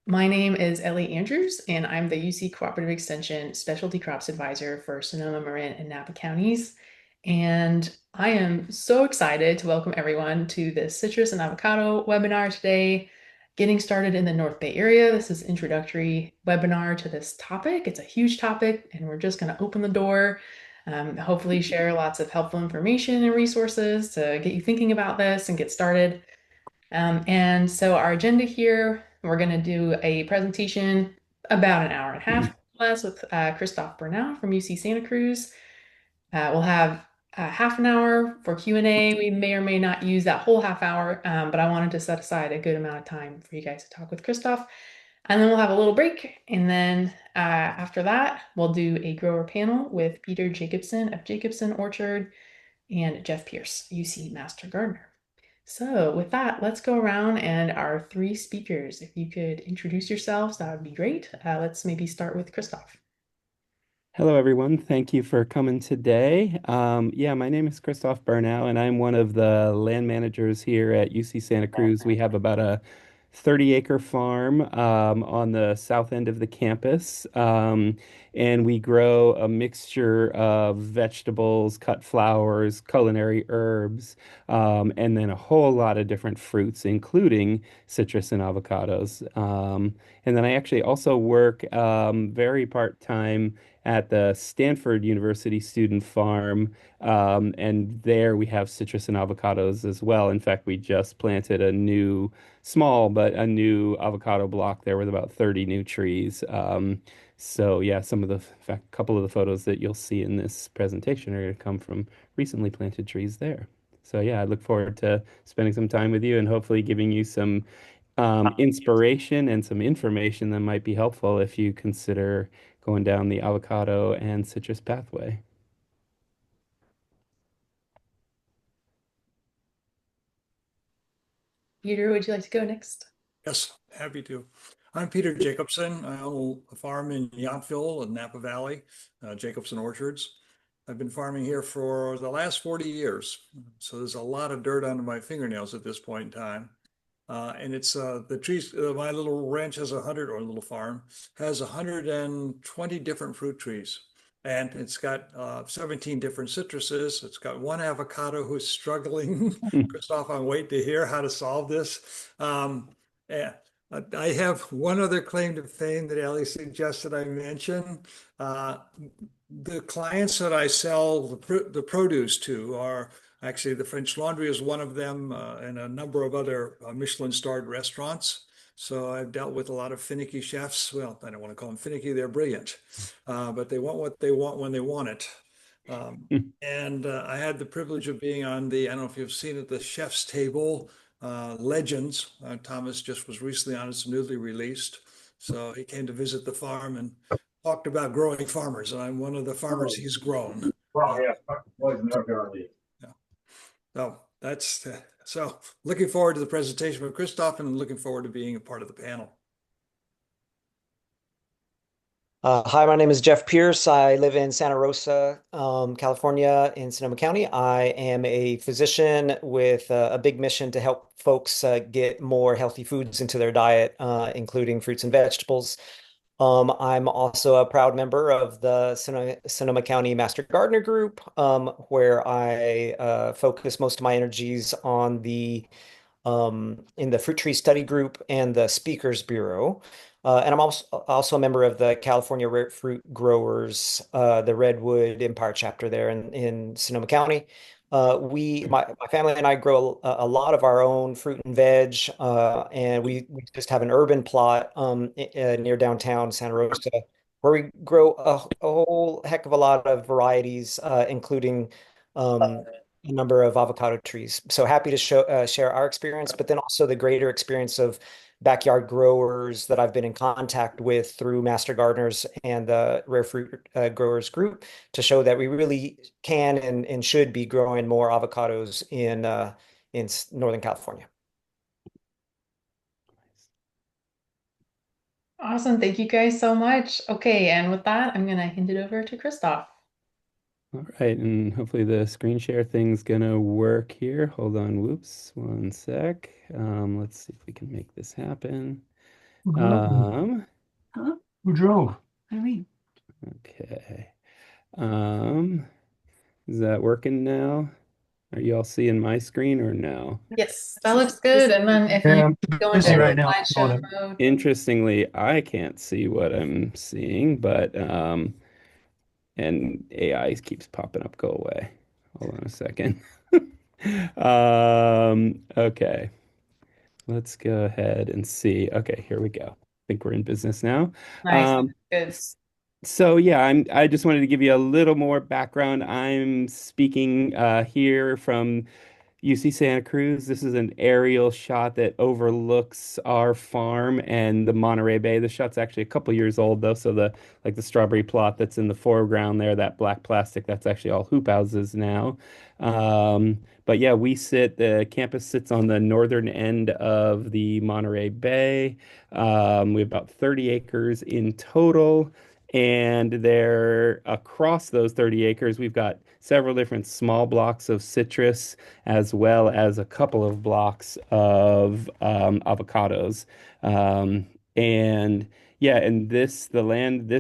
My name is Ellie Andrews, and I'm the UC Cooperative Extension Specialty Crops Advisor for Sonoma, Marin, and Napa counties. And I am so excited to welcome everyone to this citrus and avocado webinar today, getting started in the North Bay area. This is introductory webinar to this topic. It's a huge topic, and we're just going to open the door, hopefully share lots of helpful information and resources to get you thinking about this and get started. And so our agenda here, we're going to do a presentation about an hour and a half class with Christof Bernau from UC Santa Cruz. We'll have half an hour for Q&A. We may or may not use that whole half hour, but I wanted to set aside a good amount of time for you guys to talk with Christof. And then we'll have a little break. And then after that, we'll do a grower panel with Peter Jacobsen of Jacobsen Orchard and Jeff Pierce, UC Master Gardener. So with that, let's go around and our three speakers. If you could introduce yourselves, that would be great. Let's maybe start with Christof. Hello, everyone. Thank you for coming today. Yeah, my name is Christof Bernau, and I'm one of the land managers here at UC Santa Cruz. We have about a 30-acre farm on the south end of the campus, and we grow a mixture of vegetables, cut flowers, culinary herbs, and then a whole lot of different fruits, including citrus and avocados. And then I actually also work very part-time at the Stanford University student farm. And there we have citrus and avocados as well. In fact, we just planted a new, small, but a new avocado block there with about 30 new trees. So yeah, some of the, in fact, a couple of the photos that you'll see in this presentation are going to come from recently planted trees there. So yeah, I look forward to spending some time with you and hopefully giving you some inspiration and some information that might be helpful if you consider going down the avocado and citrus pathway. Peter, would you like to go next? Yes, happy to. I'm Peter Jacobsen. I own a farm in Yountville in Napa Valley, Jacobsen Orchards. I've been farming here for the last 40 years. So there's a lot of dirt under my fingernails at this point in time. And it's the trees, my little ranch has 100, or little farm, has 120 different fruit trees. And it's got 17 different citruses. It's got one avocado who's struggling. Christoph, I'm waiting to hear how to solve this. Yeah, I have one other claim to fame that Ellie suggested I mention. Uh, the clients that I sell the produce to are actually the French Laundry is one of them, and a number of other Michelin-starred restaurants. So I've dealt with a lot of finicky chefs. Well, I don't want to call them finicky; they're brilliant, but they want what they want when they want it. Um, and I had the privilege of being on the, I don't know if you've seen it, the Chef's Table Legends. Thomas just was recently on, it's newly released. So he came to visit the farm and talked about growing farmers, and I'm one of the farmers he's grown. Well, Uh, yeah, was no guarantee. yeah. So that's so looking forward to the presentation from Christoph and looking forward to being a part of the panel. Hi, my name is Jeff Pierce. I live in Santa Rosa, California, in Sonoma County. I am a physician with a big mission to help folks get more healthy foods into their diet, including fruits and vegetables. I'm also a proud member of the Sonoma County Master Gardener Group, where I focus most of my energies on in the Fruit Tree Study Group and the Speakers Bureau. And I'm also a member of the California Rare Fruit Growers, the Redwood Empire chapter there in Sonoma County. My family and I grow a lot of our own fruit and veg, and we just have an urban plot near downtown Santa Rosa where we grow a whole heck of a lot of varieties, including um, a number of avocado trees. So happy to share our experience, but then also the greater experience of backyard growers that I've been in contact with through Master Gardeners and the Rare Fruit Growers Group to show that we really can and should be growing more avocados in Northern California. Awesome. Thank you guys so much. Okay, and with that, I'm going to hand it over to Christoph. All right, and hopefully the screen share thing's gonna work here. Hold on, whoops, one sec. Let's see if we can make this happen. Who drove? Um, Huh? Who drove? I mean, okay. Um, is that working now? Are you all seeing my screen or no? Yes, that looks good. And then if you yeah, I'm go into busy Oh, right the now. slideshow mode, interestingly, I can't see what I'm seeing, but and AI keeps popping up. Go away. Hold on a second. Okay. Let's go ahead and see. Okay, here we go. I think we're in business now. nice, Um, good. so yeah, I just wanted to give you a little more background. I'm speaking here from UC Santa Cruz. This is an aerial shot that overlooks our farm and the Monterey Bay. The shot's actually a couple years old though, so the strawberry plot that's in the foreground there, that black plastic, that's actually all hoop houses now. But yeah, the campus sits on the northern end of the Monterey Bay. We have about 30 acres in total. And there, across those 30 acres, we've got several different small blocks of citrus, as well as a couple of blocks of avocados. Um, and yeah, and this land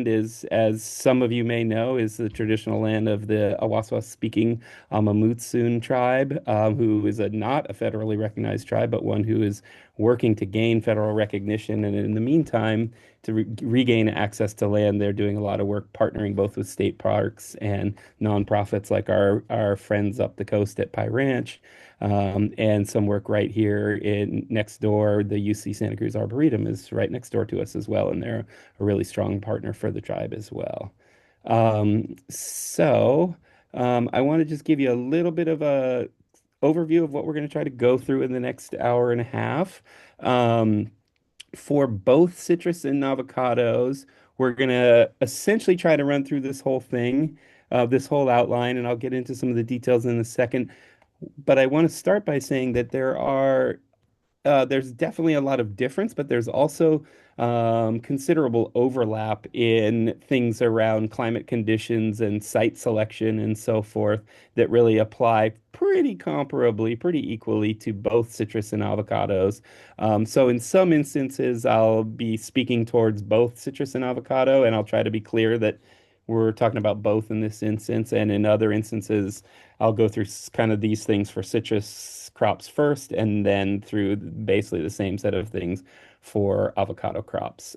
is, as some of you may know, is the traditional land of the Awaswas speaking Amamutsun tribe, who is not a federally recognized tribe, but one who is working to gain federal recognition. And in the meantime, to regain access to land, they're doing a lot of work partnering both with state parks and nonprofits like our friends up the coast at Pie Ranch, and some work right here in next door. The UC Santa Cruz Arboretum is right next door to us as well, and they're a really strong partner for the tribe as well. I want to just give you a little bit of a overview of what we're going to try to go through in the next hour and a half. Um, for both citrus and avocados, we're going to essentially try to run through this whole thing, this whole outline, and I'll get into some of the details in a second. But I want to start by saying that there's definitely a lot of difference, but there's also considerable overlap in things around climate conditions and site selection and so forth that really apply pretty comparably, pretty equally to both citrus and avocados. So in some instances, I'll be speaking towards both citrus and avocado, and I'll try to be clear that we're talking about both in this instance. And in other instances, I'll go through kind of these things for citrus crops first, and then through basically the same set of things for avocado crops.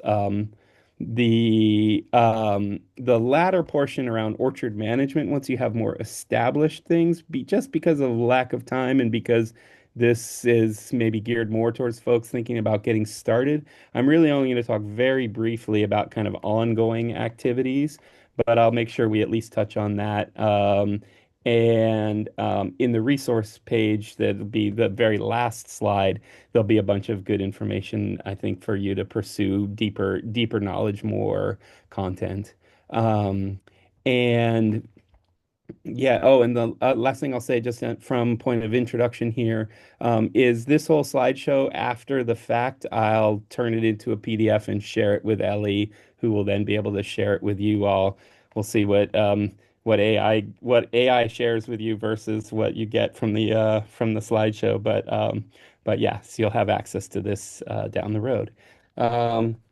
The latter portion around orchard management, once you have more established things, just because of lack of time and because this is maybe geared more towards folks thinking about getting started, I'm really only going to talk very briefly about kind of ongoing activities, but I'll make sure we at least touch on that. And in the resource page, that'll be the very last slide. There'll be a bunch of good information, I think, for you to pursue deeper knowledge, more content. Um, and yeah. Oh, and the last thing I'll say, just from point of introduction here, is this whole slideshow after the fact. I'll turn it into a PDF and share it with Ellie, who will then be able to share it with you all. We'll see what AI shares with you versus what you get from the slideshow. But yes, you'll have access to this down the road.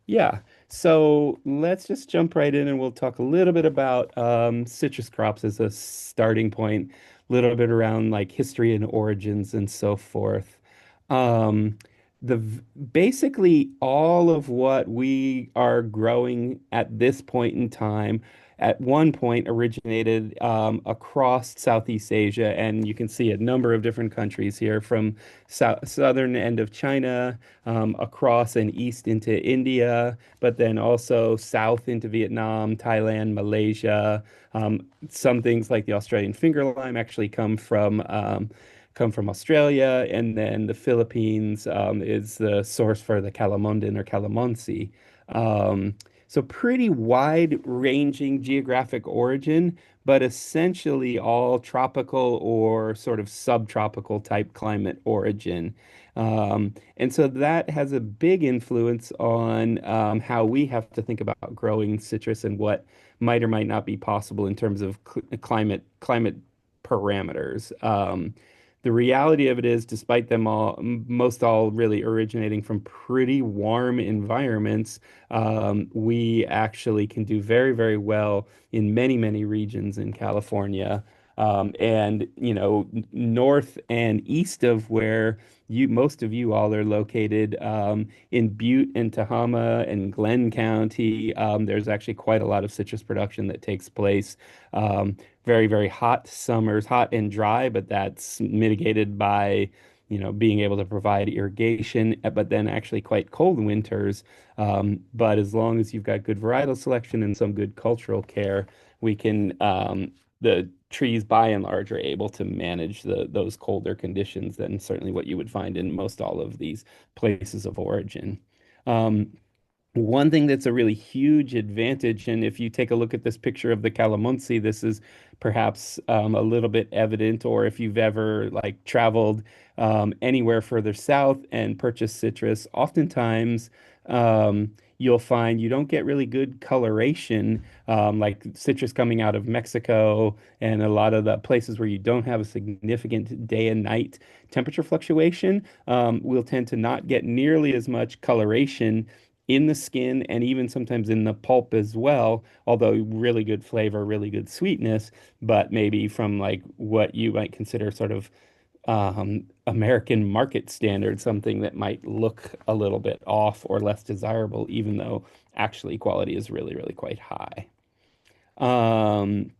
Yeah. So let's just jump right in and we'll talk a little bit about citrus crops as a starting point, a little bit around like history and origins and so forth. Um, Basically all of what we are growing at this point in time at one point originated across Southeast Asia, and you can see a number of different countries here from southern end of China across and east into India, but then also south into Vietnam, Thailand, Malaysia. Some things like the Australian finger lime actually come from Australia, and then the Philippines is the source for the calamondan or calamonsi. So pretty wide-ranging geographic origin, but essentially all tropical or sort of subtropical type climate origin. And so that has a big influence on how we have to think about growing citrus and what might or might not be possible in terms of climate parameters. The reality of it is, despite them all, most all really originating from pretty warm environments, we actually can do very, very well in many, many regions in California. And north and east of where most of you all are located, in Butte and Tehama and Glenn County, there's actually quite a lot of citrus production that takes place. Very, very hot summers, hot and dry, but that's mitigated by, being able to provide irrigation, but then actually quite cold winters. But as long as you've got good varietal selection and some good cultural care, we can, the trees by and large are able to manage those colder conditions than certainly what you would find in most all of these places of origin. Um, One thing that's a really huge advantage, and if you take a look at this picture of the calamansi, this is perhaps a little bit evident, or if you've ever like traveled anywhere further south and purchased citrus, oftentimes you'll find you don't get really good coloration, like citrus coming out of Mexico and a lot of the places where you don't have a significant day and night temperature fluctuation, will tend to not get nearly as much coloration in the skin and even sometimes in the pulp as well, although really good flavor, really good sweetness, but maybe from like what you might consider sort of American market standard, something that might look a little bit off or less desirable, even though actually quality is really, really quite high. Um,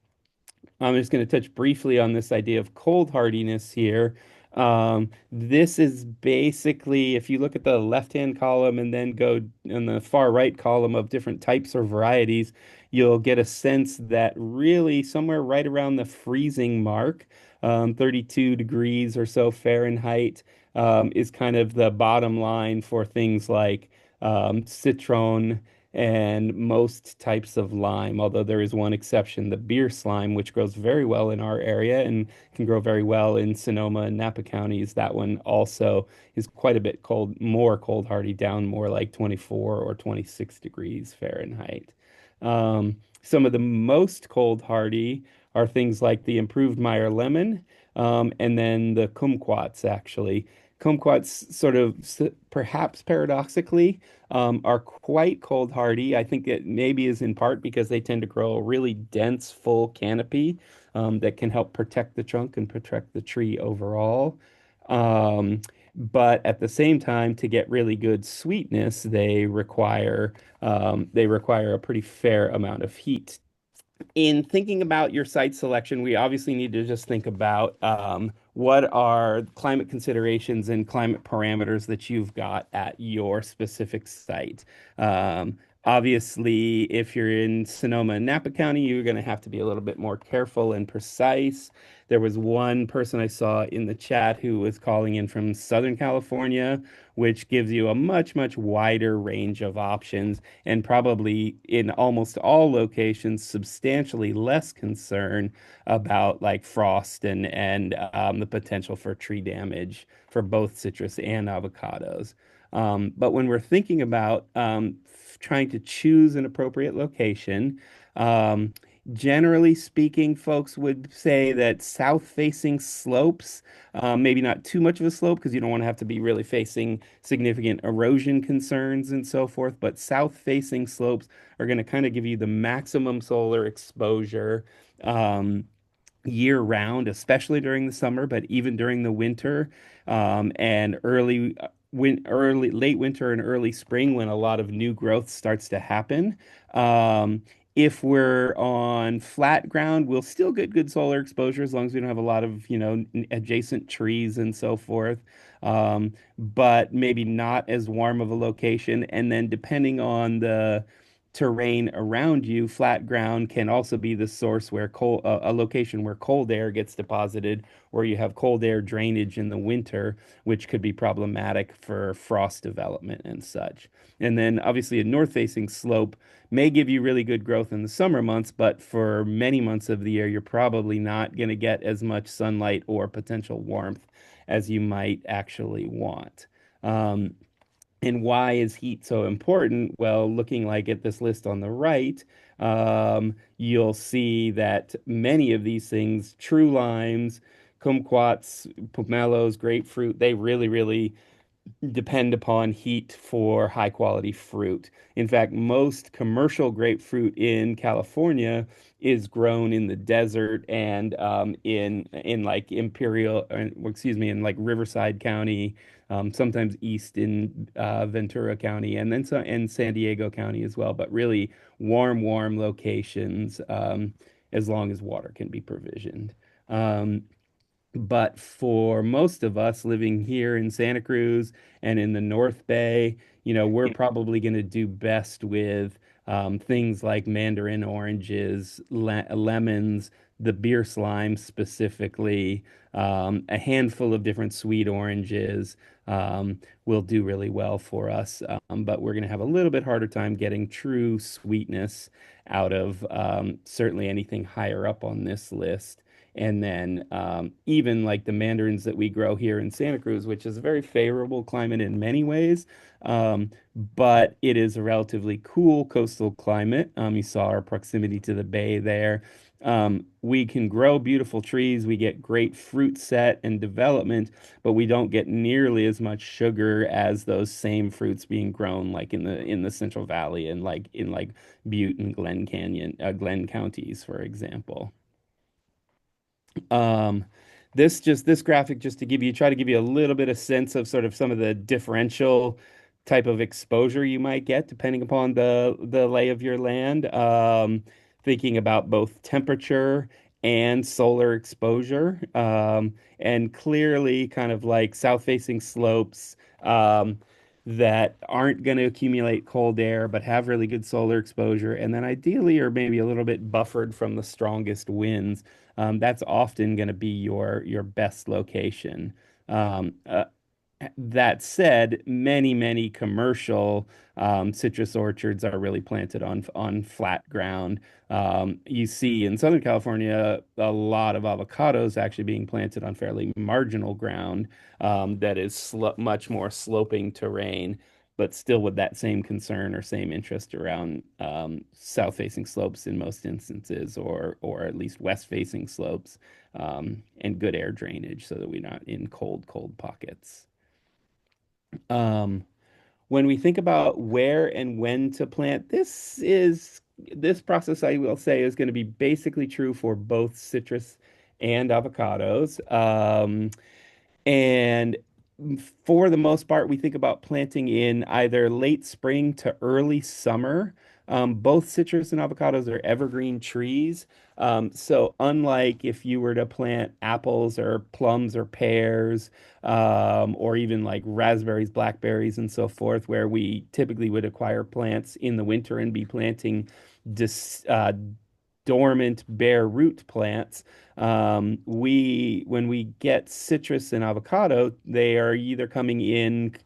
I'm just going to touch briefly on this idea of cold hardiness here. This is basically, if you look at the left-hand column and then go in the far right column of different types or varieties, you'll get a sense that really somewhere right around the freezing mark, 32 degrees or so Fahrenheit, is kind of the bottom line for things like citron and most types of lime, although there is one exception, the beer slime, which grows very well in our area and can grow very well in Sonoma and Napa counties. That one also is quite a bit cold, more cold hardy, down more like 24 or 26 degrees Fahrenheit. Some of the most cold hardy are things like the improved Meyer lemon, and then the kumquats, actually. Kumquats sort of perhaps paradoxically are quite cold hardy. I think it maybe is in part because they tend to grow a really dense, full canopy that can help protect the trunk and protect the tree overall. Um, but at the same time, to get really good sweetness, they require a pretty fair amount of heat. In thinking about your site selection, we obviously need to just think about what are climate considerations and climate parameters that you've got at your specific site. Obviously, if you're in Sonoma and Napa County, you're going to have to be a little bit more careful and precise. There was one person I saw in the chat who was calling in from Southern California, which gives you a much, much wider range of options and probably in almost all locations substantially less concern about like frost and the potential for tree damage for both citrus and avocados. But when we're thinking about trying to choose an appropriate location, um, generally speaking, folks would say that south-facing slopes, maybe not too much of a slope because you don't want to have to be really facing significant erosion concerns and so forth, but south-facing slopes are going to kind of give you the maximum solar exposure. Year round, especially during the summer, but even during the winter, and late winter and early spring when a lot of new growth starts to happen. Um, if we're on flat ground, we'll still get good solar exposure as long as we don't have a lot of, adjacent trees and so forth. But maybe not as warm of a location. And then depending on the terrain around you, flat ground can also be the source where a location where cold air gets deposited, where you have cold air drainage in the winter, which could be problematic for frost development and such. And then obviously a north-facing slope may give you really good growth in the summer months, but for many months of the year, you're probably not going to get as much sunlight or potential warmth as you might actually want. Um, and why is heat so important? Well, looking like at this list on the right, you'll see that many of these things, true limes, kumquats, pomelos, grapefruit, they really, really depend upon heat for high quality fruit. In fact, most commercial grapefruit in California is grown in the desert and in like excuse me, in like Riverside County, sometimes east in Ventura County, and then in San Diego County as well. But really warm locations, as long as water can be provisioned. Um, but for most of us living here in Santa Cruz and in the North Bay, we're probably going to do best with things like mandarin oranges, lemons, the beer slime specifically, a handful of different sweet oranges will do really well for us. But we're going to have a little bit harder time getting true sweetness out of certainly anything higher up on this list. And then even like the mandarins that we grow here in Santa Cruz, which is a very favorable climate in many ways, but it is a relatively cool coastal climate. You saw our proximity to the bay there. We can grow beautiful trees, we get great fruit set and development, but we don't get nearly as much sugar as those same fruits being grown like in the Central Valley and like in like Butte and Glen counties, for example. Um, this graphic just to try to give you a little bit of sense of sort of some of the differential type of exposure you might get depending upon the lay of your land. Thinking about both temperature and solar exposure, and clearly kind of like south-facing slopes that aren't going to accumulate cold air but have really good solar exposure, and then ideally or maybe a little bit buffered from the strongest winds. That's often going to be your best location. Um, uh, that said, many commercial citrus orchards are really planted on flat ground. You see in Southern California a lot of avocados actually being planted on fairly marginal ground that is much more sloping terrain, but still with that same concern or same interest around south-facing slopes in most instances, or at least west-facing slopes, and good air drainage so that we're not in cold pockets. Um, when we think about where and when to plant, this process, I will say, is going to be basically true for both citrus and avocados. And for the most part, we think about planting in either late spring to early summer. Both citrus and avocados are evergreen trees. So unlike if you were to plant apples or plums or pears, or even like raspberries, blackberries, and so forth, where we typically would acquire plants in the winter and be planting dis, dormant bare root plants. When we get citrus and avocado, they are either coming in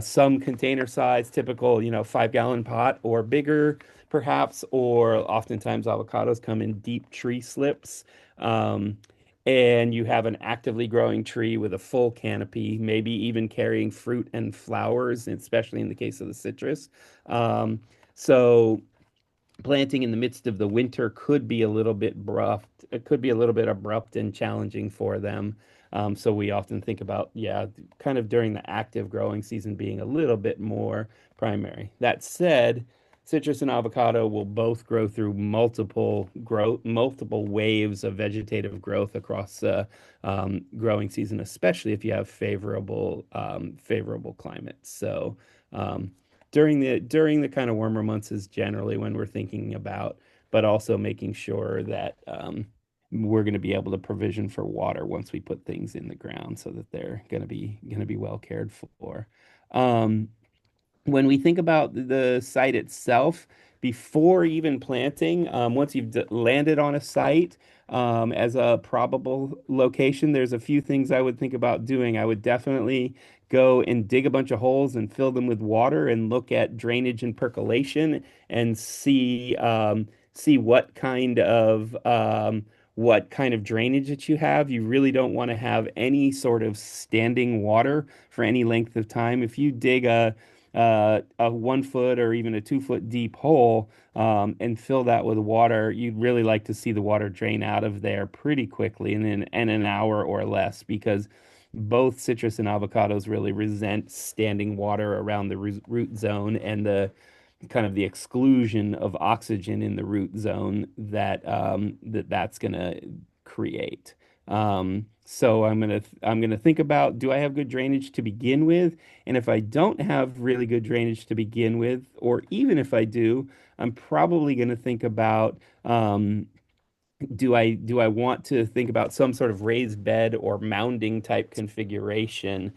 some container size, typical, 5-gallon pot or bigger, perhaps, or oftentimes avocados come in deep tree slips. Um, and you have an actively growing tree with a full canopy, maybe even carrying fruit and flowers, especially in the case of the citrus. So planting in the midst of the winter could be a little bit abrupt. It could be a little bit abrupt and challenging for them. So we often think about, yeah, kind of during the active growing season being a little bit more primary. That said, citrus and avocado will both grow through multiple waves of vegetative growth across the growing season, especially if you have favorable climates. So um, during the kind of warmer months is generally when we're thinking about, but also making sure that we're going to be able to provision for water once we put things in the ground so that they're going to be well cared for. Um, when we think about the site itself, before even planting, once you've landed on a site as a probable location, there's a few things I would think about doing. I would definitely go and dig a bunch of holes and fill them with water and look at drainage and percolation and see what kind of drainage that you have. You really don't want to have any sort of standing water for any length of time. If you dig a 1 foot or even a 2 foot deep hole and fill that with water, you'd really like to see the water drain out of there pretty quickly in an hour or less because both citrus and avocados really resent standing water around the root zone and the kind of the exclusion of oxygen in the root zone that's gonna create. So I'm gonna think about, do I have good drainage to begin with? And if I don't have really good drainage to begin with, or even if I do, I'm probably gonna think about do I want to think about some sort of raised bed or mounding type configuration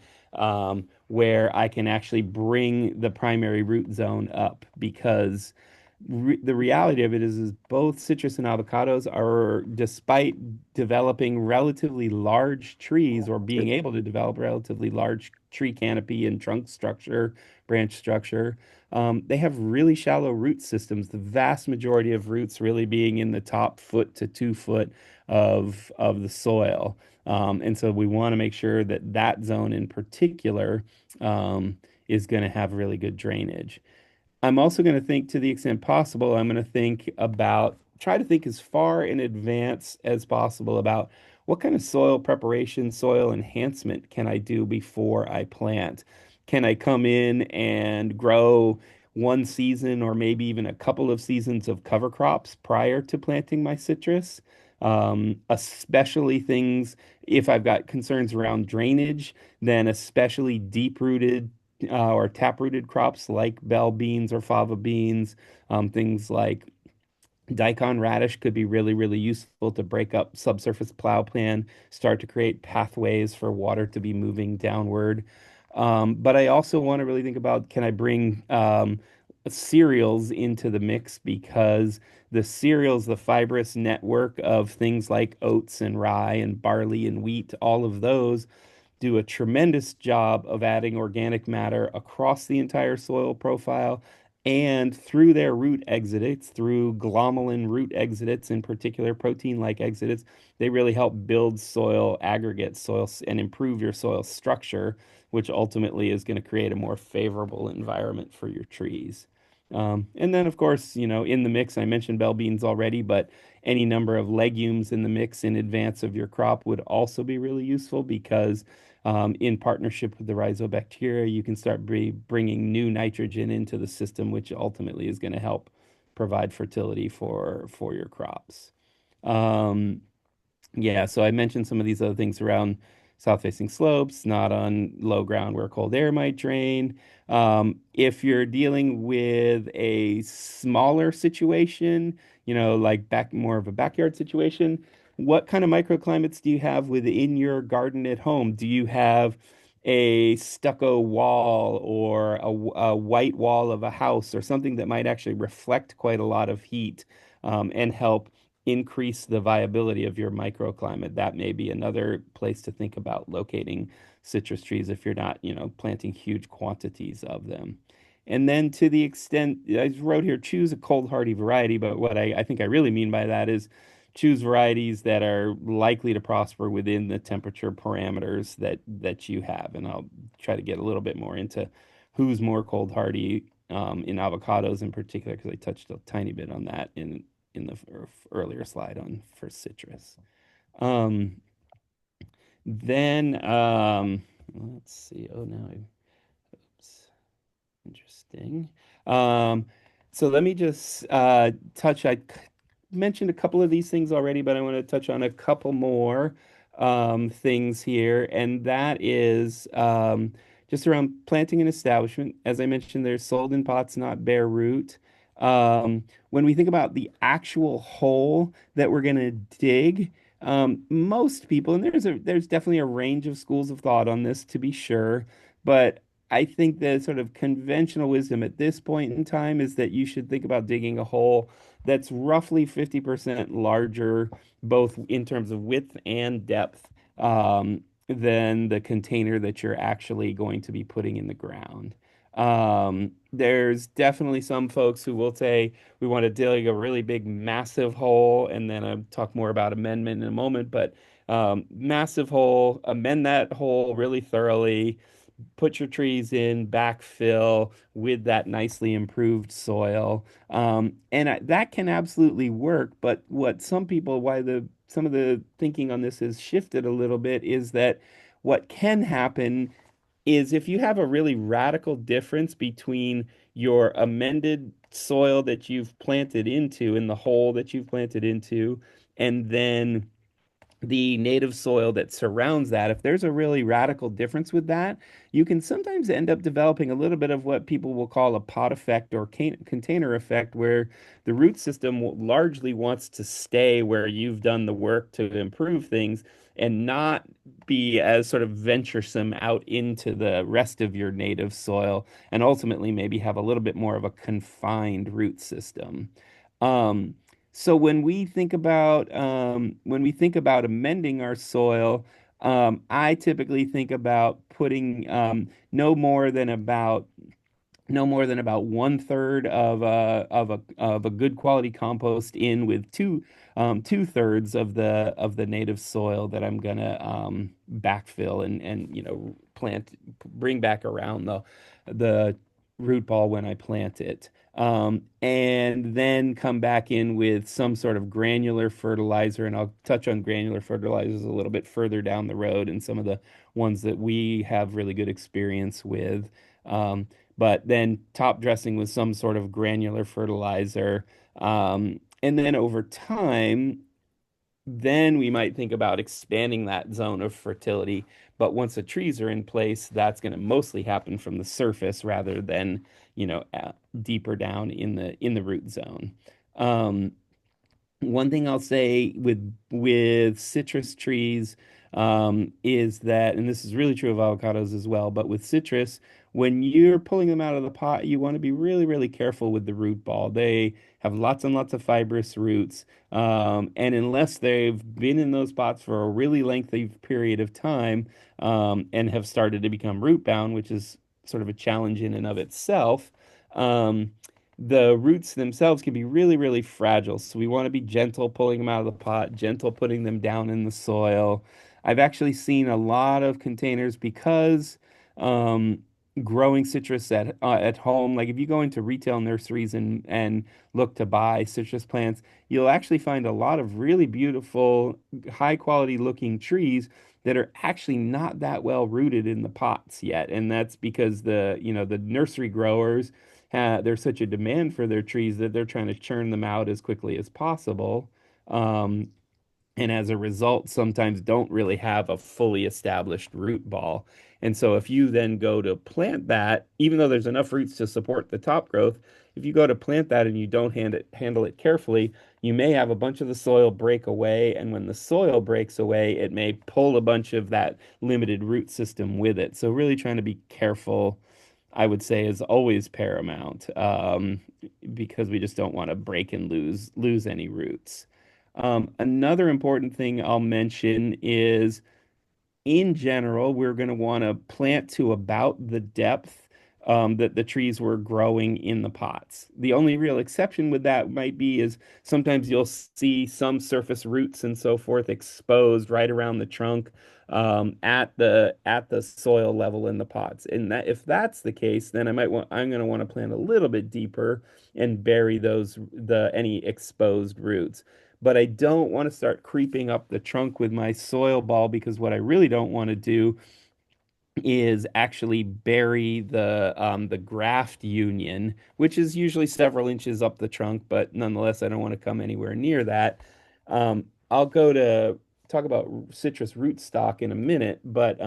where I can actually bring the primary root zone up? Because the reality of it is both citrus and avocados are, despite developing relatively large trees or being able to develop relatively large tree canopy and trunk structure, branch structure, they have really shallow root systems. The vast majority of roots really being in the top foot to 2 foot of the soil. And so we want to make sure that that zone in particular is going to have really good drainage. I'm also going to think to the extent possible, I'm going to try to think as far in advance as possible about what kind of soil preparation, soil enhancement can I do before I plant? Can I come in and grow one season or maybe even a couple of seasons of cover crops prior to planting my citrus? Especially things if I've got concerns around drainage, then especially deep-rooted or tap-rooted crops like bell beans or fava beans, things like daikon radish could be really, really useful to break up subsurface plow plan, start to create pathways for water to be moving downward. But I also want to really think about, can I bring cereals into the mix because the cereals, the fibrous network of things like oats and rye and barley and wheat, all of those do a tremendous job of adding organic matter across the entire soil profile. And through their root exudates, through glomalin root exudates, in particular protein-like exudates, they really help build soil aggregates, and improve your soil structure, which ultimately is going to create a more favorable environment for your trees. And then, of course, in the mix, I mentioned bell beans already, but any number of legumes in the mix in advance of your crop would also be really useful because in partnership with the rhizobacteria, you can start bringing new nitrogen into the system, which ultimately is going to help provide fertility for your crops. Um, yeah, so I mentioned some of these other things around south-facing slopes, not on low ground where cold air might drain. If you're dealing with a smaller situation, like more of a backyard situation, what kind of microclimates do you have within your garden at home? Do you have a stucco wall or a white wall of a house or something that might actually reflect quite a lot of heat and help increase the viability of your microclimate? That may be another place to think about locating citrus trees if you're not, planting huge quantities of them. And then to the extent, I wrote here, choose a cold hardy variety, but what I think I really mean by that is choose varieties that are likely to prosper within the temperature parameters that you have. And I'll try to get a little bit more into who's more cold hardy in avocados in particular, because I touched a tiny bit on that in the earlier slide on for citrus. Um, then let's see. Oh, now I oops. Interesting. Um, so let me just touch. Mentioned a couple of these things already, but I want to touch on a couple more things here, and that is just around planting and establishment. As I mentioned, they're sold in pots, not bare root. When we think about the actual hole that we're going to dig, most people, and there's definitely a range of schools of thought on this, to be sure, but I think the sort of conventional wisdom at this point in time is that you should think about digging a hole that's roughly 50% larger, both in terms of width and depth, than the container that you're actually going to be putting in the ground. There's definitely some folks who will say we want to dig a really big, massive hole, and then I'll talk more about amendment in a moment, but massive hole, amend that hole really thoroughly, put your trees in, backfill with that nicely improved soil. That can absolutely work. But what some people, why some of the thinking on this has shifted a little bit is that what can happen is if you have a really radical difference between your amended soil that you've planted into in the hole that you've planted into, and then the native soil that surrounds that, if there's a really radical difference with that, you can sometimes end up developing a little bit of what people will call a pot effect or container effect, where the root system largely wants to stay where you've done the work to improve things and not be as sort of venturesome out into the rest of your native soil and ultimately maybe have a little bit more of a confined root system. Um, so when we think about amending our soil, I typically think about putting no more than about one third of a good quality compost in with two-thirds of the native soil that I'm gonna backfill and plant bring back around the root ball when I plant it. And then come back in with some sort of granular fertilizer, and I'll touch on granular fertilizers a little bit further down the road and some of the ones that we have really good experience with. But then top dressing with some sort of granular fertilizer. And then over time, then we might think about expanding that zone of fertility. But once the trees are in place, that's going to mostly happen from the surface rather than, deeper down in the root zone. Um, One thing I'll say with citrus trees is that, and this is really true of avocados as well, but with citrus, when you're pulling them out of the pot, you want to be really, really careful with the root ball. They have lots and lots of fibrous roots, and unless they've been in those pots for a really lengthy period of time and have started to become root bound, which is sort of a challenge in and of itself. Um, the roots themselves can be really, really fragile. So we want to be gentle pulling them out of the pot, gentle putting them down in the soil. I've actually seen a lot of containers because um, growing citrus at home, like if you go into retail nurseries and look to buy citrus plants, you'll actually find a lot of really beautiful, high quality looking trees that are actually not that well rooted in the pots yet. And that's because the nursery growers there's such a demand for their trees that they're trying to churn them out as quickly as possible. Um, and as a result, sometimes don't really have a fully established root ball. And so if you then go to plant that, even though there's enough roots to support the top growth, if you go to plant that and you don't handle it carefully, you may have a bunch of the soil break away. And when the soil breaks away, it may pull a bunch of that limited root system with it. So really trying to be careful, I would say, is always paramount because we just don't want to break and lose any roots. Another important thing I'll mention is in general, we're going to want to plant to about the depth that the trees were growing in the pots. The only real exception with that might be is sometimes you'll see some surface roots and so forth exposed right around the trunk at the soil level in the pots. And that if that's the case, then I'm going to want to plant a little bit deeper and bury the any exposed roots, but I don't want to start creeping up the trunk with my soil ball because what I really don't want to do is actually bury the graft union, which is usually several inches up the trunk, but nonetheless, I don't want to come anywhere near that. I'll go to talk about citrus rootstock in a minute, but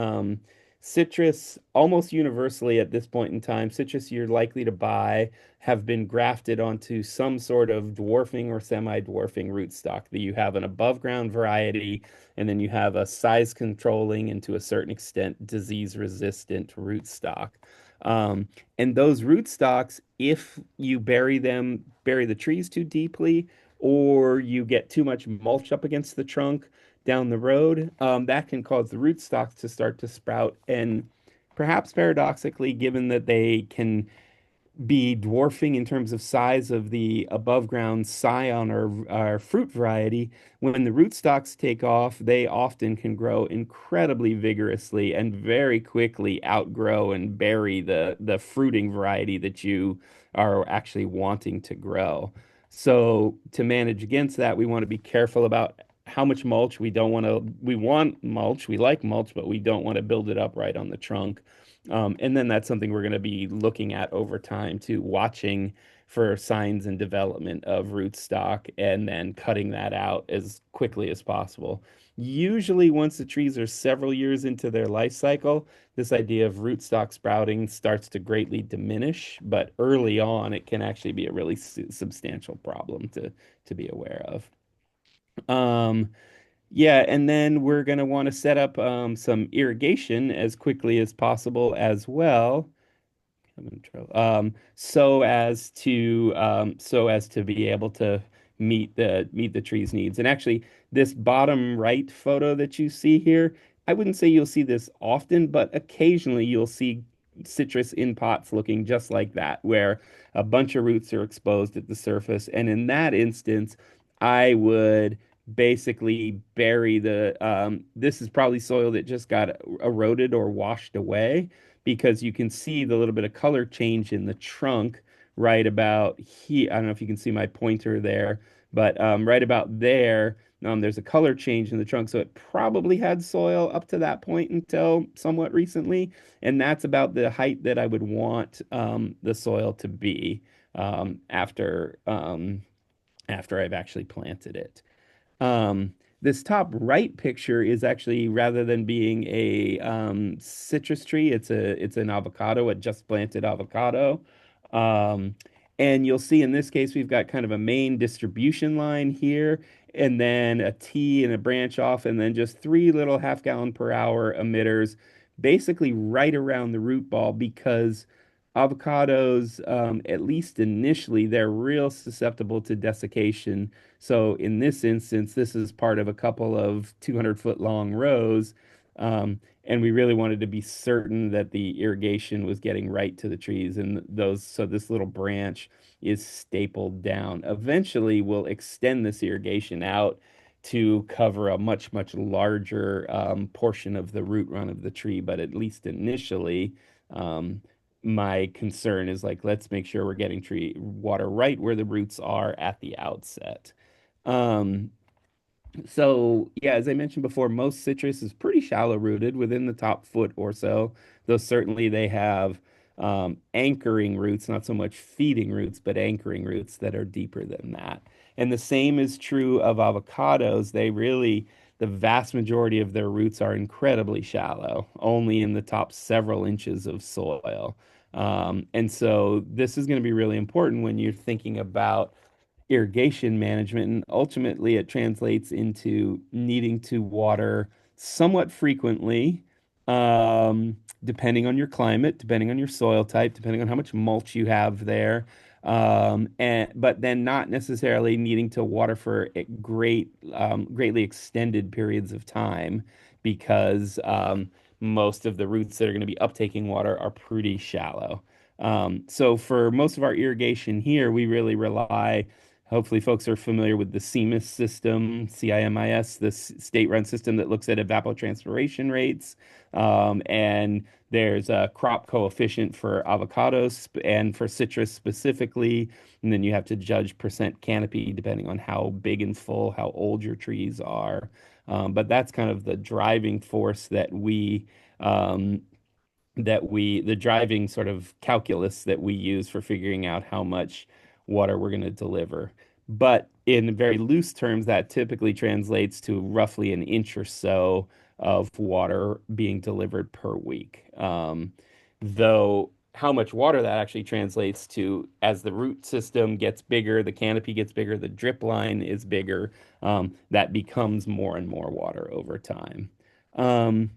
citrus almost universally at this point in time, citrus you're likely to buy have been grafted onto some sort of dwarfing or semi-dwarfing rootstock. That you have an above ground variety and then you have a size controlling and to a certain extent disease resistant rootstock. Um, and those rootstocks, if you bury the trees too deeply, or you get too much mulch up against the trunk down the road, that can cause the rootstocks to start to sprout. And perhaps paradoxically, given that they can be dwarfing in terms of size of the above ground scion or fruit variety, when the rootstocks take off, they often can grow incredibly vigorously and very quickly outgrow and bury the fruiting variety that you are actually wanting to grow. So to manage against that, we want to be careful about how much mulch. We want mulch, we like mulch, but we don't want to build it up right on the trunk. And then that's something we're going to be looking at over time too, watching for signs and development of rootstock and then cutting that out as quickly as possible. Usually, once the trees are several years into their life cycle, this idea of rootstock sprouting starts to greatly diminish, but early on, it can actually be a really substantial problem to be aware of. Um, yeah, and then we're going to want to set up some irrigation as quickly as possible as well. I'm in trouble. So as to be able to meet the tree's needs. And actually, this bottom right photo that you see here, I wouldn't say you'll see this often, but occasionally you'll see citrus in pots looking just like that, where a bunch of roots are exposed at the surface. And in that instance, I would basically bury this is probably soil that just got eroded or washed away, because you can see the little bit of color change in the trunk right about here. I don't know if you can see my pointer there, but right about there, there's a color change in the trunk. So it probably had soil up to that point until somewhat recently. And that's about the height that I would want the soil to be after I've actually planted it. This top right picture is actually, rather than being a citrus tree, it's an avocado, a just planted avocado. Um, and you'll see in this case we've got kind of a main distribution line here, and then a T and a branch off, and then just three little half-gallon per hour emitters, basically right around the root ball, because avocados, at least initially, they're real susceptible to desiccation. So in this instance, this is part of a couple of 200-foot long rows. And we really wanted to be certain that the irrigation was getting right to the trees, and so this little branch is stapled down. Eventually, we'll extend this irrigation out to cover a much, much larger portion of the root run of the tree. But at least initially, um, my concern is like, let's make sure we're getting tree water right where the roots are at the outset. Um, so yeah, as I mentioned before, most citrus is pretty shallow rooted within the top foot or so, though certainly they have anchoring roots, not so much feeding roots, but anchoring roots that are deeper than that. And the same is true of avocados. The vast majority of their roots are incredibly shallow, only in the top several inches of soil. And so this is going to be really important when you're thinking about irrigation management. And ultimately, it translates into needing to water somewhat frequently, depending on your climate, depending on your soil type, depending on how much mulch you have there. But then not necessarily needing to water for greatly extended periods of time, because most of the roots that are going to be uptaking water are pretty shallow. So for most of our irrigation here, we really rely. Hopefully, folks are familiar with the CIMIS system, CIMIS, this state-run system that looks at evapotranspiration rates. And there's a crop coefficient for avocados and for citrus specifically. And then you have to judge percent canopy depending on how big and full, how old your trees are. But that's kind of the driving force um, the driving sort of calculus that we use for figuring out how much water we're going to deliver. But in very loose terms, that typically translates to roughly an inch or so of water being delivered per week. Though how much water that actually translates to, as the root system gets bigger, the canopy gets bigger, the drip line is bigger, that becomes more and more water over time. Um,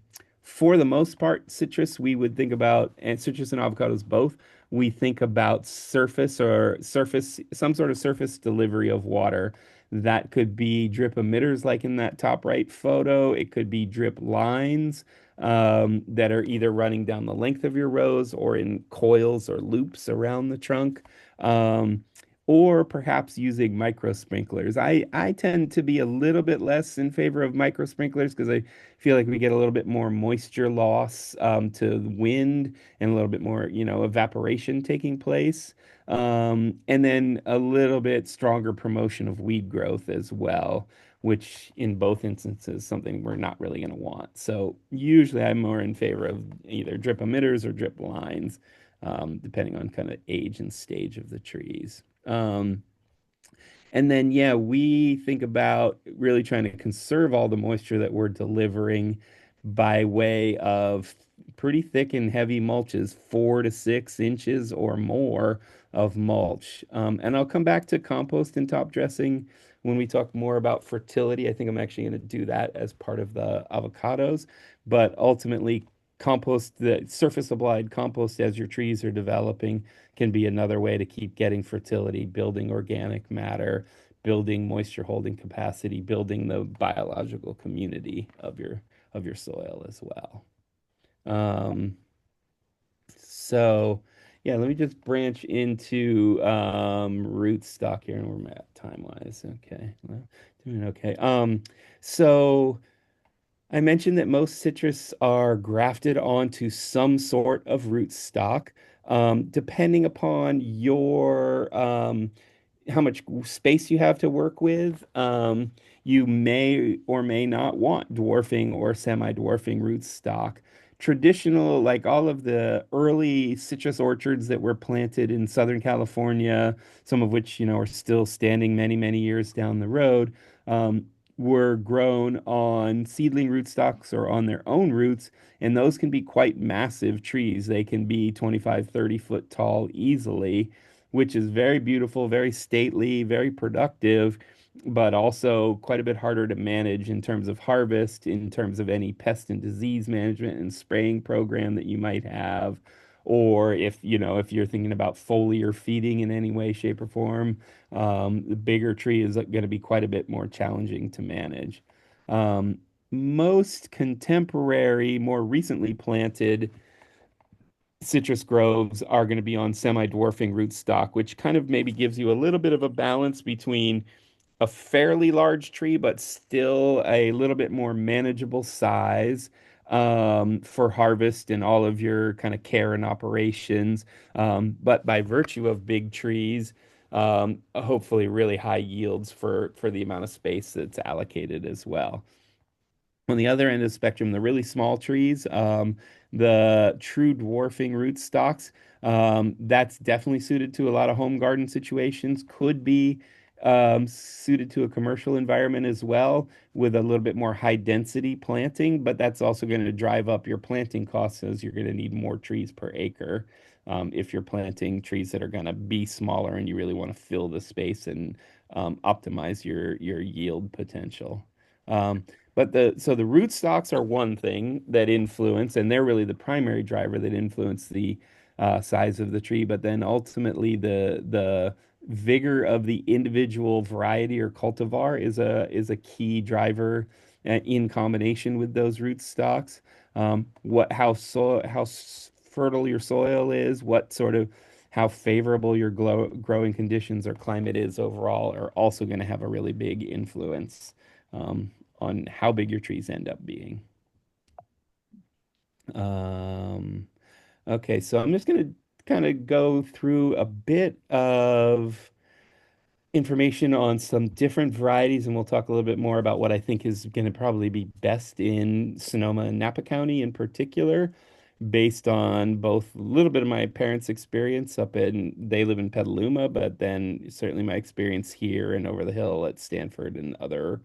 for the most part, citrus, we would think about, and citrus and avocados both, we think about some sort of surface delivery of water. That could be drip emitters, like in that top right photo. It could be drip lines. that are either running down the length of your rows or in coils or loops around the trunk. Um, or perhaps using micro sprinklers. I tend to be a little bit less in favor of micro sprinklers because I feel like we get a little bit more moisture loss to the wind and a little bit more, evaporation taking place. And then a little bit stronger promotion of weed growth as well, which in both instances is something we're not really going to want. So usually I'm more in favor of either drip emitters or drip lines, depending on kind of age and stage of the trees. And then, yeah, we think about really trying to conserve all the moisture that we're delivering by way of pretty thick and heavy mulches, 4 to 6 inches or more of mulch. And I'll come back to compost and top dressing when we talk more about fertility. I think I'm actually going to do that as part of the avocados. But ultimately, compost, the surface applied compost as your trees are developing, can be another way to keep getting fertility, building organic matter, building moisture holding capacity, building the biological community of your soil as well. Um, so yeah, let me just branch into rootstock here and where I'm at time wise. Okay, well, doing okay. So I mentioned that most citrus are grafted onto some sort of rootstock. Depending upon your how much space you have to work with, you may or may not want dwarfing or semi-dwarfing rootstock. Traditional, like all of the early citrus orchards that were planted in Southern California, some of which, are still standing many, many years down the road, were grown on seedling rootstocks or on their own roots, and those can be quite massive trees. They can be 25, 30 foot tall easily, which is very beautiful, very stately, very productive, but also quite a bit harder to manage in terms of harvest, in terms of any pest and disease management and spraying program that you might have. Or if you're thinking about foliar feeding in any way, shape, or form, the bigger tree is going to be quite a bit more challenging to manage. Um, Most contemporary, more recently planted citrus groves are going to be on semi-dwarfing rootstock, which kind of maybe gives you a little bit of a balance between a fairly large tree, but still a little bit more manageable size for harvest and all of your kind of care and operations. But by virtue of big trees, hopefully really high yields for the amount of space that's allocated as well. On the other end of the spectrum, the really small trees, the true dwarfing rootstocks, that's definitely suited to a lot of home garden situations, could be suited to a commercial environment as well with a little bit more high density planting, but that's also going to drive up your planting costs as you're going to need more trees per acre. If you're planting trees that are going to be smaller and you really want to fill the space and optimize your yield potential. Um, but the rootstocks are one thing that influence, and they're really the primary driver that influence the size of the tree. But then ultimately, the vigor of the individual variety or cultivar is a key driver in combination with those rootstocks. How fertile your soil is, what sort of how favorable your growing conditions or climate is overall are also going to have a really big influence. Um, on how big your trees end up being. Um, okay, so I'm just going to kind of go through a bit of information on some different varieties, and we'll talk a little bit more about what I think is going to probably be best in Sonoma and Napa County in particular, based on both a little bit of my parents' experience they live in Petaluma, but then certainly my experience here and over the hill at Stanford and other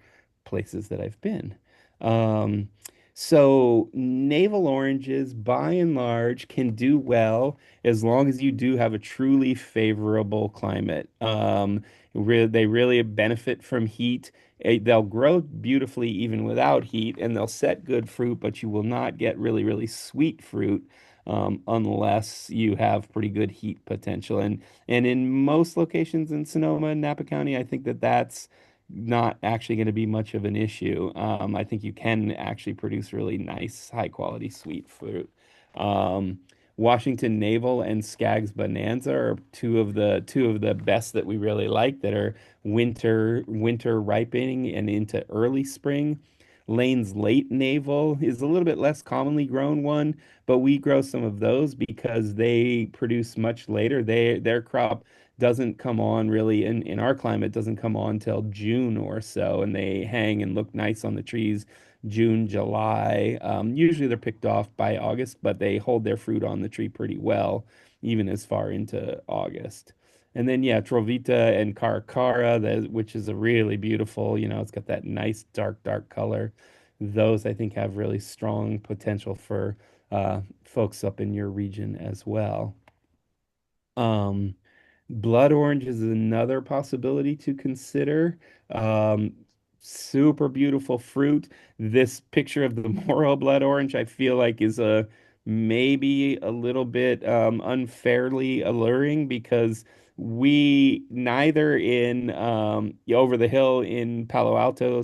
places that I've been. Um, so navel oranges, by and large, can do well as long as you do have a truly favorable climate. They really benefit from heat. They'll grow beautifully even without heat, and they'll set good fruit, but you will not get really, really sweet fruit unless you have pretty good heat potential. And in most locations in Sonoma and Napa County, I think that that's not actually going to be much of an issue. I think you can actually produce really nice, high quality sweet fruit. Um, Washington Navel and Skaggs Bonanza are two of the best that we really like that are winter ripening and into early spring. Lane's Late Navel is a little bit less commonly grown one, but we grow some of those because they produce much later. Their crop doesn't come on really in our climate, doesn't come on till June or so, and they hang and look nice on the trees June, July. Usually they're picked off by August, but they hold their fruit on the tree pretty well, even as far into August. And then yeah, Trovita and Caracara, which is a really beautiful, it's got that nice dark color. Those I think have really strong potential for folks up in your region as well. Um, Blood orange is another possibility to consider. Um, Super beautiful fruit. This picture of the Moro blood orange, I feel like, is a maybe a little bit unfairly alluring because we neither in over the hill in Palo Alto,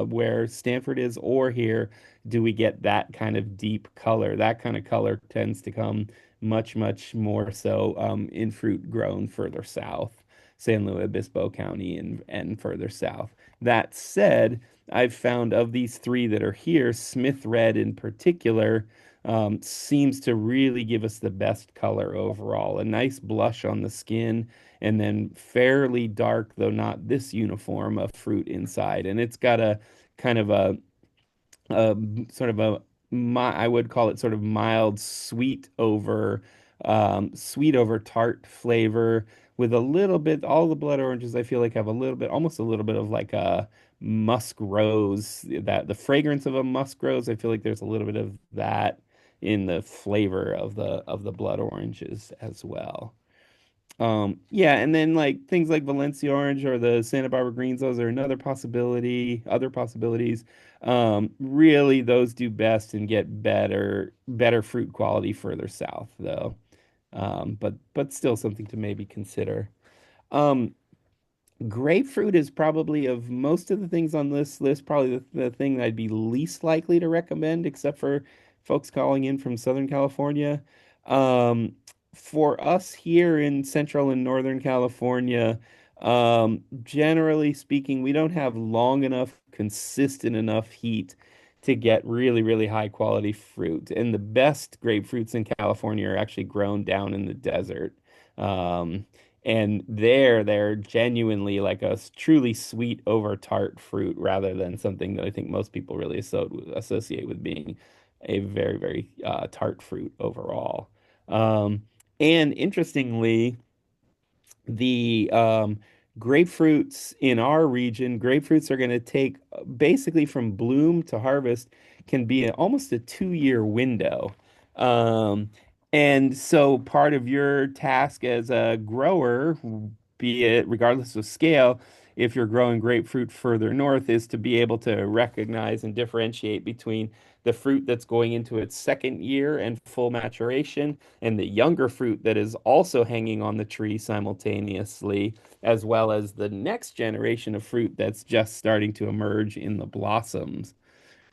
where Stanford is, or here do we get that kind of deep color. That kind of color tends to come much more so in fruit grown further south, San Luis Obispo County and further south. That said, I've found of these three that are here, Smith Red in particular seems to really give us the best color overall. A nice blush on the skin, and then fairly dark, though not this uniform, of fruit inside. And it's got a kind of a sort of I would call it sort of mild sweet over tart flavor with a little bit. All the blood oranges I feel like have a little bit, almost a little bit of like a musk rose. That the fragrance of a musk rose. I feel like there's a little bit of that in the flavor of the blood oranges as well. Yeah, and then like things like Valencia orange or the Santa Barbara greens, those are another possibility, other possibilities. Really those do best and get better fruit quality further south though. But still something to maybe consider. Um, Grapefruit is probably of most of the things on this list, probably the thing that I'd be least likely to recommend, except for folks calling in from Southern California. Um, for us here in Central and Northern California, generally speaking, we don't have long enough, consistent enough heat to get really high quality fruit. And the best grapefruits in California are actually grown down in the desert. Um, and they're genuinely like a truly sweet over tart fruit rather than something that I think most people really associate with being a very tart fruit overall. Um, and interestingly, the grapefruits in our region, grapefruits are going to take basically from bloom to harvest can be almost a 2 year window. Um, and so part of your task as a grower, be it regardless of scale, if you're growing grapefruit further north, is to be able to recognize and differentiate between the fruit that's going into its second year and full maturation and the younger fruit that is also hanging on the tree simultaneously, as well as the next generation of fruit that's just starting to emerge in the blossoms.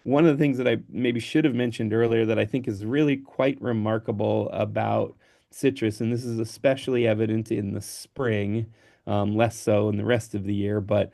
One of the things that I maybe should have mentioned earlier that I think is really quite remarkable about citrus, and this is especially evident in the spring, less so in the rest of the year, but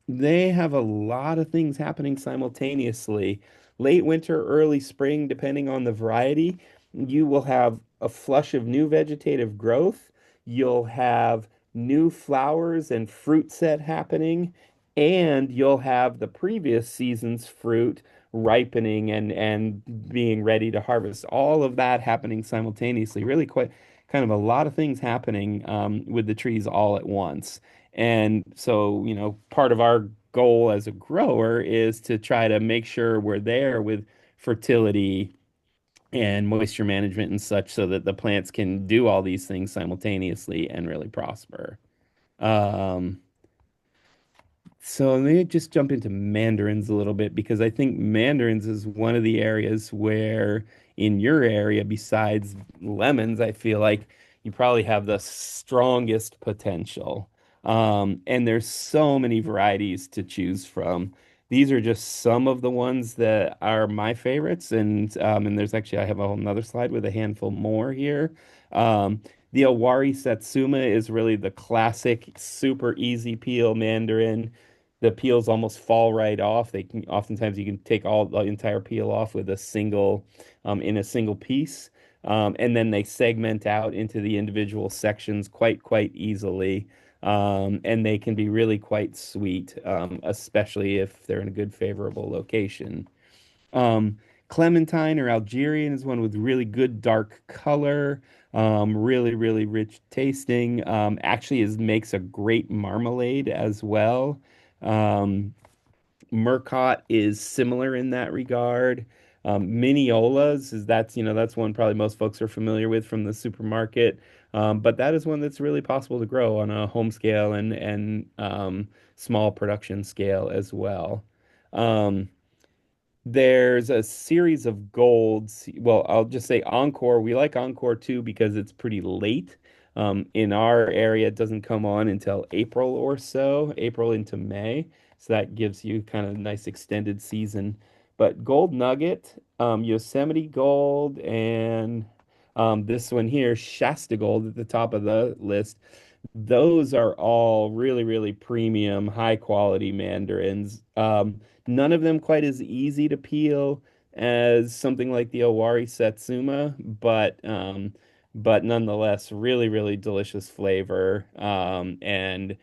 they have a lot of things happening simultaneously. Late winter, early spring, depending on the variety, you will have a flush of new vegetative growth. You'll have new flowers and fruit set happening, and you'll have the previous season's fruit ripening and being ready to harvest. All of that happening simultaneously. Really quite kind of a lot of things happening with the trees all at once. And so, part of our goal as a grower is to try to make sure we're there with fertility and moisture management and such so that the plants can do all these things simultaneously and really prosper. Um, so let me just jump into mandarins a little bit because I think mandarins is one of the areas where in your area, besides lemons, I feel like you probably have the strongest potential. And there's so many varieties to choose from. These are just some of the ones that are my favorites, and there's actually I have a whole another slide with a handful more here. Um, the Awari Satsuma is really the classic, super easy peel mandarin. The peels almost fall right off. They can oftentimes you can take all the entire peel off with a single in a single piece. And then they segment out into the individual sections quite easily. And they can be really quite sweet, especially if they're in a good favorable location. Um, Clementine or Algerian is one with really good dark color, really rich tasting. Actually, is makes a great marmalade as well. Um, Murcott is similar in that regard. Minneolas is that's one probably most folks are familiar with from the supermarket. But that is one that's really possible to grow on a home scale and small production scale as well. Um, there's a series of golds. Well, I'll just say Encore. We like Encore too because it's pretty late. In our area, it doesn't come on until April or so, April into May. So that gives you kind of a nice extended season. But Gold Nugget, Yosemite Gold, and this one here, Shasta Gold at the top of the list. Those are all really premium, high quality mandarins. None of them quite as easy to peel as something like the Owari Satsuma, but nonetheless, really delicious flavor. And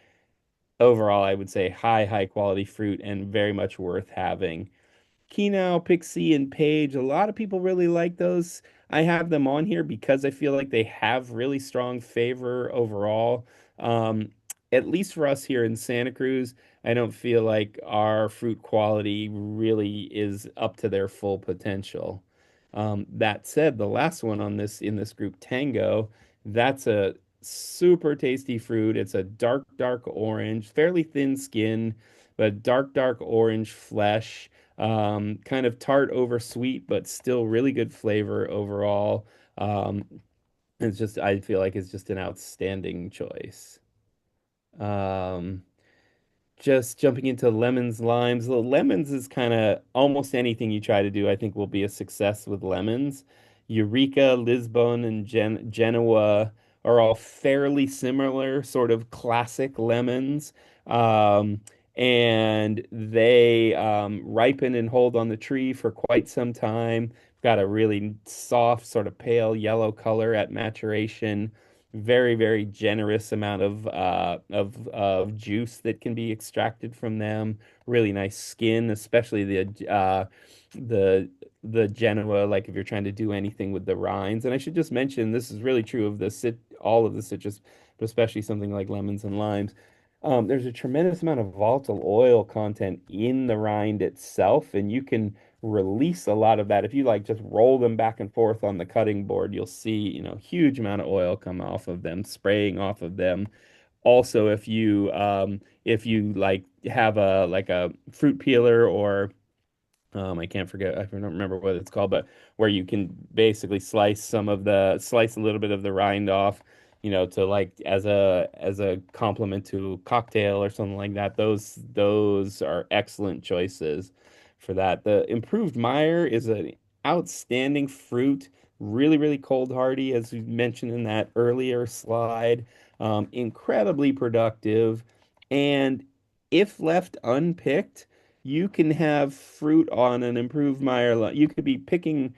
overall, I would say high quality fruit and very much worth having. Kenow, Pixie, and Page. A lot of people really like those. I have them on here because I feel like they have really strong favor overall. Um, at least for us here in Santa Cruz, I don't feel like our fruit quality really is up to their full potential. That said, the last one on this in this group, Tango, that's a super tasty fruit. It's a dark orange, fairly thin skin, but dark orange flesh. Kind of tart over sweet, but still really good flavor overall. It's just, I feel like it's just an outstanding choice. Um, just jumping into lemons, limes. The lemons is kind of almost anything you try to do, I think will be a success with lemons. Eureka, Lisbon, and Genoa are all fairly similar, sort of classic lemons. Um, and they ripen and hold on the tree for quite some time. Got a really soft, sort of pale yellow color at maturation, very generous amount of juice that can be extracted from them. Really nice skin, especially the the Genoa. Like if you're trying to do anything with the rinds, and I should just mention this is really true of all of the citrus, but especially something like lemons and limes. There's a tremendous amount of volatile oil content in the rind itself, and you can release a lot of that. If you like just roll them back and forth on the cutting board, you'll see, huge amount of oil come off of them, spraying off of them. Also, if you like have a fruit peeler or I can't forget, I don't remember what it's called, but where you can basically slice a little bit of the rind off, to like as a complement to cocktail or something like that. Those are excellent choices for that. The improved Meyer is an outstanding fruit, really cold hardy, as we mentioned in that earlier slide. Incredibly productive, and if left unpicked you can have fruit on an improved Meyer lemon. You could be picking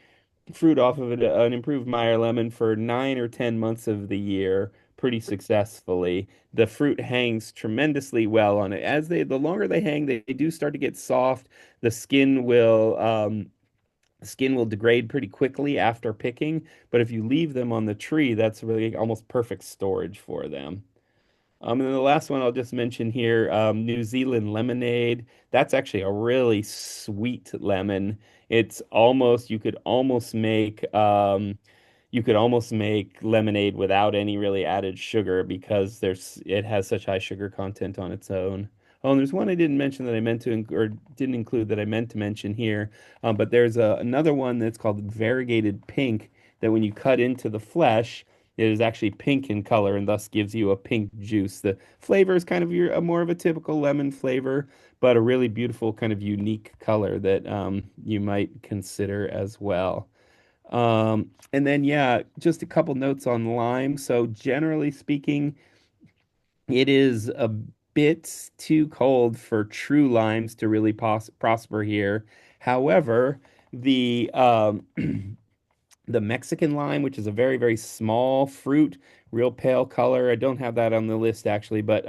fruit off of an improved Meyer lemon for 9 or 10 months of the year pretty successfully. The fruit hangs tremendously well on it. The longer they hang, they do start to get soft. The skin will degrade pretty quickly after picking, but if you leave them on the tree, that's really almost perfect storage for them. And then the last one I'll just mention here, New Zealand lemonade. That's actually a really sweet lemon. It's almost you could almost make lemonade without any really added sugar because it has such high sugar content on its own. Oh, and there's one I didn't mention that I meant to or didn't include that I meant to mention here. But there's another one that's called variegated pink that when you cut into the flesh, It is actually pink in color and thus gives you a pink juice. The flavor is kind of your more of a typical lemon flavor, but a really beautiful kind of unique color that you might consider as well. And then, yeah, just a couple notes on lime. So, generally speaking, it is a bit too cold for true limes to really prosper here. However, the the Mexican lime, which is a very, very small fruit, real pale color. I don't have that on the list actually, but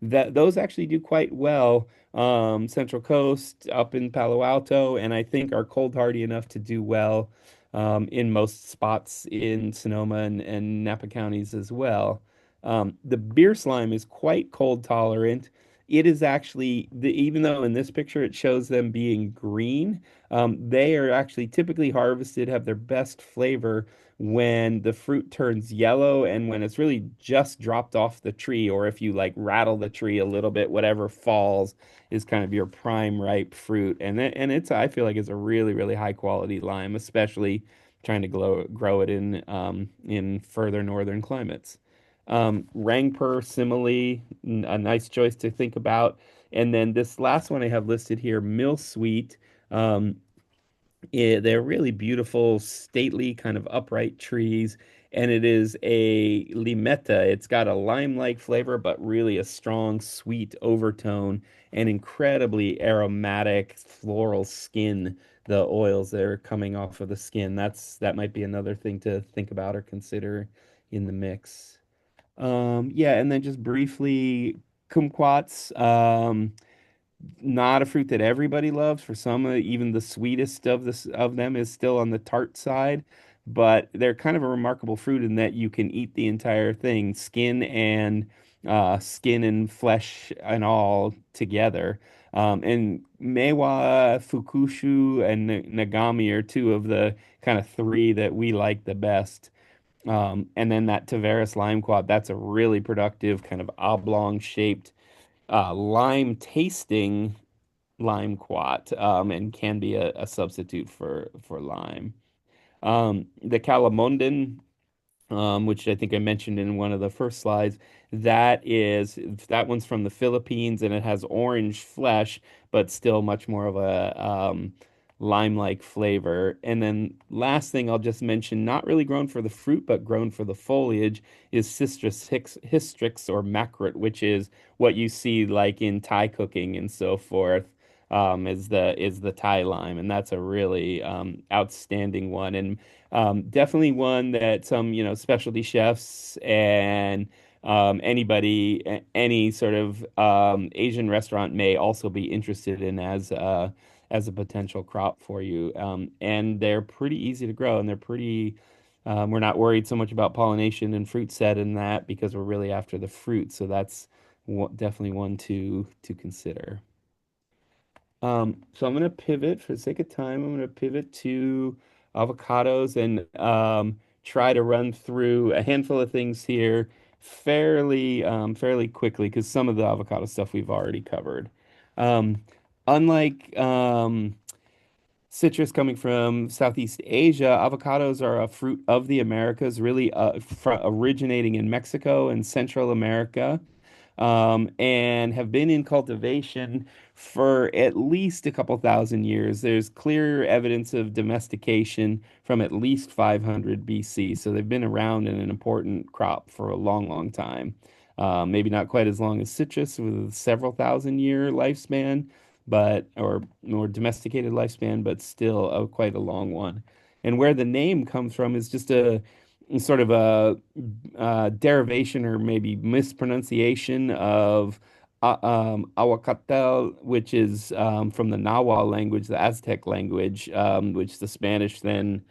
that those actually do quite well. Central Coast up in Palo Alto, and I think are cold hardy enough to do well in most spots in Sonoma and Napa counties as well. The beer slime is quite cold tolerant. It is actually even though in this picture it shows them being green, they are actually typically harvested, have their best flavor when the fruit turns yellow and when it's really just dropped off the tree, or if you like rattle the tree a little bit, whatever falls is kind of your prime ripe fruit. And it's I feel like it's a really, really high quality lime, especially trying to grow it in further northern climates. Rangpur, simile, a nice choice to think about. And then this last one I have listed here, Mill Sweet. Um, they're really beautiful, stately, kind of upright trees, and it is a limetta. It's got a lime-like flavor, but really a strong, sweet overtone and incredibly aromatic floral skin. The oils that are coming off of the skin. That might be another thing to think about or consider in the mix. Yeah, and then just briefly, kumquats. Not a fruit that everybody loves. For some, even the sweetest of them is still on the tart side, but they're kind of a remarkable fruit in that you can eat the entire thing, skin and flesh and all together. And Mewa, Fukushu, and Nagami are two of the kind of three that we like the best. And then that Tavares lime quad, that's a really productive kind of oblong shaped lime tasting lime quat, and can be a substitute for lime. The Calamondan, which I think I mentioned in one of the first slides. That one's from the Philippines and it has orange flesh, but still much more of a lime-like flavor. And then last thing I'll just mention, not really grown for the fruit, but grown for the foliage, is hystrix or macrot, which is what you see like in Thai cooking and so forth. Is the Thai lime, and that's a really outstanding one, and definitely one that some, specialty chefs and any sort of Asian restaurant may also be interested in as a potential crop for you. And they're pretty easy to grow, and we're not worried so much about pollination and fruit set and that because we're really after the fruit. So that's definitely one to consider. So I'm going to pivot for the sake of time. I'm going to pivot to avocados and try to run through a handful of things here fairly quickly because some of the avocado stuff we've already covered. Um, unlike citrus coming from Southeast Asia, avocados are a fruit of the Americas, really originating in Mexico and Central America, and have been in cultivation for at least a couple thousand years. There's clear evidence of domestication from at least 500 BC. So they've been around and an important crop for a long, long time. Maybe not quite as long as citrus with a several thousand year lifespan, but or more domesticated lifespan, but still quite a long one. And where the name comes from is just a sort of a derivation or maybe mispronunciation of Aguacatel, which is from the Nahuatl language, the Aztec language, which the Spanish then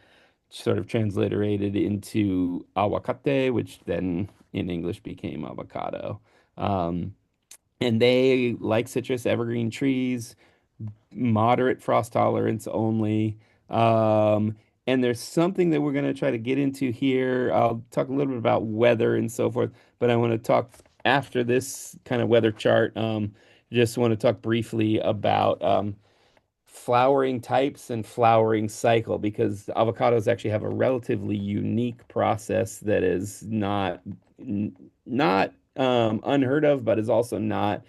sort of transliterated into aguacate, which then in English became avocado. Um, and they, like citrus, evergreen trees, moderate frost tolerance only. And there's something that we're going to try to get into here. I'll talk a little bit about weather and so forth, but I want to talk after this kind of weather chart. Just want to talk briefly about flowering types and flowering cycle because avocados actually have a relatively unique process that is not unheard of, but is also not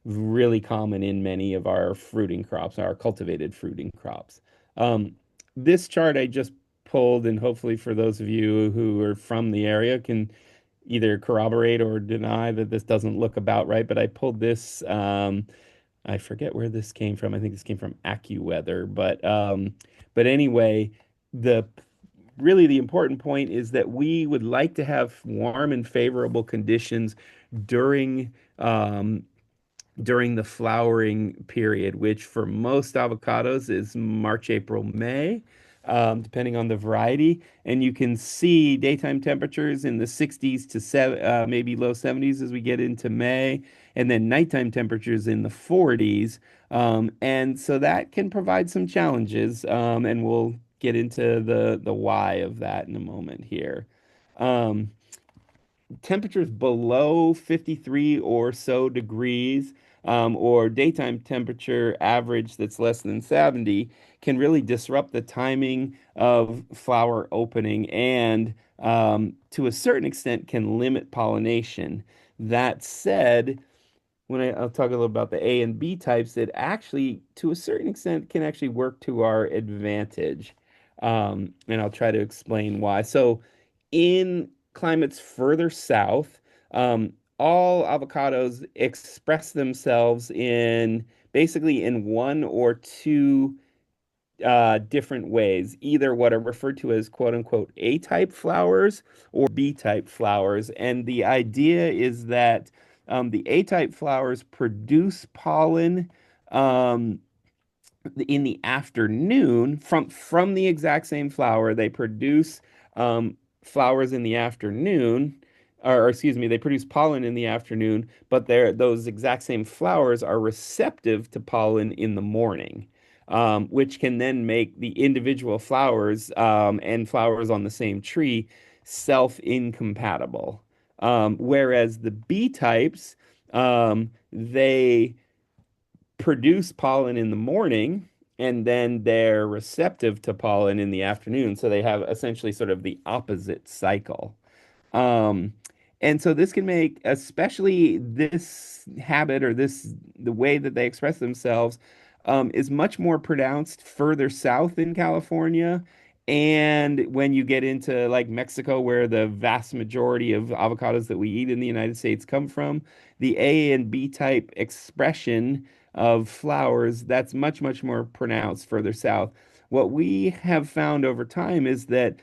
really common in many of our fruiting crops, our cultivated fruiting crops. Um, this chart I just pulled, and hopefully for those of you who are from the area can either corroborate or deny that this doesn't look about right, but I pulled this. I forget where this came from. I think this came from AccuWeather, but anyway, the really the important point is that we would like to have warm and favorable conditions during during the flowering period, which for most avocados is March, April, May, depending on the variety. And you can see daytime temperatures in the 60s to maybe low 70s as we get into May, and then nighttime temperatures in the 40s. And so that can provide some challenges, and we'll get into the why of that in a moment here. Um, Temperatures below 53 or so degrees, or daytime temperature average that's less than 70 can really disrupt the timing of flower opening and to a certain extent can limit pollination. That said, I'll talk a little about the A and B types, that actually, to a certain extent, can actually work to our advantage. And I'll try to explain why. So, in climates further south, all avocados express themselves in basically in one or two different ways, either what are referred to as quote unquote A type flowers or B type flowers. And the idea is that the A type flowers produce pollen um, in the afternoon from the exact same flower. They produce flowers in the afternoon, or excuse me, they produce pollen in the afternoon, but those exact same flowers are receptive to pollen in the morning. Which can then make the individual flowers and flowers on the same tree self-incompatible. Whereas the B types, they produce pollen in the morning and then they're receptive to pollen in the afternoon. So they have essentially sort of the opposite cycle. Um, and so this can make, especially this habit or the way that they express themselves, is much more pronounced further south in California. And when you get into like Mexico, where the vast majority of avocados that we eat in the United States come from, the A and B type expression of flowers, that's much, much more pronounced further south. What we have found over time is that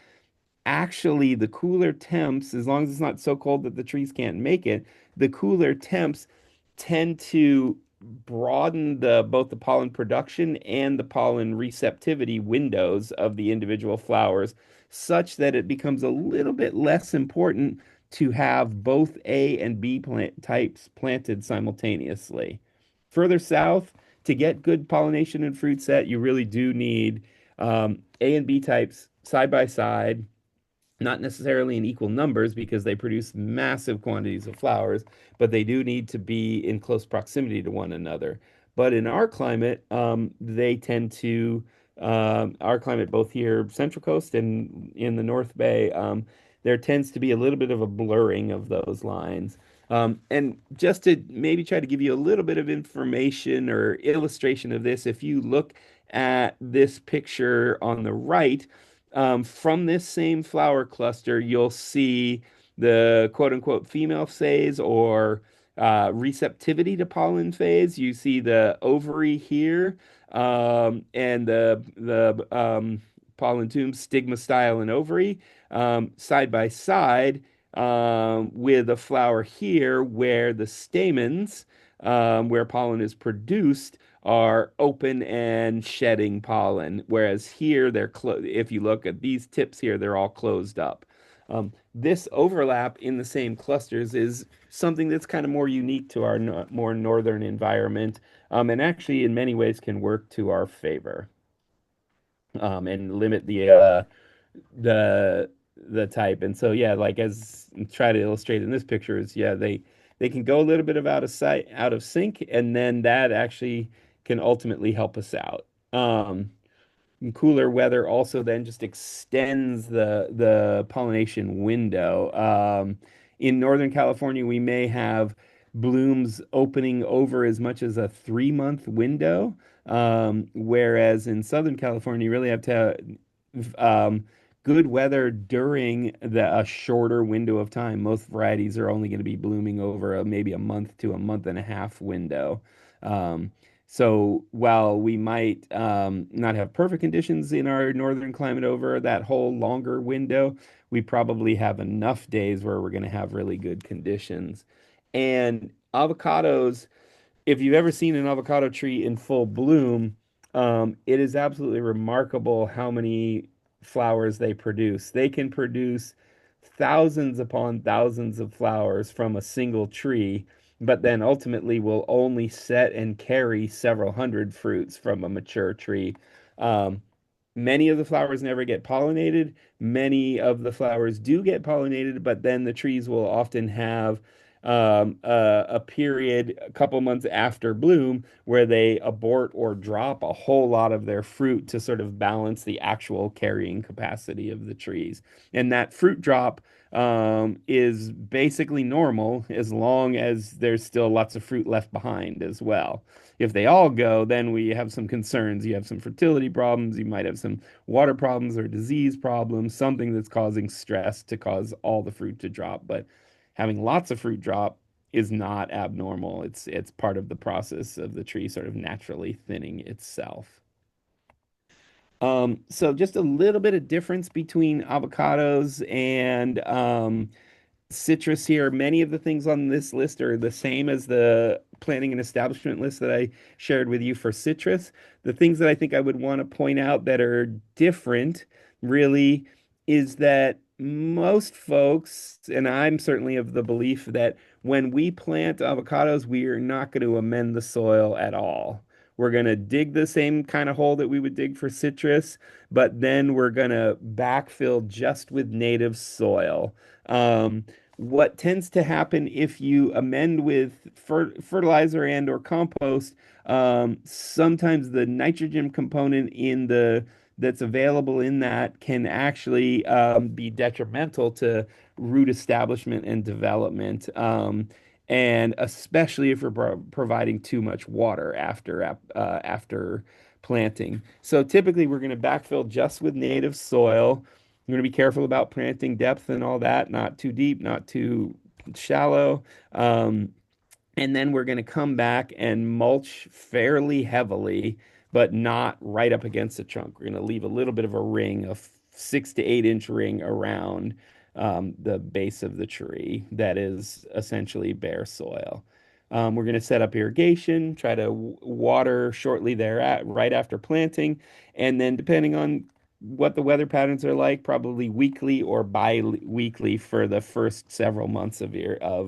actually the cooler temps, as long as it's not so cold that the trees can't make it, the cooler temps tend to broaden both the pollen production and the pollen receptivity windows of the individual flowers, such that it becomes a little bit less important to have both A and B plant types planted simultaneously. Further south, to get good pollination and fruit set, you really do need A and B types side by side, not necessarily in equal numbers because they produce massive quantities of flowers, but they do need to be in close proximity to one another. But in our climate, they tend to, our climate, both here, Central Coast and in the North Bay, there tends to be a little bit of a blurring of those lines. And just to maybe try to give you a little bit of information or illustration of this, if you look at this picture on the right, from this same flower cluster, you'll see the quote unquote female phase or receptivity to pollen phase. You see the ovary here, and the pollen tube, stigma style and ovary, side by side, with a flower here where the stamens, where pollen is produced, are open and shedding pollen, whereas here they're closed. If you look at these tips here, they're all closed up. This overlap in the same clusters is something that's kind of more unique to our no more northern environment, and actually in many ways can work to our favor, and limit the the type. And so yeah, like as try to illustrate in this picture is yeah, they can go a little bit of out of sight, out of sync, and then that actually can ultimately help us out. Um, and cooler weather also then just extends the pollination window. In Northern California, we may have blooms opening over as much as a 3 month window, whereas in Southern California, you really have to have good weather during a shorter window of time. Most varieties are only going to be blooming over maybe a month to a month and a half window. Um, so while we might not have perfect conditions in our northern climate over that whole longer window, we probably have enough days where we're going to have really good conditions. And avocados, if you've ever seen an avocado tree in full bloom, it is absolutely remarkable how many flowers they produce. They can produce thousands upon thousands of flowers from a single tree, but then ultimately will only set and carry several hundred fruits from a mature tree. Um, Many of the flowers never get pollinated. Many of the flowers do get pollinated, but then the trees will often have a period a couple months after bloom where they abort or drop a whole lot of their fruit to sort of balance the actual carrying capacity of the trees. And that fruit drop is basically normal as long as there's still lots of fruit left behind as well. If they all go, then we have some concerns. You have some fertility problems, you might have some water problems or disease problems, something that's causing stress to cause all the fruit to drop. But having lots of fruit drop is not abnormal. It's part of the process of the tree sort of naturally thinning itself. So just a little bit of difference between avocados and citrus here. Many of the things on this list are the same as the planting and establishment list that I shared with you for citrus. The things that I think I would want to point out that are different really is that most folks, and I'm certainly of the belief that when we plant avocados, we are not going to amend the soil at all. We're going to dig the same kind of hole that we would dig for citrus, but then we're going to backfill just with native soil. What tends to happen if you amend with fertilizer and or compost, sometimes the nitrogen component in the that's available in that can actually be detrimental to root establishment and development. And especially if we're providing too much water after planting. So typically we're going to backfill just with native soil. I'm going to be careful about planting depth and all that, not too deep, not too shallow. And then we're going to come back and mulch fairly heavily, but not right up against the trunk. We're going to leave a little bit of a ring, a 6 to 8 inch ring around the base of the tree that is essentially bare soil. We're going to set up irrigation, try to water shortly right after planting, and then depending on what the weather patterns are like, probably weekly or bi-weekly for the first several months of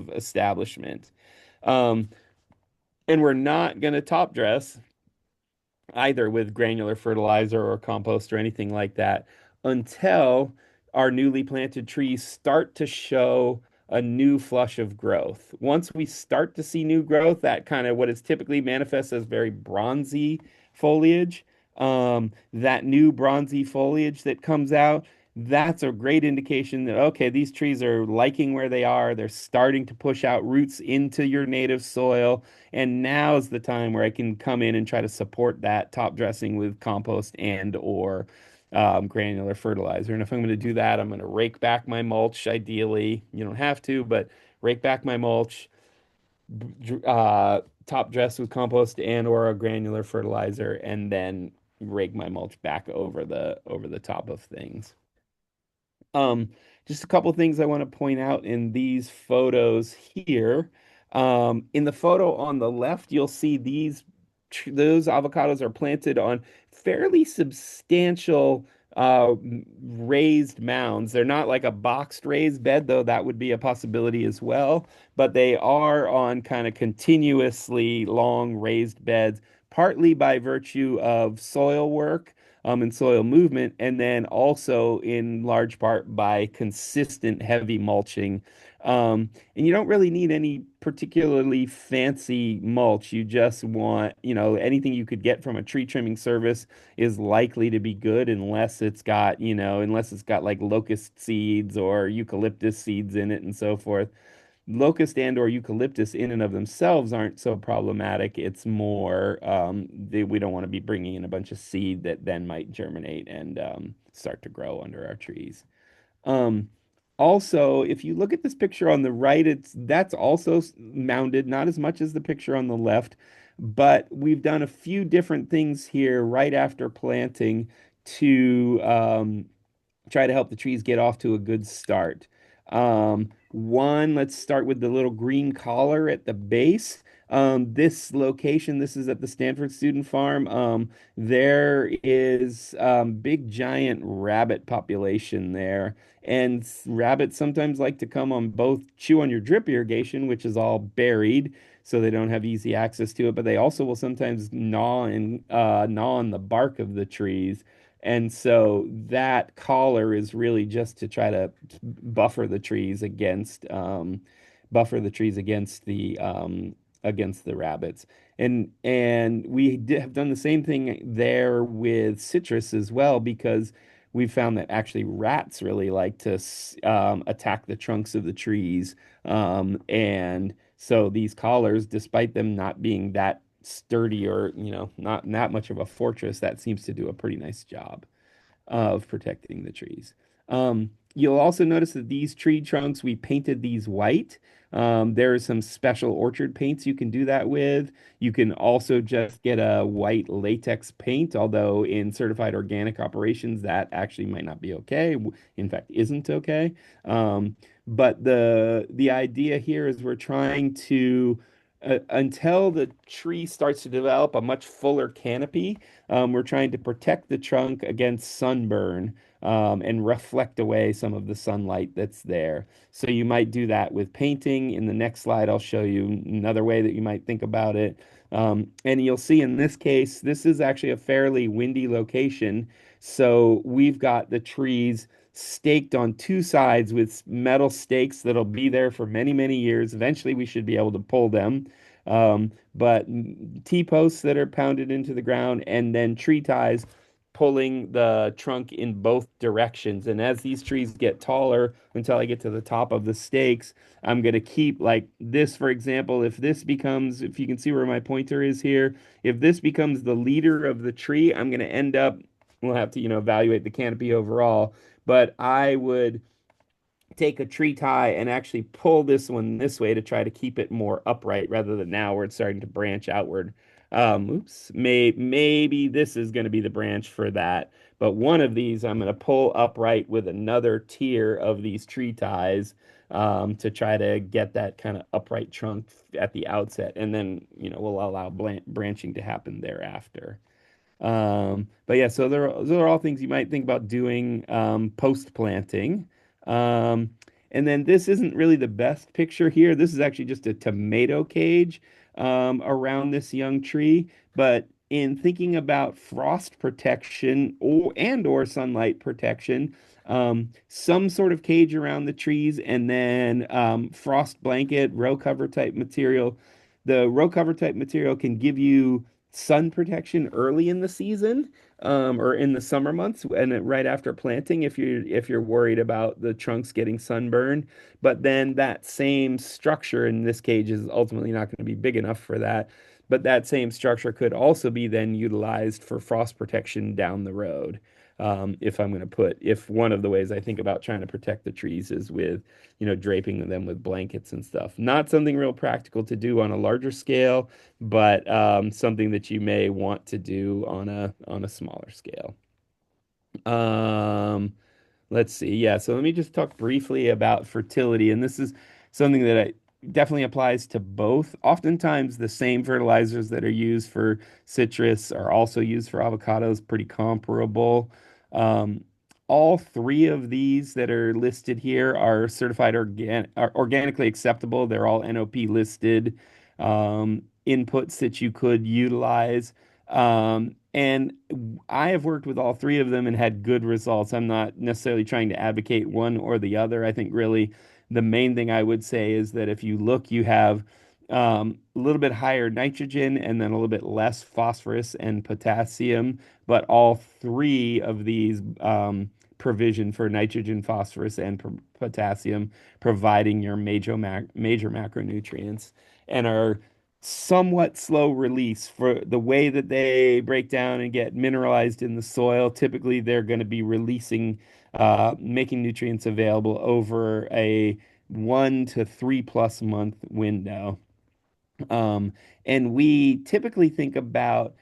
establishment. Um, and we're not going to top dress either with granular fertilizer or compost or anything like that until our newly planted trees start to show a new flush of growth. Once we start to see new growth, that kind of what is typically manifests as very bronzy foliage, that new bronzy foliage that comes out, that's a great indication that, okay, these trees are liking where they are. They're starting to push out roots into your native soil. And now is the time where I can come in and try to support that top dressing with compost and or granular fertilizer. And if I'm going to do that, I'm going to rake back my mulch. Ideally, you don't have to, but rake back my mulch, top dress with compost and or a granular fertilizer, and then rake my mulch back over the top of things. Um, just a couple of things I want to point out in these photos here. In the photo on the left, you'll see those avocados are planted on fairly substantial raised mounds. They're not like a boxed raised bed, though that would be a possibility as well, but they are on kind of continuously long raised beds, partly by virtue of soil work, and soil movement, and then also in large part by consistent heavy mulching. And you don't really need any particularly fancy mulch. You just want, anything you could get from a tree trimming service is likely to be good unless it's got like locust seeds or eucalyptus seeds in it and so forth. Locust and or eucalyptus in and of themselves aren't so problematic. It's more we don't want to be bringing in a bunch of seed that then might germinate and start to grow under our trees. Um, Also, if you look at this picture on the right, that's also mounded, not as much as the picture on the left, but we've done a few different things here right after planting to try to help the trees get off to a good start. One, let's start with the little green collar at the base. This location, this is at the Stanford Student Farm. There is big giant rabbit population there. And rabbits sometimes like to come on both chew on your drip irrigation, which is all buried, so they don't have easy access to it, but they also will sometimes gnaw on the bark of the trees. And so that collar is really just to try to buffer the trees against against the rabbits. And have done the same thing there with citrus as well because we've found that actually rats really like to attack the trunks of the trees. And so these collars, despite them not being that sturdy or not that much of a fortress, that seems to do a pretty nice job of protecting the trees. You'll also notice that these tree trunks, we painted these white. There are some special orchard paints you can do that with. You can also just get a white latex paint, although in certified organic operations, that actually might not be okay. In fact, isn't okay. But the idea here is we're trying to until the tree starts to develop a much fuller canopy, we're trying to protect the trunk against sunburn and reflect away some of the sunlight that's there. So you might do that with painting. In the next slide, I'll show you another way that you might think about it. And you'll see in this case, this is actually a fairly windy location. So we've got the trees staked on two sides with metal stakes that'll be there for many, many years. Eventually, we should be able to pull them. But T-posts that are pounded into the ground and then tree ties pulling the trunk in both directions. And as these trees get taller until I get to the top of the stakes, I'm going to keep like this, for example, if you can see where my pointer is here, if this becomes the leader of the tree, I'm going to end up, we'll have to, evaluate the canopy overall, but I would take a tree tie and actually pull this one this way to try to keep it more upright rather than now where it's starting to branch outward. Maybe this is going to be the branch for that, but one of these I'm going to pull upright with another tier of these tree ties to try to get that kind of upright trunk at the outset, and then we'll allow branching to happen thereafter. But yeah, so those are all things you might think about doing post planting. Um, and then this isn't really the best picture here. This is actually just a tomato cage around this young tree. But in thinking about frost protection or sunlight protection, some sort of cage around the trees, and then frost blanket, row cover type material. The row cover type material can give you sun protection early in the season or in the summer months and right after planting if you're worried about the trunks getting sunburned. But then that same structure in this cage is ultimately not going to be big enough for that. But that same structure could also be then utilized for frost protection down the road. If one of the ways I think about trying to protect the trees is with, draping them with blankets and stuff. Not something real practical to do on a larger scale, but something that you may want to do on a smaller scale. Um, Let's see. Yeah, so let me just talk briefly about fertility. And this is something that definitely applies to both. Oftentimes, the same fertilizers that are used for citrus are also used for avocados, pretty comparable. Um, all three of these that are listed here are are organically acceptable. They're all NOP listed inputs that you could utilize. And I have worked with all three of them and had good results. I'm not necessarily trying to advocate one or the other. I think really the main thing I would say is that if you look, you have a little bit higher nitrogen and then a little bit less phosphorus and potassium, but all three of these provision for nitrogen, phosphorus, and potassium, providing your major macronutrients, and are somewhat slow release for the way that they break down and get mineralized in the soil. Typically, they're going to be releasing, making nutrients available over a 1 to 3+ month window. Um, and we typically think about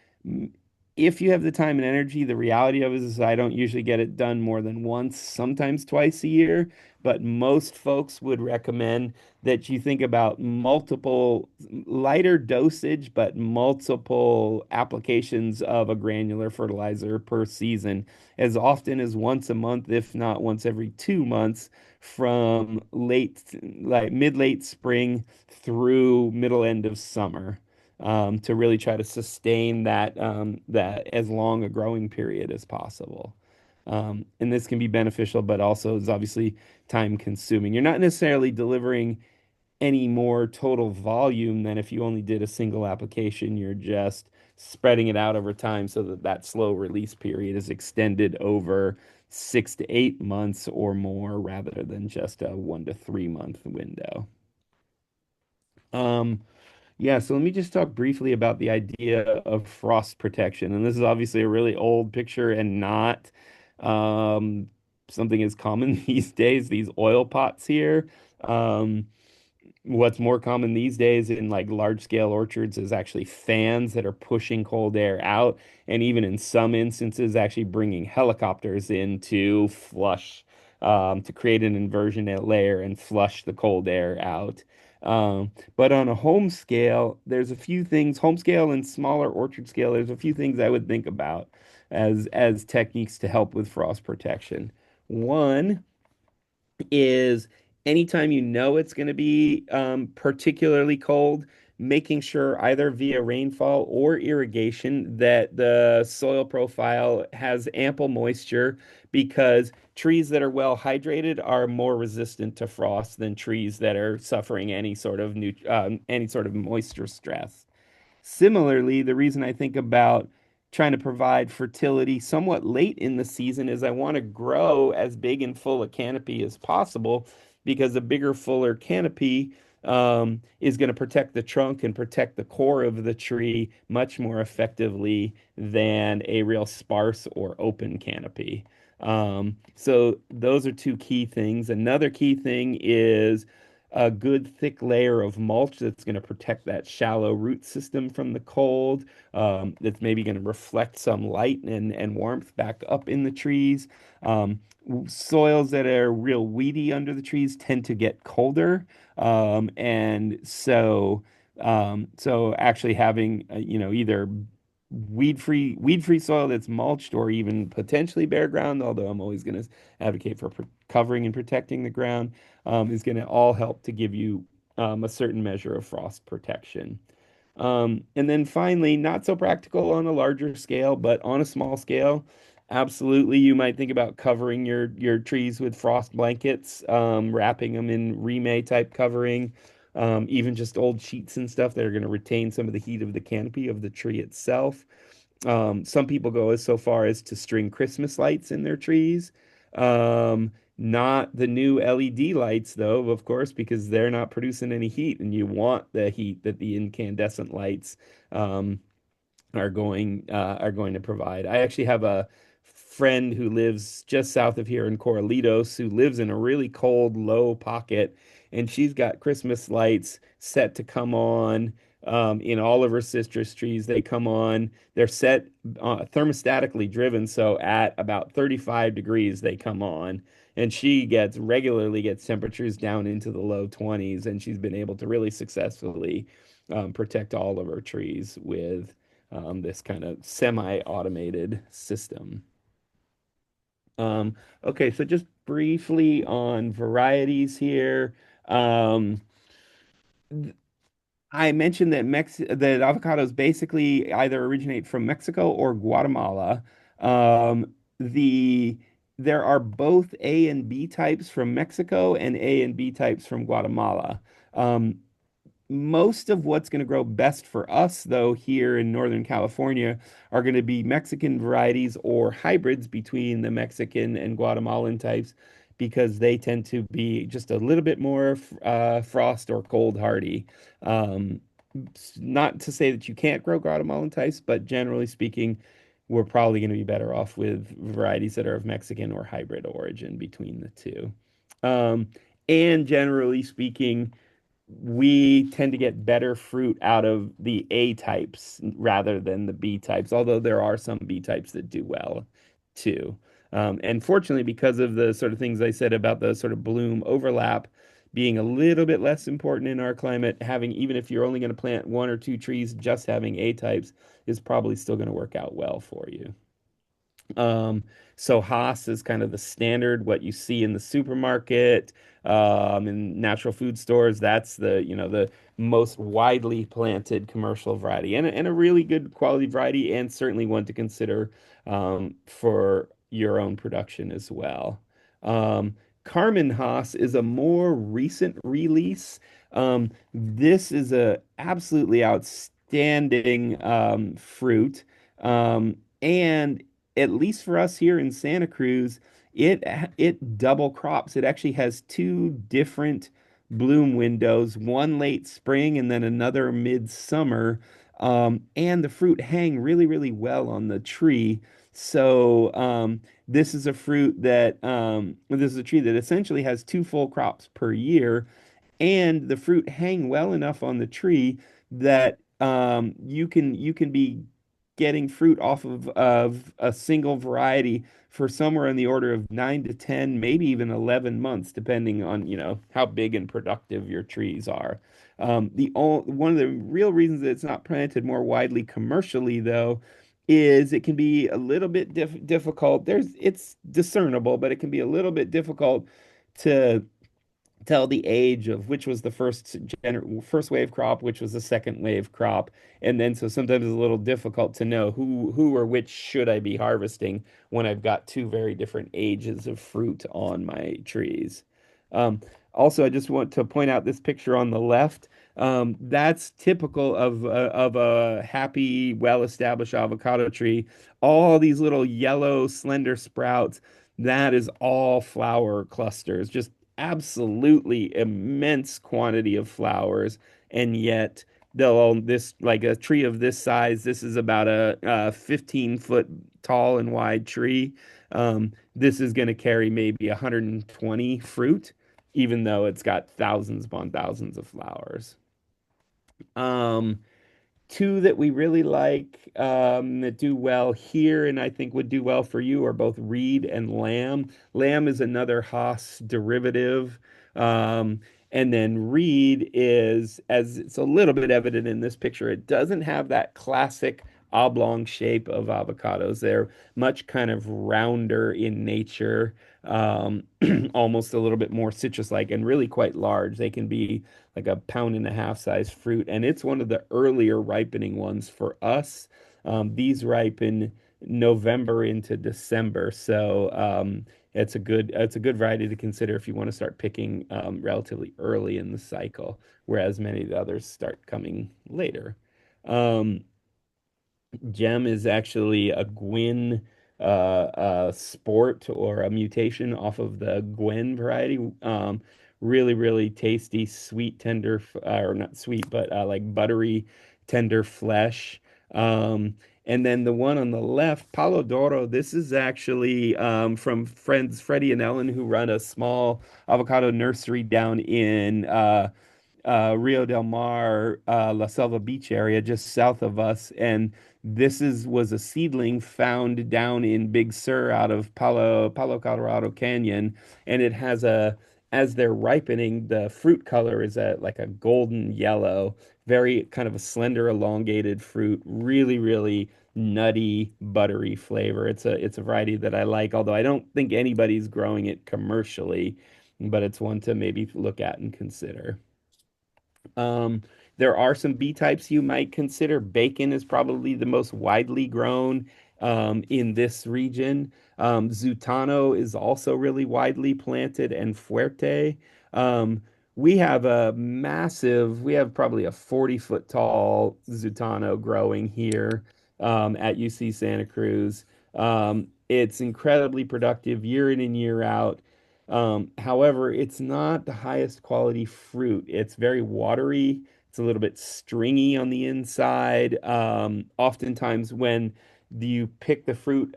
if you have the time and energy, the reality of it is I don't usually get it done more than once, sometimes twice a year, but most folks would recommend that you think about multiple lighter dosage, but multiple applications of a granular fertilizer per season, as often as once a month, if not once every 2 months, from like mid-late spring through middle end of summer, to really try to sustain that as long a growing period as possible. And this can be beneficial, but also is obviously time consuming. You're not necessarily delivering any more total volume than if you only did a single application. You're just spreading it out over time so that that slow release period is extended over 6 to 8 months or more rather than just a 1 to 3 month window. Um, yeah, so let me just talk briefly about the idea of frost protection. And this is obviously a really old picture and not um, something as common these days, these oil pots here. Um, What's more common these days in like large scale orchards is actually fans that are pushing cold air out, and even in some instances, actually bringing helicopters in to flush, to create an inversion layer and flush the cold air out. But on a home scale, there's a few things, home scale and smaller orchard scale, there's a few things I would think about as techniques to help with frost protection. One is anytime you know it's going to be particularly cold, making sure either via rainfall or irrigation that the soil profile has ample moisture, because trees that are well hydrated are more resistant to frost than trees that are suffering any sort of moisture stress. Similarly, the reason I think about trying to provide fertility somewhat late in the season is I want to grow as big and full a canopy as possible, because a bigger, fuller canopy is going to protect the trunk and protect the core of the tree much more effectively than a real sparse or open canopy. So those are two key things. Another key thing is a good thick layer of mulch that's going to protect that shallow root system from the cold, that's maybe going to reflect some light and warmth back up in the trees. Soils that are real weedy under the trees tend to get colder. So actually having, either weed-free soil that's mulched or even potentially bare ground, although I'm always going to advocate for covering and protecting the ground, is going to all help to give you a certain measure of frost protection. And then finally, not so practical on a larger scale, but on a small scale, absolutely, you might think about covering your trees with frost blankets, wrapping them in remay type covering, even just old sheets and stuff that are going to retain some of the heat of the canopy of the tree itself. Some people go as so far as to string Christmas lights in their trees. Not the new LED lights, though, of course, because they're not producing any heat, and you want the heat that the incandescent lights um, are going to provide. I actually have a friend who lives just south of here in Corralitos, who lives in a really cold, low pocket, and she's got Christmas lights set to come on in all of her citrus trees. They come on. They're set thermostatically driven, so at about 35 degrees they come on. And she regularly gets temperatures down into the low 20s, and she's been able to really successfully protect all of her trees with this kind of semi-automated system. Um, okay, so just briefly on varieties here. Um, I mentioned that that avocados basically either originate from Mexico or Guatemala. The There are both A and B types from Mexico and A and B types from Guatemala. Um, Most of what's going to grow best for us, though, here in Northern California, are going to be Mexican varieties or hybrids between the Mexican and Guatemalan types, because they tend to be just a little bit more frost or cold hardy. Um, Not to say that you can't grow Guatemalan types, but generally speaking, we're probably going to be better off with varieties that are of Mexican or hybrid origin between the two. Um, and generally speaking, we tend to get better fruit out of the A types rather than the B types, although there are some B types that do well too. And fortunately, because of the sort of things I said about the sort of bloom overlap being a little bit less important in our climate, having, even if you're only going to plant one or two trees, just having A types is probably still going to work out well for you. Um, so Haas is kind of the standard, what you see in the supermarket, in natural food stores. That's the most widely planted commercial variety, and a really good quality variety, and certainly one to consider for your own production as well. Um, Carmen Haas is a more recent release. This is a absolutely outstanding fruit. And at least for us here in Santa Cruz, it double crops. It actually has two different bloom windows, one late spring and then another midsummer. And the fruit hang really, really well on the tree. So this is a tree that essentially has two full crops per year, and the fruit hang well enough on the tree that you can be getting fruit off of a single variety for somewhere in the order of 9 to 10, maybe even 11 months, depending on, how big and productive your trees are. One of the real reasons that it's not planted more widely commercially, though, is it can be a little bit difficult. It's discernible, but it can be a little bit difficult to tell the age of which was the first wave crop, which was the second wave crop, and then so sometimes it's a little difficult to know who or which should I be harvesting when I've got two very different ages of fruit on my trees. Um, Also, I just want to point out this picture on the left. That's typical of a happy, well-established avocado tree. All these little yellow, slender sprouts. That is all flower clusters, just absolutely immense quantity of flowers, and yet they'll this like a tree of this size. This is about a 15-foot tall and wide tree. This is going to carry maybe 120 fruit, even though it's got thousands upon thousands of flowers. Um, Two that we really like, that do well here and I think would do well for you, are both Reed and Lamb. Lamb is another Haas derivative. Um, and then Reed is, as it's a little bit evident in this picture, it doesn't have that classic oblong shape of avocados. They're much kind of rounder in nature, almost a little bit more citrus-like, and really quite large. They can be like a pound and a half size fruit, and it's one of the earlier ripening ones for us. These ripen November into December, so it's a good variety to consider if you want to start picking relatively early in the cycle, whereas many of the others start coming later. Gem is actually a Gwyn sport or a mutation off of the Gwen variety. Really, really tasty, sweet, tender, or not sweet, but like buttery, tender flesh. And then the one on the left, Palo Doro, this is actually from friends Freddie and Ellen, who run a small avocado nursery down in Rio Del Mar, La Selva Beach area, just south of us. And was a seedling found down in Big Sur out of Palo Colorado Canyon, and it has as they're ripening, the fruit color is like a golden yellow, very kind of a slender, elongated fruit, really, really nutty, buttery flavor. It's a variety that I like, although I don't think anybody's growing it commercially, but it's one to maybe look at and consider. Um, There are some B types you might consider. Bacon is probably the most widely grown in this region. Zutano is also really widely planted, and Fuerte. Um, we have probably a 40-foot tall Zutano growing here at UC Santa Cruz. It's incredibly productive year in and year out. However, it's not the highest quality fruit. It's very watery. It's a little bit stringy on the inside. Oftentimes, when you pick the fruit,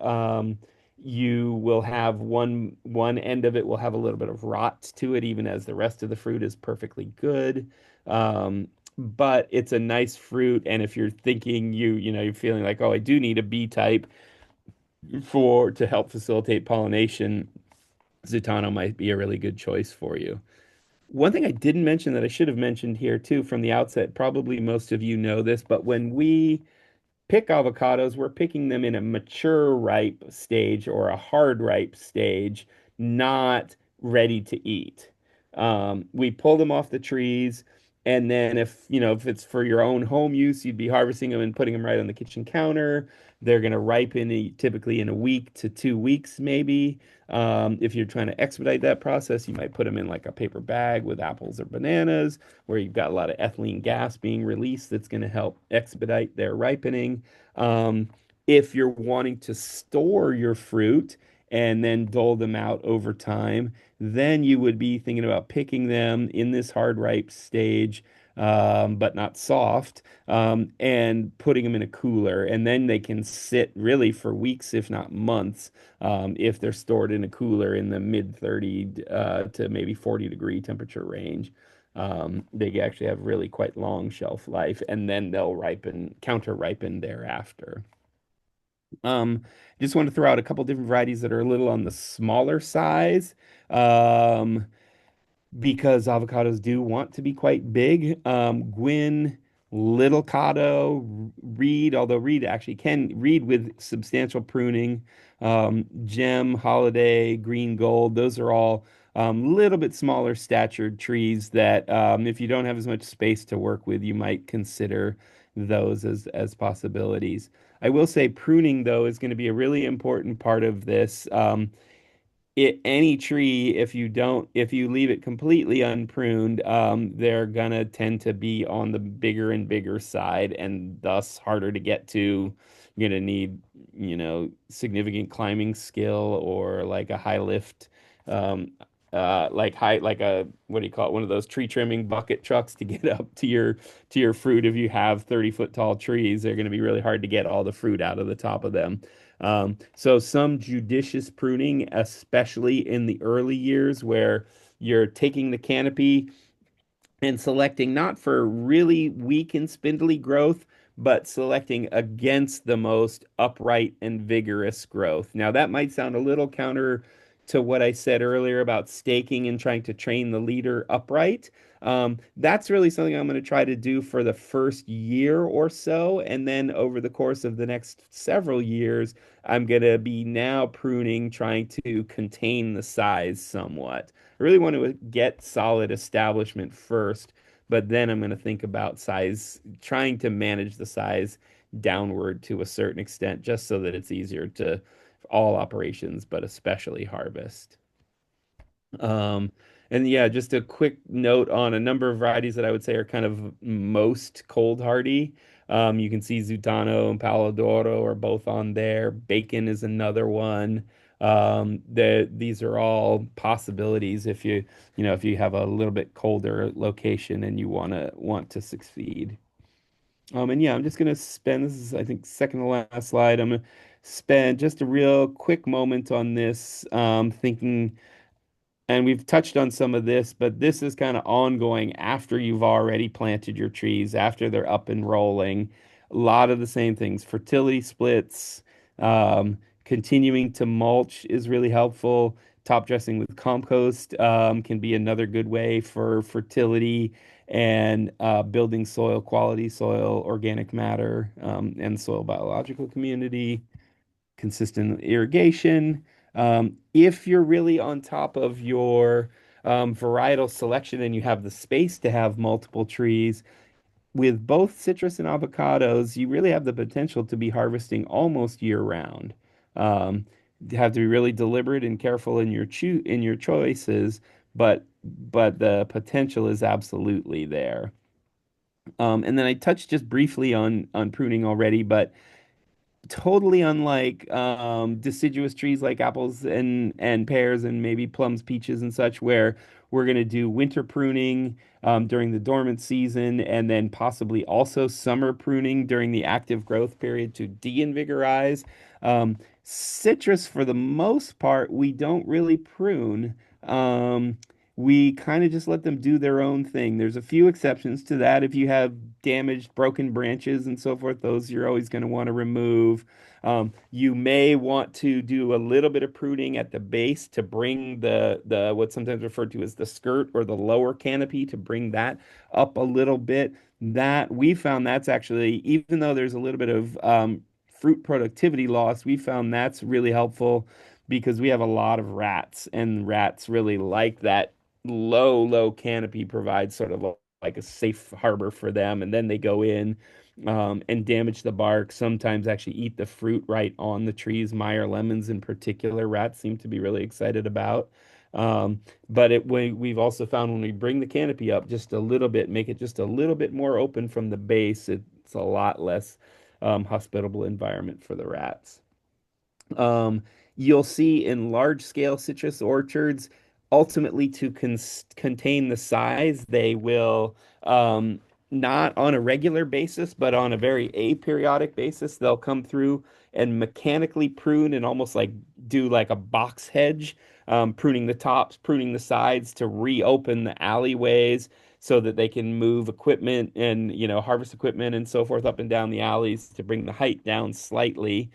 you will have one end of it will have a little bit of rot to it, even as the rest of the fruit is perfectly good. But it's a nice fruit, and if you're thinking you're feeling like, oh, I do need a B type for to help facilitate pollination, Zutano might be a really good choice for you. One thing I didn't mention that I should have mentioned here too from the outset, probably most of you know this, but when we pick avocados, we're picking them in a mature ripe stage or a hard ripe stage, not ready to eat. We pull them off the trees, and then if it's for your own home use, you'd be harvesting them and putting them right on the kitchen counter. They're going to ripen typically in a week to 2 weeks, maybe. If you're trying to expedite that process, you might put them in like a paper bag with apples or bananas, where you've got a lot of ethylene gas being released that's going to help expedite their ripening. Um, if you're wanting to store your fruit and then dole them out over time, then you would be thinking about picking them in this hard ripe stage, but not soft, and putting them in a cooler. And then they can sit really for weeks, if not months, if they're stored in a cooler in the mid 30 to maybe 40-degree temperature range. They actually have really quite long shelf life, and then they'll ripen, counter ripen thereafter. Just want to throw out a couple different varieties that are a little on the smaller size. Um, because avocados do want to be quite big. Gwyn, Little Cado, Reed, although Reed actually can reed with substantial pruning. Gem, Holiday, Green Gold, those are all little bit smaller statured trees that if you don't have as much space to work with, you might consider those as possibilities. I will say pruning, though, is going to be a really important part of this. Any tree, if you leave it completely unpruned, they're gonna tend to be on the bigger and bigger side, and thus harder to get to. You're gonna need, significant climbing skill, or like a high lift, um, like a, what do you call it, one of those tree trimming bucket trucks to get up to your fruit. If you have 30-foot tall trees, they're gonna be really hard to get all the fruit out of the top of them. So some judicious pruning, especially in the early years where you're taking the canopy and selecting not for really weak and spindly growth, but selecting against the most upright and vigorous growth. Now, that might sound a little counter to what I said earlier about staking and trying to train the leader upright. That's really something I'm going to try to do for the first year or so. And then over the course of the next several years, I'm going to be now pruning, trying to contain the size somewhat. I really want to get solid establishment first, but then I'm going to think about size, trying to manage the size downward to a certain extent, just so that it's easier to all operations, but especially harvest. Um, and yeah, just a quick note on a number of varieties that I would say are kind of most cold hardy. You can see Zutano and Palo d'Oro are both on there. Bacon is another one. These are all possibilities if you have a little bit colder location and you want to succeed. And yeah, I'm just gonna spend, this is I think second to last slide. I'm gonna spend just a real quick moment on this, thinking, and we've touched on some of this, but this is kind of ongoing after you've already planted your trees, after they're up and rolling. A lot of the same things, fertility splits, continuing to mulch is really helpful. Top dressing with compost can be another good way for fertility and building soil quality, soil organic matter, and soil biological community. Consistent irrigation. If you're really on top of your varietal selection and you have the space to have multiple trees, with both citrus and avocados, you really have the potential to be harvesting almost year round. Um, you have to be really deliberate and careful in your choices, but the potential is absolutely there. And then I touched just briefly on pruning already, but totally unlike deciduous trees like apples and pears and maybe plums, peaches, and such, where we're going to do winter pruning during the dormant season and then possibly also summer pruning during the active growth period to de-invigorize. Citrus, for the most part, we don't really prune. We kind of just let them do their own thing. There's a few exceptions to that. If you have damaged, broken branches and so forth, those you're always going to want to remove. You may want to do a little bit of pruning at the base to bring the what's sometimes referred to as the skirt or the lower canopy to bring that up a little bit. That we found that's actually, even though there's a little bit of fruit productivity loss, we found that's really helpful because we have a lot of rats, and rats really like that low canopy provides sort of like a safe harbor for them. And then they go in and damage the bark, sometimes actually eat the fruit right on the trees. Meyer lemons in particular, rats seem to be really excited about. We've also found when we bring the canopy up just a little bit, make it just a little bit more open from the base, it's a lot less hospitable environment for the rats. Um, you'll see in large scale citrus orchards, ultimately to contain the size, they will not on a regular basis, but on a very aperiodic basis, they'll come through and mechanically prune and almost like do like a box hedge, pruning the tops, pruning the sides to reopen the alleyways so that they can move equipment and, harvest equipment and so forth up and down the alleys to bring the height down slightly.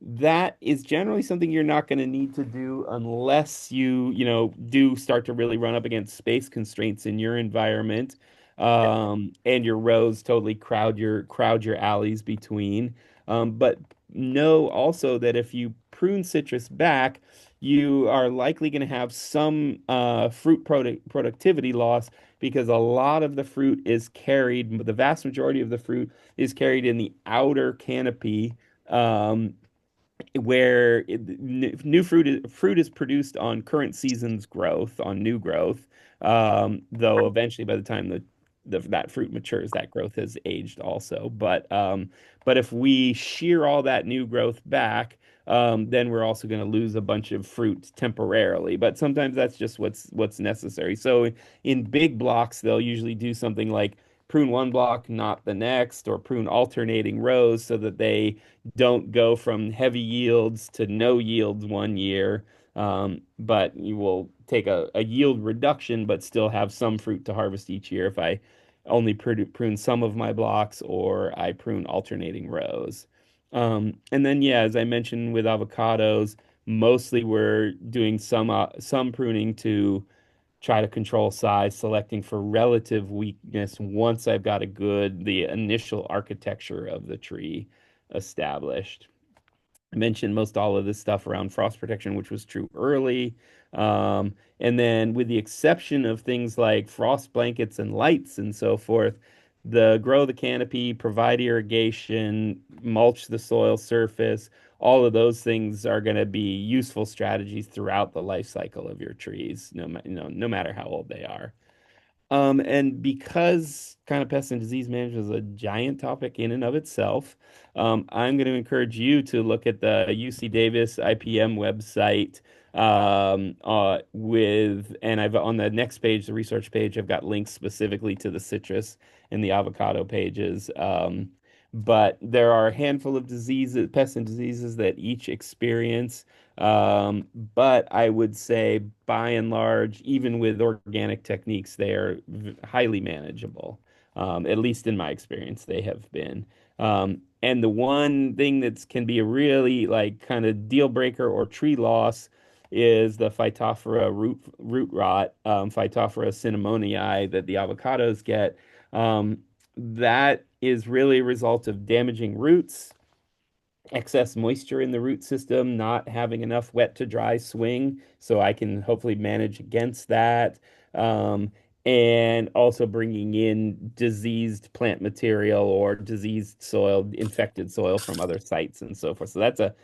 That is generally something you're not going to need to do unless do start to really run up against space constraints in your environment, and your rows totally crowd your alleys between. But know also that if you prune citrus back, you are likely going to have some fruit productivity loss because a lot of the fruit is carried, the vast majority of the fruit is carried in the outer canopy. Where new fruit is produced on current season's growth, on new growth. Though eventually, by the time that fruit matures, that growth has aged also. But if we shear all that new growth back, then we're also going to lose a bunch of fruit temporarily. But sometimes that's just what's necessary. So in big blocks, they'll usually do something like prune one block, not the next, or prune alternating rows so that they don't go from heavy yields to no yields one year. But you will take a yield reduction, but still have some fruit to harvest each year if I only prune some of my blocks or I prune alternating rows. And then, yeah, as I mentioned with avocados, mostly we're doing some pruning to try to control size, selecting for relative weakness once I've got the initial architecture of the tree established. I mentioned most all of this stuff around frost protection, which was true early. And then, with the exception of things like frost blankets and lights and so forth, grow the canopy, provide irrigation, mulch the soil surface, all of those things are going to be useful strategies throughout the life cycle of your trees, no matter how old they are. And because kind of pest and disease management is a giant topic in and of itself, I'm going to encourage you to look at the UC Davis IPM website. And I've on the next page, the research page, I've got links specifically to the citrus and the avocado pages. But there are a handful of diseases, pests and diseases that each experience. But I would say, by and large, even with organic techniques, they are highly manageable. At least in my experience, they have been. And the one thing that can be a really like kind of deal breaker or tree loss is the Phytophthora root rot, Phytophthora cinnamonii that the avocados get. That is really a result of damaging roots, excess moisture in the root system, not having enough wet to dry swing, so I can hopefully manage against that. and also bringing in diseased plant material or diseased soil, infected soil from other sites and so forth. So that's a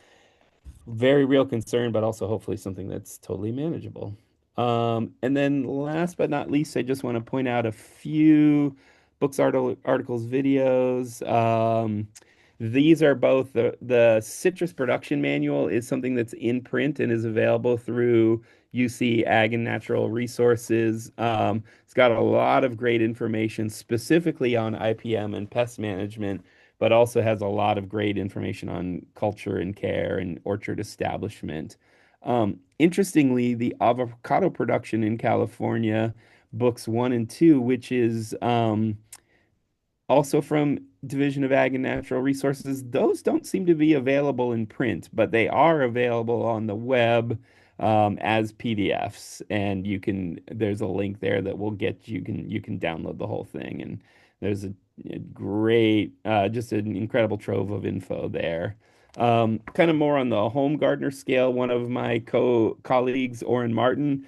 very real concern, but also hopefully something that's totally manageable. And then last but not least, I just want to point out a few books, articles, videos. These are both the citrus production manual is something that's in print and is available through UC Ag and Natural Resources. It's got a lot of great information specifically on IPM and pest management, but also has a lot of great information on culture and care and orchard establishment. Interestingly, the avocado production in California, books one and two, which is also from Division of Ag and Natural Resources, those don't seem to be available in print, but they are available on the web as PDFs, and there's a link there that will get you can download the whole thing, and there's a great just an incredible trove of info there. Kind of more on the home gardener scale, one of my colleagues, Orrin Martin,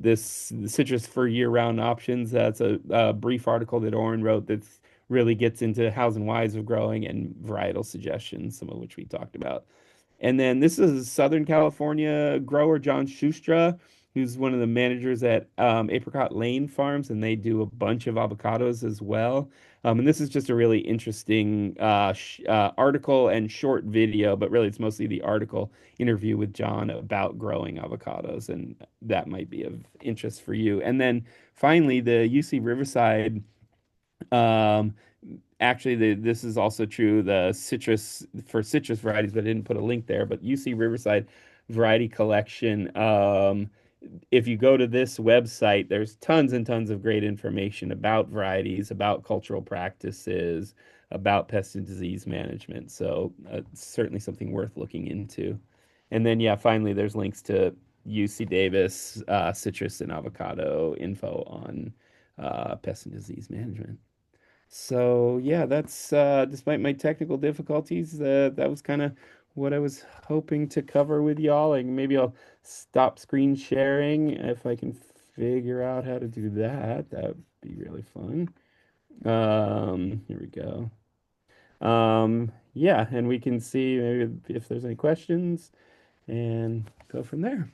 this citrus for year-round options. That's a brief article that Orrin wrote that's really gets into hows and whys of growing and varietal suggestions, some of which we talked about. And then this is Southern California grower John Shustra, who's one of the managers at Apricot Lane Farms, and they do a bunch of avocados as well. And this is just a really interesting article and short video, but really it's mostly the article interview with John about growing avocados, and that might be of interest for you. And then finally, the UC Riverside um, actually, this is also true. The citrus for citrus varieties, but I didn't put a link there. But UC Riverside Variety Collection. If you go to this website, there's tons and tons of great information about varieties, about cultural practices, about pest and disease management. So it's certainly something worth looking into. And then, yeah, finally, there's links to UC Davis citrus and avocado info on pest and disease management. So yeah, that's despite my technical difficulties, that was kind of what I was hoping to cover with y'all. Like maybe I'll stop screen sharing if I can figure out how to do that. That would be really fun. Here we go. Yeah, and we can see maybe if there's any questions and go from there.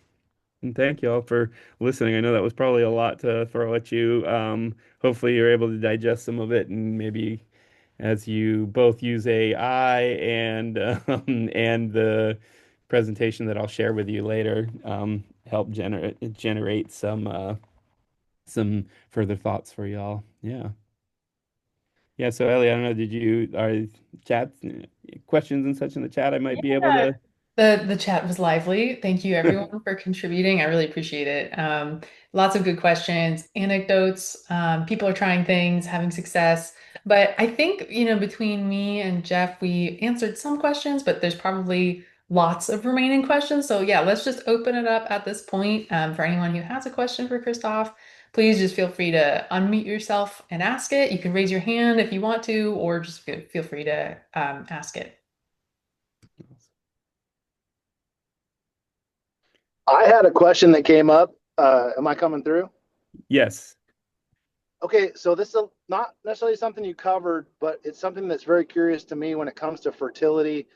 And thank you all for listening. I know that was probably a lot to throw at you. Hopefully you're able to digest some of it and maybe as you both use AI and the presentation that I'll share with you later, help generate some further thoughts for y'all. Yeah. Yeah, so Ellie, I don't know, did you are chat questions and such in the chat I might be able Yeah. to The chat was lively. Thank you everyone for contributing. I really appreciate it. Lots of good questions, anecdotes. People are trying things, having success. But I think, between me and Jeff, we answered some questions, but there's probably lots of remaining questions. So yeah, let's just open it up at this point. For anyone who has a question for Christoph, please just feel free to unmute yourself and ask it. You can raise your hand if you want to, or just feel free to ask it. I had a question that came up. Am I coming through? Yes. Okay, so this is not necessarily something you covered, but it's something that's very curious to me when it comes to fertility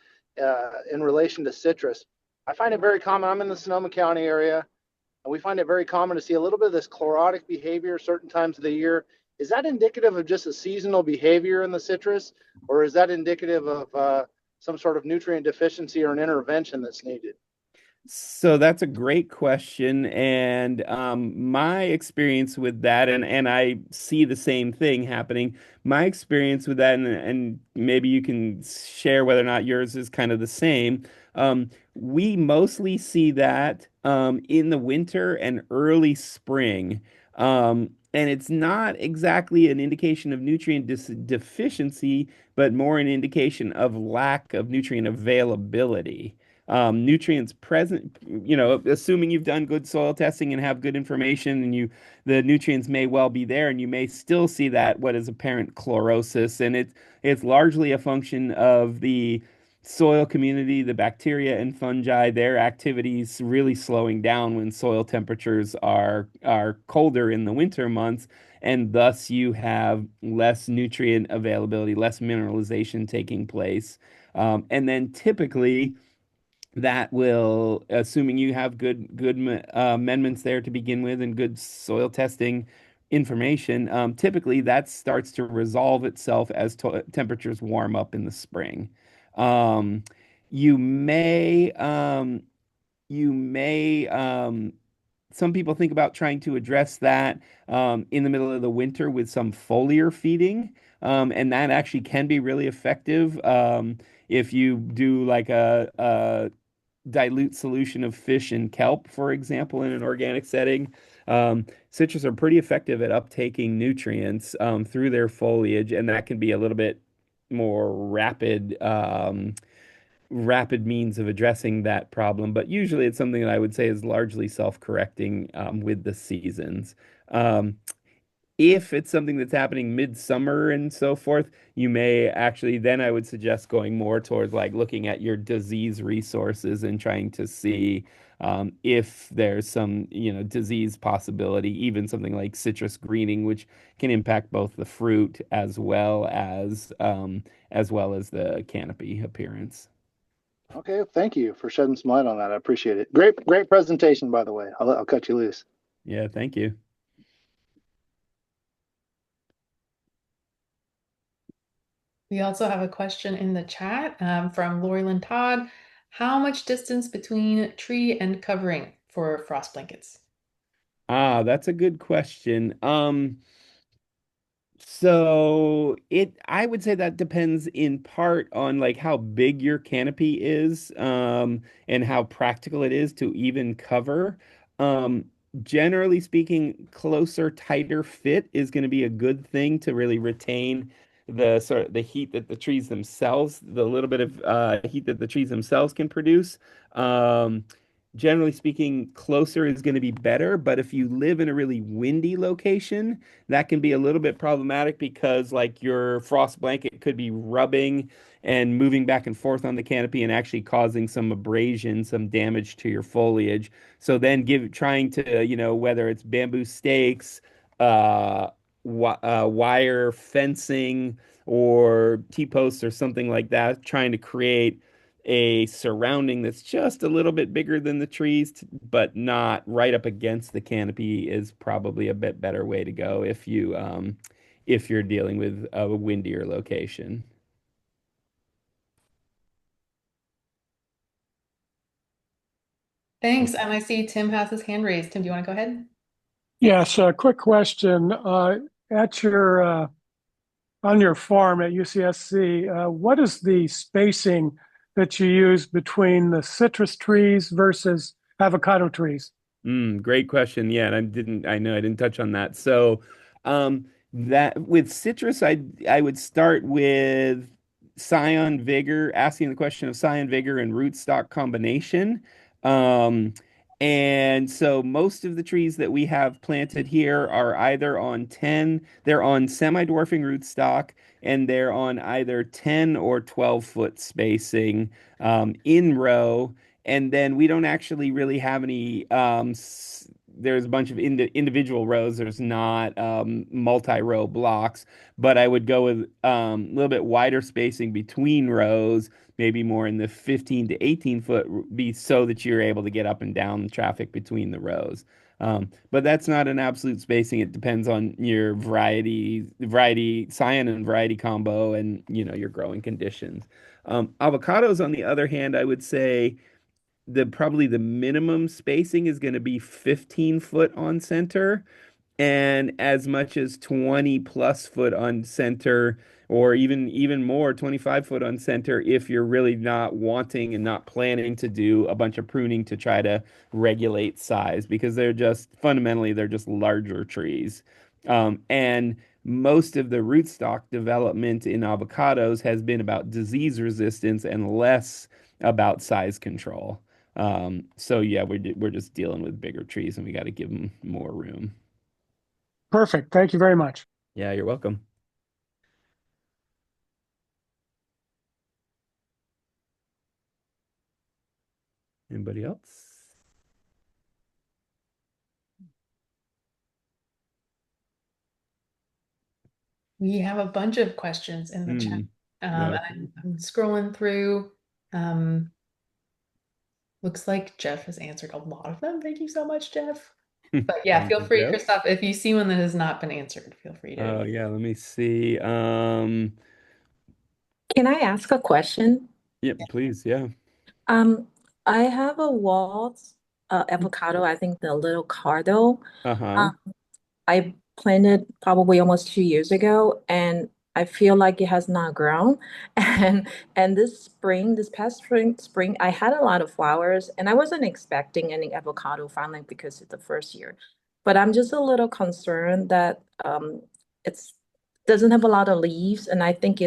in relation to citrus. I find it very common. I'm in the Sonoma County area, and we find it very common to see a little bit of this chlorotic behavior certain times of the year. Is that indicative of just a seasonal behavior in the citrus, or is that indicative of some sort of nutrient deficiency or an intervention that's needed? So that's a great question, and my experience with that, and I see the same thing happening. My experience with that, and maybe you can share whether or not yours is kind of the same. We mostly see that in the winter and early spring, and it's not exactly an indication of nutrient deficiency, but more an indication of lack of nutrient availability nutrients present, assuming you've done good soil testing and have good information and the nutrients may well be there and you may still see that what is apparent chlorosis. And it's largely a function of the soil community, the bacteria and fungi, their activities really slowing down when soil temperatures are colder in the winter months. and thus you have less nutrient availability, less mineralization taking place. And then typically that will, assuming you have good amendments there to begin with and good soil testing information, typically that starts to resolve itself as to temperatures warm up in the spring. Um, you may you may some people think about trying to address that in the middle of the winter with some foliar feeding. And that actually can be really effective if you do like a dilute solution of fish and kelp, for example, in an organic setting. Citrus are pretty effective at uptaking nutrients through their foliage, and that can be a little bit more rapid means of addressing that problem. But usually it's something that I would say is largely self-correcting with the seasons. Um, if it's something that's happening midsummer and so forth, you may actually, then I would suggest going more towards like looking at your disease resources and trying to see if there's some, disease possibility, even something like citrus greening, which can impact both the fruit as well as the canopy appearance. Okay, thank you for shedding some light on that. I appreciate it. Great presentation, by the way. I'll cut you loose. Yeah, thank you. We also have a question in the chat from Lori Lynn Todd. How much distance between tree and covering for frost blankets? That's a good question. I would say that depends in part on like how big your canopy is, and how practical it is to even cover. Um, Generally speaking, closer, tighter fit is going to be a good thing to really retain the sort of the heat that the trees themselves, the little bit of heat that the trees themselves can produce. Um, Generally speaking, closer is going to be better, but if you live in a really windy location, that can be a little bit problematic because like your frost blanket could be rubbing and moving back and forth on the canopy and actually causing some abrasion, some damage to your foliage. So then trying to, whether it's bamboo stakes, wire fencing or T-posts or something like that, trying to create a surrounding that's just a little bit bigger than the trees, but not right up against the canopy is probably a bit better way to go if you're dealing with a windier location. Thanks. And I see Tim has his hand raised. Tim, do you want to go ahead? Yes, a quick question. At your on your farm at UCSC, what is the spacing that you use between the citrus trees versus avocado trees? Great question. Yeah, and I know I didn't touch on that. So, that with citrus, I would start with scion vigor, asking the question of scion vigor and rootstock combination. Um, and so most of the trees that we have planted here are either they're on semi-dwarfing rootstock, and they're on either 10 or 12-foot spacing in row. And then we don't actually really have any there's a bunch of individual rows. There's not multi-row blocks, but I would go with a little bit wider spacing between rows, maybe more in the 15 to 18 foot, be so that you're able to get up and down the traffic between the rows. But that's not an absolute spacing. It depends on your variety, scion and variety combo, and your growing conditions. Avocados, on the other hand, I would say probably the minimum spacing is going to be 15 foot on center and as much as 20 plus foot on center, or even more, 25 foot on center, if you're really not wanting and not planning to do a bunch of pruning to try to regulate size, because they're just larger trees. And most of the rootstock development in avocados has been about disease resistance and less about size control. So yeah, we're just dealing with bigger trees, and we got to give them more room. Perfect. Thank you very much. Yeah, you're welcome. Anybody else? We have a bunch of questions in the chat. Hmm. And Okay. I'm scrolling through. Um, Looks like Jeff has answered a lot of them. Thank you so much, Jeff. But yeah, Thank feel you, free, Jeff. Christoph, if you see one that has not been answered, feel free to. Oh yeah, let me see. Can I ask a question? Yep, please, yeah. Um, I have a Waltz avocado, I think the little cardo. Uh-huh. Um, I planted probably almost 2 years ago, and I feel like it has not grown. And this spring, this past spring, I had a lot of flowers, and I wasn't expecting any avocado finally because it's the first year. But I'm just a little concerned that it's doesn't have a lot of leaves, and I think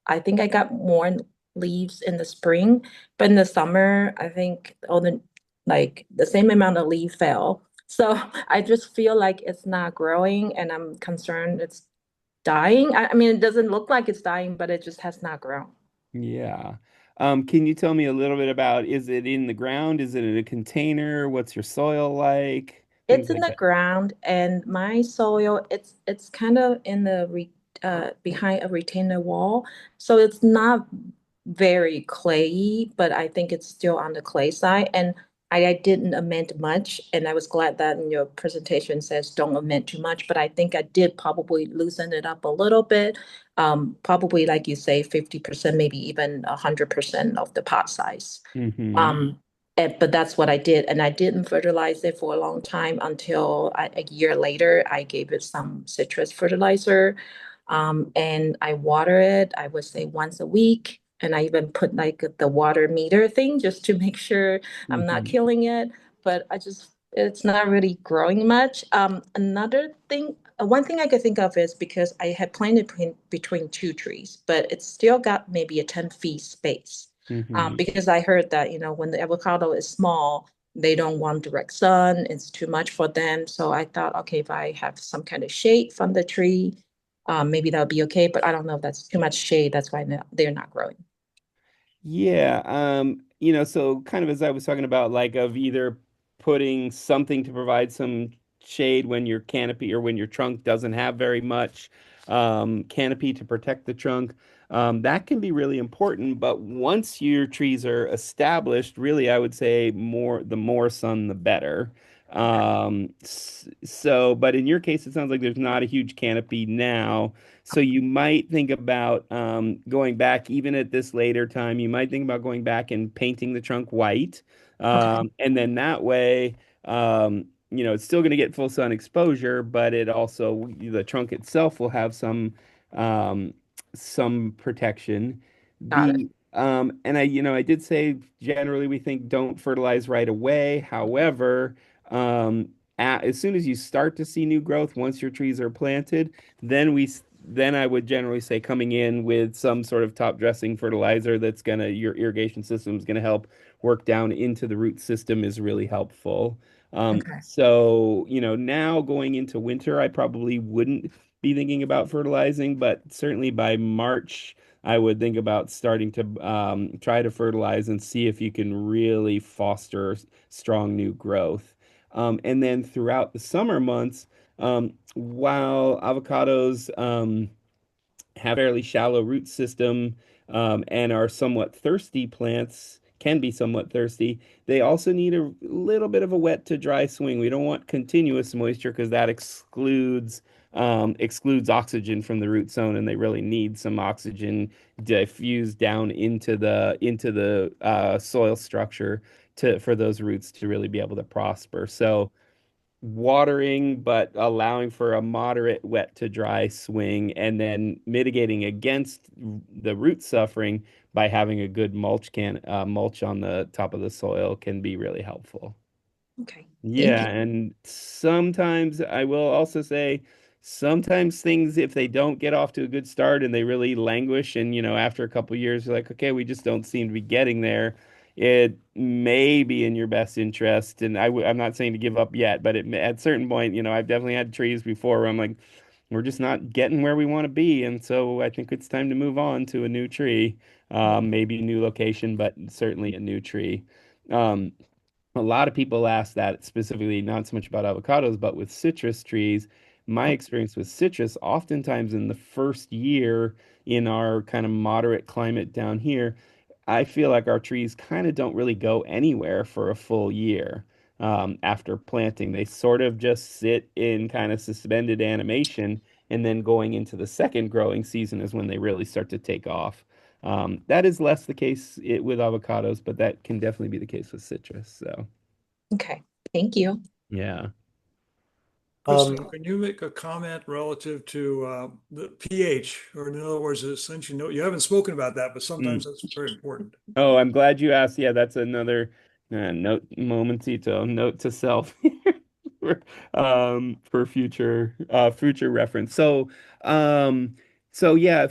I got more leaves in the spring, but in the summer, I think all the like the same amount of leaf fell. So I just feel like it's not growing and I'm concerned it's dying. I mean, it doesn't look like it's dying, but it just has not grown. Yeah. Can you tell me a little bit about, is it in the ground? Is it in a container? What's your soil like? Things It's in like the that. ground and my soil, it's kind of in the behind a retainer wall. So it's not very clayey, but I think it's still on the clay side. And I didn't amend much, and I was glad that in your presentation says don't amend too much, but I think I did probably loosen it up a little bit. Probably like you say, 50%, maybe even 100% of the pot size. Mm-hmm. Um, but that's what I did. And I didn't fertilize it for a long time until a year later, I gave it some citrus fertilizer. And I water it, I would say once a week. And I even put like the water meter thing just to make sure I'm not Mm-hmm. killing it. But it's not really growing much. Another thing, one thing I could think of is because I had planted between two trees, but it's still got maybe a 10 feet space. Mm-hmm. Because I heard that, when the avocado is small, they don't want direct sun. It's too much for them. So I thought, okay, if I have some kind of shade from the tree, maybe that would be okay. But I don't know if that's too much shade. That's why they're not growing. Yeah, so kind of as I was talking about, like of either putting something to provide some shade when your canopy or when your trunk doesn't have very much canopy to protect the trunk. That can be really important, but once your trees are established, really, I would say the more sun, the better. Okay, But in your case, it sounds like there's not a huge canopy now. So you might think about going back, even at this later time, you might think about going back and painting the trunk white. okay, And then that way, it's still going to get full sun exposure, but it also, the trunk itself will have um, some protection. got it. I did say generally we think don't fertilize right away. However, as soon as you start to see new growth, once your trees are planted, then I would generally say coming in with some sort of top dressing fertilizer that's your irrigation system is gonna help work down into the root system is really helpful. Okay, Now going into winter, I probably wouldn't be thinking about fertilizing, but certainly by March, I would think about starting to try to fertilize and see if you can really foster strong new growth. And then throughout the summer months, while avocados have a fairly shallow root system and are somewhat thirsty plants, can be somewhat thirsty, they also need a little bit of a wet to dry swing. We don't want continuous moisture because that excludes oxygen from the root zone, and they really need some oxygen diffused down into the soil structure to for those roots to really be able to prosper. So watering, but allowing for a moderate wet to dry swing, and then mitigating against the root suffering by having a good mulch on the top of the soil can be really helpful. okay. Thank Yeah, you. and sometimes I will also say sometimes things, if they don't get off to a good start and they really languish, and after a couple years, you're like, okay, we just don't seem to be getting there. It may be in your best interest, and I'm not saying to give up yet, but at a certain point, I've definitely had trees before where I'm like, we're just not getting where we want to be, and so I think it's time to move on to a new tree, maybe a new location, but certainly a new tree. Um, a lot of people ask that specifically, not so much about avocados, but with citrus trees. my experience with citrus, oftentimes in the first year in our kind of moderate climate down here, I feel like our trees kind of don't really go anywhere for a full year after planting. They sort of just sit in kind of suspended animation, and then going into the second growing season is when they really start to take off. That is less the case with avocados, but that can definitely be the case with citrus. So, Okay, thank you. yeah. Christof, can you make a comment relative to the pH, or in other words, since you know you haven't spoken about that, but sometimes Mm. that's very important. Oh, I'm glad you asked. Yeah, that's another note to self for, for future reference. Um, so yeah,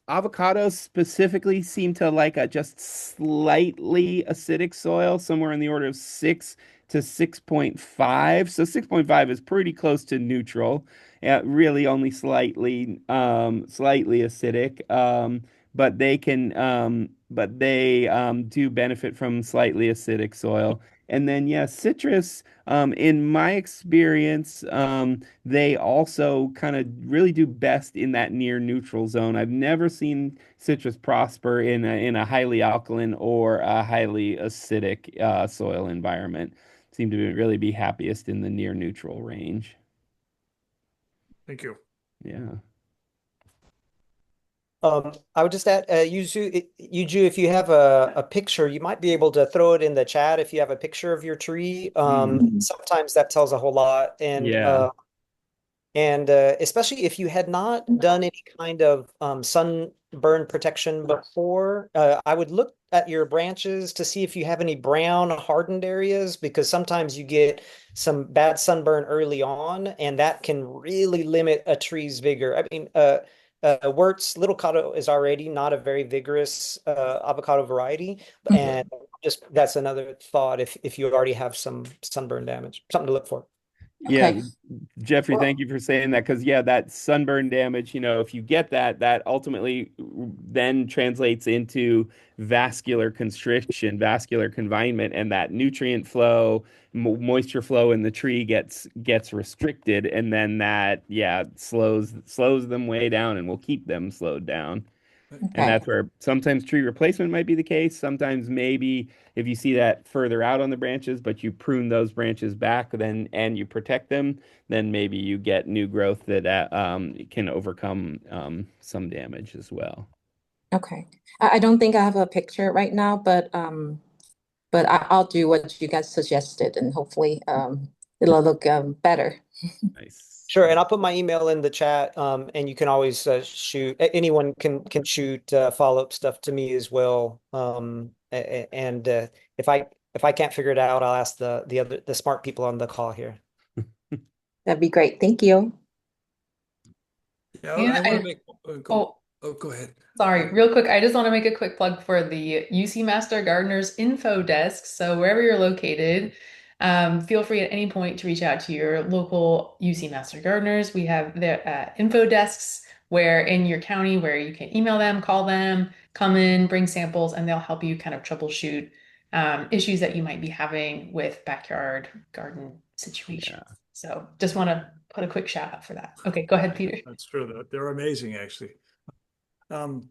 avocados specifically seem to like a just slightly acidic soil, somewhere in the order of 6 to 6.5. So 6.5 is pretty close to neutral. Really only slightly acidic. But they do benefit from slightly acidic soil. And then, yeah, citrus, in my experience, they also kind of really do best in that near neutral zone. I've never seen citrus prosper in a highly alkaline or a highly acidic soil environment. Seem to really be happiest in the near neutral range. Thank you. Yeah. I would just add, Yuju, if you have a picture, you might be able to throw it in the chat if you have a picture of your tree. Mm. Sometimes that tells a whole lot. Yeah. And especially if you had not done any kind of sunburn protection before, I would look at your branches to see if you have any brown hardened areas, because sometimes you get some bad sunburn early on, and that can really limit a tree's vigor. I mean, Wirtz Little Cotto is already not a very vigorous avocado variety, and just that's another thought if you already have some sunburn damage, something to look for. Yeah, Okay. Jeffrey, thank you for saying that because yeah, that sunburn damage, if you get that, that ultimately then translates into vascular constriction, vascular confinement, and that nutrient flow, moisture flow in the tree gets restricted, and then that yeah slows them way down and will keep them slowed down. And Okay. that's where sometimes tree replacement might be the case. Sometimes maybe if you see that further out on the branches, but you prune those branches back then and you protect them, then maybe you get new growth that can overcome some damage as well. Okay. I don't think I have a picture right now, but I'll do what you guys suggested, and hopefully it'll look better. Nice. Sure, and I'll put my email in the chat, and you can always shoot. Anyone can shoot follow-up stuff to me as well. And if I can't figure it out, I'll ask the smart people on the call here. That'd be great. Thank you. Yeah, And I want to I, make, oh, go ahead. sorry, real quick. I just want to make a quick plug for the UC Master Gardeners info desk. So wherever you're located, feel free at any point to reach out to your local UC Master Gardeners. We have the info desks where in your county where you can email them, call them, come in, bring samples, and they'll help you kind of troubleshoot issues that you might be having with backyard garden situations. Yeah. So just want to put a quick shout out for that. Okay, go ahead, Peter. That's true. They're amazing, actually. Um,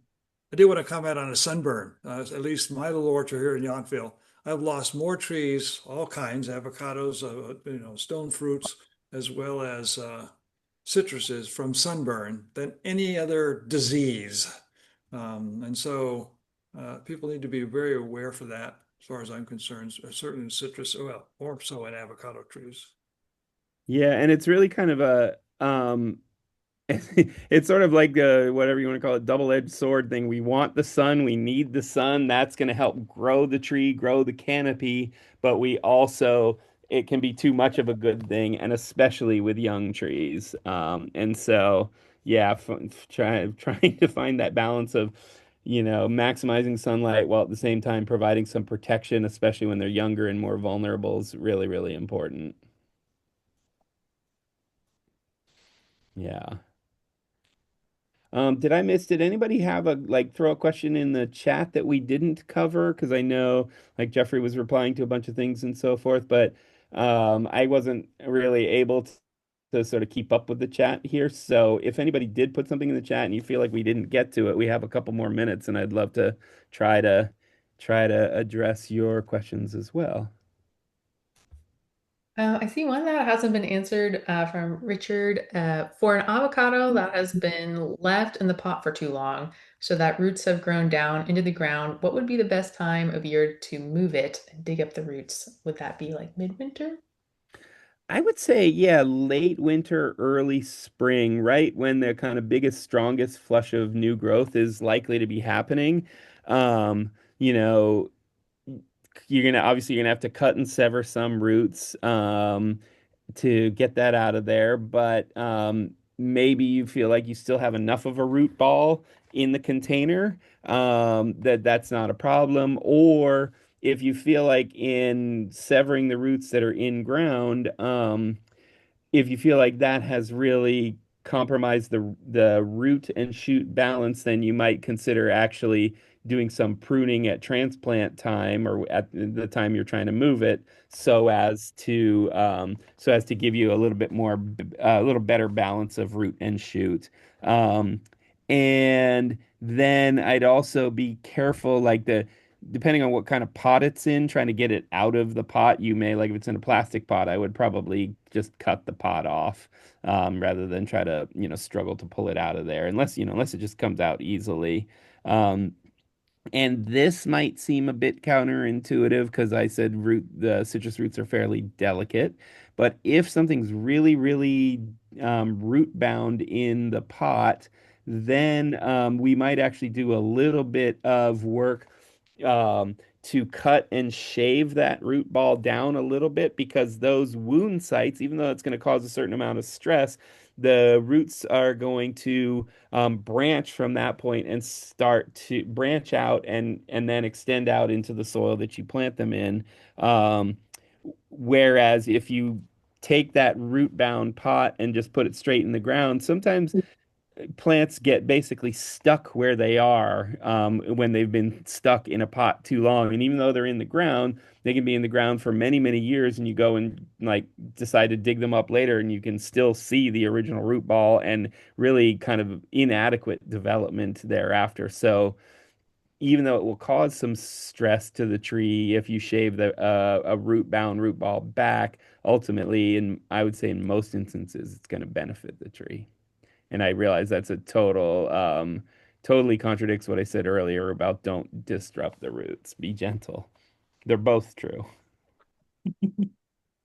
I do want to comment on a sunburn. At least my little orchard here in Yountville, I've lost more trees, all kinds, avocados, stone fruits, as well as citruses from sunburn than any other disease. And so people need to be very aware for that, as far as I'm concerned, certainly in citrus, well, more so in avocado trees. Yeah, and it's really kind of a it's sort of like whatever you want to call it, double-edged sword thing. We want the sun, we need the sun. That's going to help grow the tree, grow the canopy, but we also it can be too much of a good thing, and especially with young trees. And so yeah, trying to find that balance of maximizing sunlight while at the same time providing some protection, especially when they're younger and more vulnerable, is really, really important. Yeah. Did anybody have throw a question in the chat that we didn't cover? Because I know like Jeffrey was replying to a bunch of things and so forth, but I wasn't really able to sort of keep up with the chat here. So if anybody did put something in the chat and you feel like we didn't get to it, we have a couple more minutes, and I'd love to try to try to address your questions as well. I see one that hasn't been answered from Richard. For an avocado that has been left in the pot for too long, so that roots have grown down into the ground, what would be the best time of year to move it and dig up the roots? Would that be like midwinter? I would say, yeah, late winter, early spring, right when the kind of biggest, strongest flush of new growth is likely to be happening. Um, you know, you're gonna have to cut and sever some roots to get that out of there, but maybe you feel like you still have enough of a root ball in the container that that's not a problem. Or if you feel like in severing the roots that are in ground, if you feel like that has really compromised the root and shoot balance, then you might consider actually doing some pruning at transplant time or at the time you're trying to move it, so as to give you a little bit more a little better balance of root and shoot. And then I'd also be careful, like the depending on what kind of pot it's in, trying to get it out of the pot, you may, like if it's in a plastic pot, I would probably just cut the pot off, rather than try to, struggle to pull it out of there, unless it just comes out easily. Um, and this might seem a bit counterintuitive because I said the citrus roots are fairly delicate. But if something's really, really root bound in the pot, then we might actually do a little bit of work to cut and shave that root ball down a little bit, because those wound sites, even though it's going to cause a certain amount of stress, the roots are going to branch from that point and start to branch out and then extend out into the soil that you plant them in. Um, Whereas if you take that root bound pot and just put it straight in the ground, sometimes plants get basically stuck where they are when they've been stuck in a pot too long. And even though they're in the ground, they can be in the ground for many, many years. And you go and like decide to dig them up later, and you can still see the original root ball and really kind of inadequate development thereafter. So even though it will cause some stress to the tree if you shave a root bound root ball back, ultimately, and I would say in most instances, it's going to benefit the tree. And I realize that's totally contradicts what I said earlier about don't disrupt the roots. Be gentle. They're both true.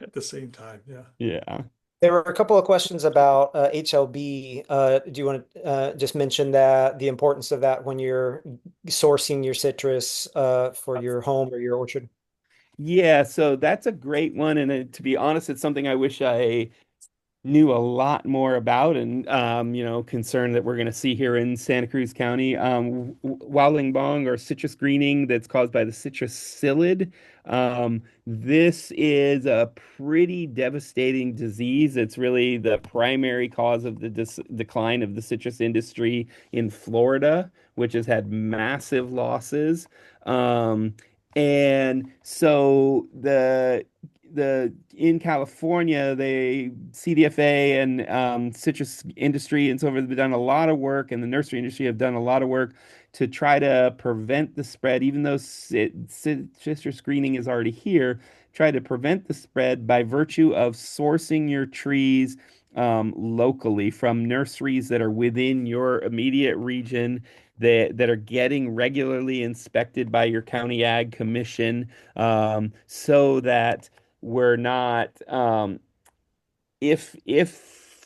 At the same time. Yeah. Yeah. There were a couple of questions about HLB. Do you want to just mention that the importance of that when you're sourcing your citrus for your home or your orchard? Yeah, so that's a great one. And to be honest, it's something I wish I knew a lot more about, and concern that we're going to see here in Santa Cruz County. Walingbong, or citrus greening, that's caused by the citrus psyllid. This is a pretty devastating disease. It's really the primary cause of the decline of the citrus industry in Florida, which has had massive losses. And so the in California, they CDFA and citrus industry and so forth have done a lot of work, and the nursery industry have done a lot of work to try to prevent the spread, even though citrus screening is already here. Try to prevent the spread by virtue of sourcing your trees locally from nurseries that are within your immediate region, that are getting regularly inspected by your county ag commission, so that we're not if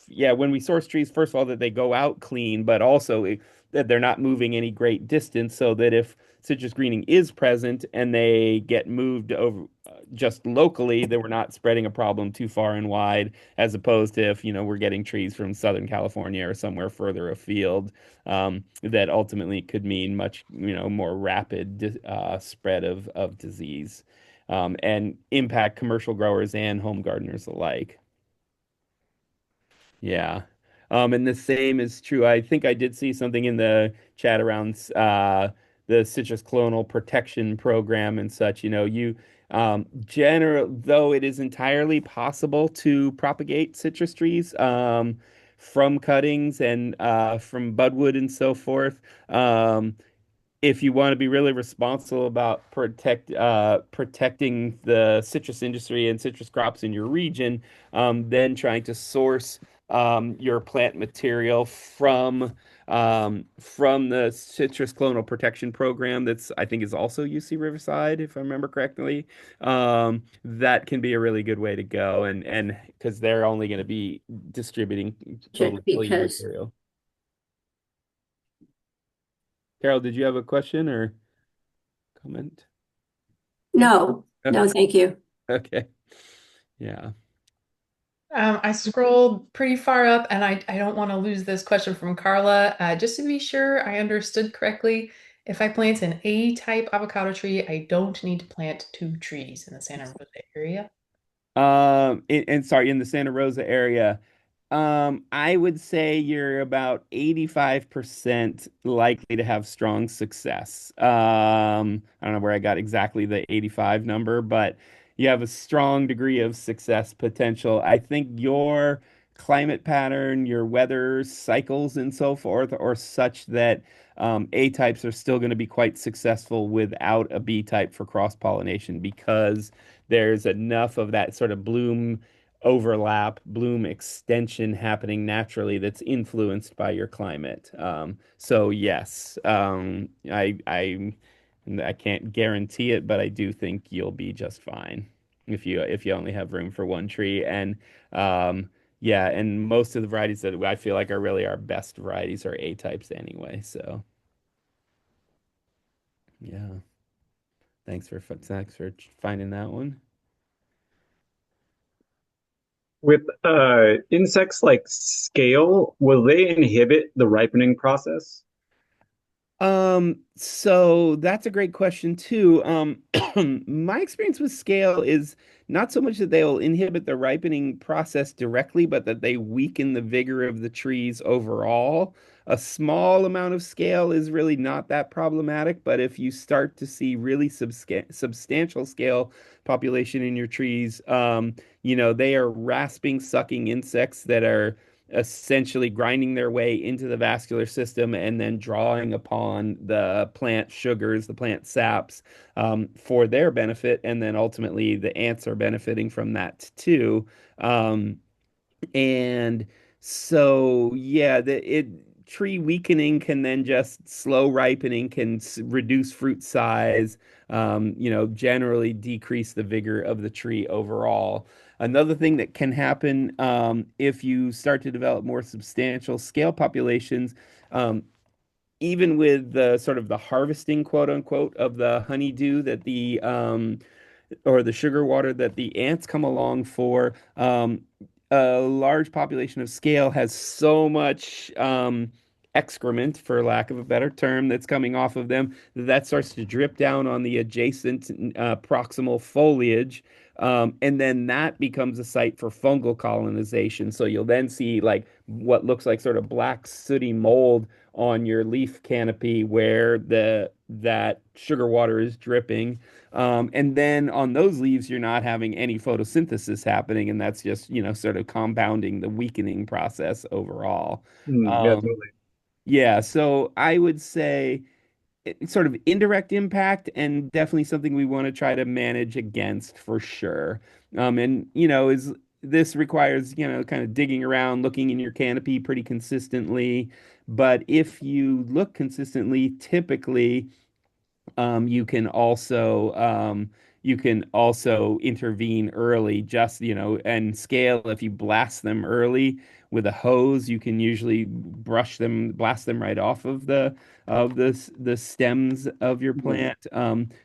yeah, when we source trees, first of all, that they go out clean, but also that they're not moving any great distance, so that if citrus greening is present and they get moved over just locally, that we're not spreading a problem too far and wide, as opposed to if we're getting trees from Southern California or somewhere further afield, that ultimately could mean much more rapid spread of disease, and impact commercial growers and home gardeners alike. Yeah. And the same is true. I think I did see something in the chat around the citrus clonal protection program and such. General though it is entirely possible to propagate citrus trees from cuttings and from budwood and so forth. If you want to be really responsible about protecting the citrus industry and citrus crops in your region, then trying to source your plant material from the citrus clonal protection program that's I think is also UC Riverside, if I remember correctly. That can be a really good way to go, and because they're only going to be distributing Check totally clean because material. Carol, did you have a question or comment? no, no, thank you. Okay. Yeah. I scrolled pretty far up and I don't want to lose this question from Carla. Just to be sure I understood correctly, if I plant an A-type avocado tree, I don't need to plant two trees in the Santa Rosa area. And sorry, in the Santa Rosa area, I would say you're about 85% likely to have strong success. I don't know where I got exactly the 85 number, but you have a strong degree of success potential. I think your climate pattern, your weather cycles, and so forth are such that A types are still going to be quite successful without a B type for cross-pollination because there's enough of that sort of bloom overlap, bloom extension happening naturally that's influenced by your climate. So yes, I can't guarantee it, but I do think you'll be just fine if you only have room for one tree. And yeah, and most of the varieties that I feel like are really our best varieties are A types anyway. So yeah, thanks for finding that one. With insects like scale, will they inhibit the ripening process? So that's a great question too. My experience with scale is not so much that they'll inhibit the ripening process directly, but that they weaken the vigor of the trees overall. A small amount of scale is really not that problematic, but if you start to see really substantial scale population in your trees, they are rasping, sucking insects that are essentially grinding their way into the vascular system and then drawing upon the plant sugars, the plant saps, for their benefit. And then ultimately the ants are benefiting from that too. And so, yeah, tree weakening can then just slow ripening can reduce fruit size, generally decrease the vigor of the tree overall. Another thing that can happen if you start to develop more substantial scale populations, even with the sort of the harvesting, quote unquote, of the honeydew that the or the sugar water that the ants come along for, a large population of scale has so much excrement, for lack of a better term, that's coming off of them that starts to drip down on the adjacent proximal foliage. And then that becomes a site for fungal colonization. So you'll then see like what looks like sort of black sooty mold on your leaf canopy where that sugar water is dripping. And then on those leaves, you're not having any photosynthesis happening, and that's just, sort of compounding the weakening process overall. Yeah, Um, totally. yeah, so I would say it's sort of indirect impact and definitely something we want to try to manage against for sure. And is this requires, kind of digging around, looking in your canopy pretty consistently. But if you look consistently, typically you can also intervene early, just, and scale. If you blast them early with a hose, you can usually blast them right off of the stems of your plant.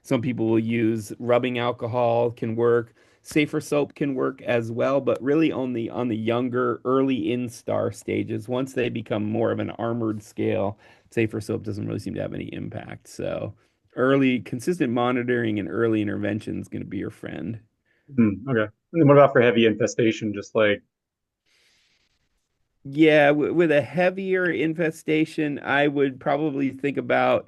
Some people will use rubbing alcohol can work. Safer soap can work as well, but really only on the younger, early instar stages. Once they become more of an armored scale, safer soap doesn't really seem to have any impact. So early, consistent monitoring and early intervention is going to be your friend. Okay. And what about for heavy infestation? Just like, Yeah, with a heavier infestation, I would probably think about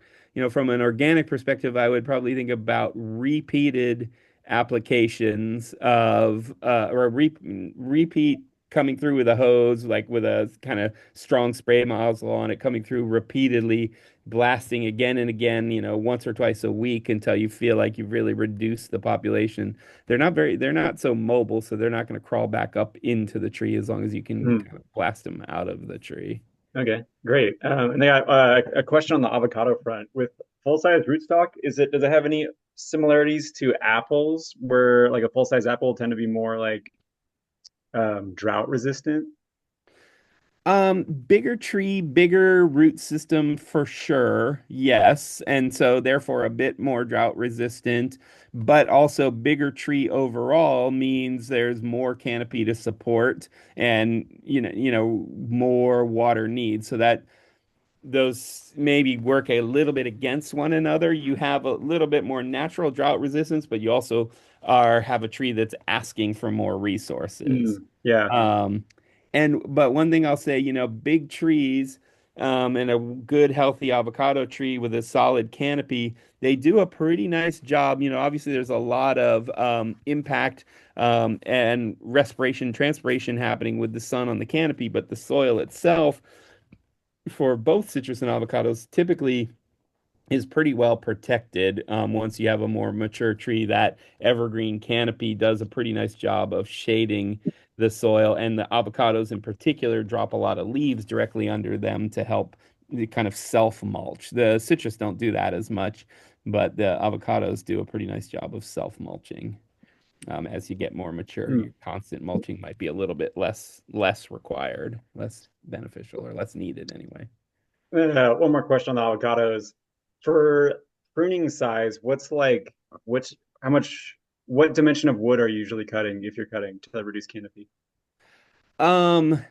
from an organic perspective, I would probably think about repeated applications of or repeat coming through with a hose, like with a kind of strong spray nozzle on it, coming through repeatedly, blasting again and again, once or twice a week until you feel like you've really reduced the population. They're not so mobile, so they're not going to crawl back up into the tree as long as you can Hmm. kind of blast them out of the tree. Okay, great. And I got a question on the avocado front. With full-size rootstock, does it have any similarities to apples, where like a full-size apple will tend to be more like drought resistant? Bigger tree, bigger root system for sure. Yes. And so therefore a bit more drought resistant, but also bigger tree overall means there's more canopy to support and more water needs. So that those maybe work a little bit against one another. You have a little bit more natural drought resistance, but you also have a tree that's asking for more resources. Yeah. Um, but one thing I'll say, big trees and a good healthy avocado tree with a solid canopy, they do a pretty nice job. Obviously there's a lot of impact and respiration, transpiration happening with the sun on the canopy, but the soil itself for both citrus and avocados typically is pretty well protected. Once you have a more mature tree, that evergreen canopy does a pretty nice job of shading the soil, and the avocados in particular drop a lot of leaves directly under them to help the kind of self-mulch. The citrus don't do that as much, but the avocados do a pretty nice job of self-mulching. As you get more mature, Hmm. your constant mulching might be a little bit less required, less beneficial, or less needed anyway. One more question on the avocados. For pruning size, which how much what dimension of wood are you usually cutting if you're cutting to reduce canopy? Um,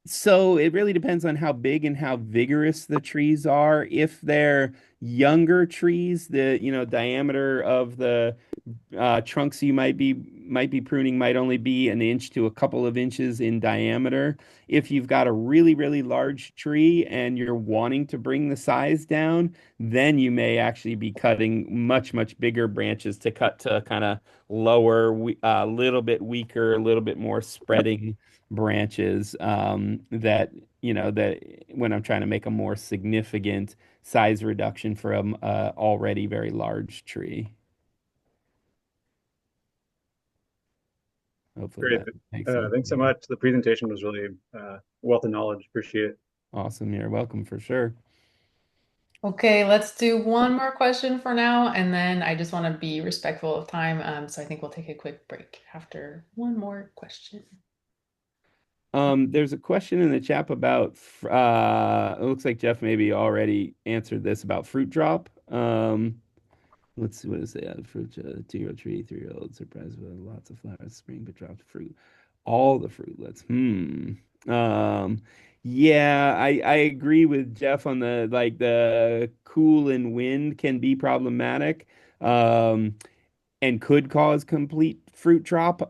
so it really depends on how big and how vigorous the trees are. If they're younger trees, the diameter of the trunks you might be pruning might only be an inch to a couple of inches in diameter. If you've got a really, really large tree and you're wanting to bring the size down, then you may actually be cutting much, much bigger branches to cut to kind of lower, a little bit weaker, a little bit more spreading branches that when I'm trying to make a more significant size reduction for a already very large tree. Hopefully Great. that makes sense. Thanks so much. The presentation was really wealth of knowledge. Appreciate it. Awesome. You're welcome for sure. Okay, let's do one more question for now, and then I just want to be respectful of time. So I think we'll take a quick break after one more question. There's a question in the chat about it looks like Jeff maybe already answered this about fruit drop. Let's see what does it say. Fruit, 2-year-old tree, 3-year-old surprised with lots of flowers, spring, but dropped fruit. All the fruitlets. Yeah, I agree with Jeff on the cool and wind can be problematic. And could cause complete fruit drop.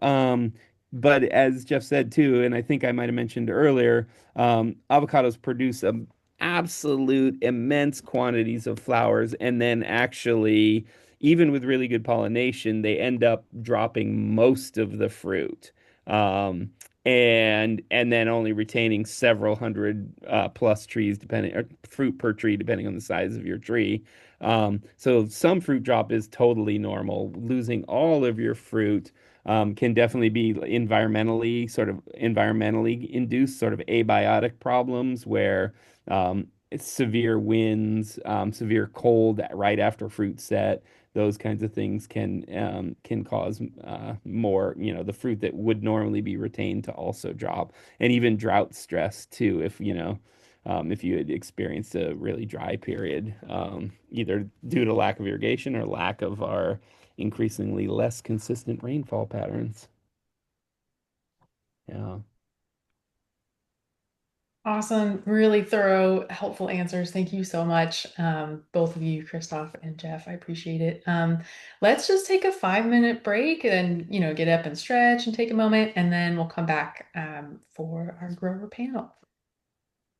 But as Jeff said too, and I think I might have mentioned earlier, avocados produce absolute immense quantities of flowers, and then actually, even with really good pollination, they end up dropping most of the fruit. Um, and then only retaining several hundred plus trees depending or fruit per tree depending on the size of your tree. So some fruit drop is totally normal. Losing all of your fruit can definitely be environmentally induced sort of abiotic problems where it's severe winds, severe cold right after fruit set. Those kinds of things can cause more, the fruit that would normally be retained to also drop, and even drought stress too. If you had experienced a really dry period, either due to lack of irrigation or lack of our increasingly less consistent rainfall patterns. Yeah. Awesome, really thorough, helpful answers. Thank you so much, both of you, Christoph and Jeff. I appreciate it. Let's just take a 5-minute break and get up and stretch and take a moment, and then we'll come back for our grower panel.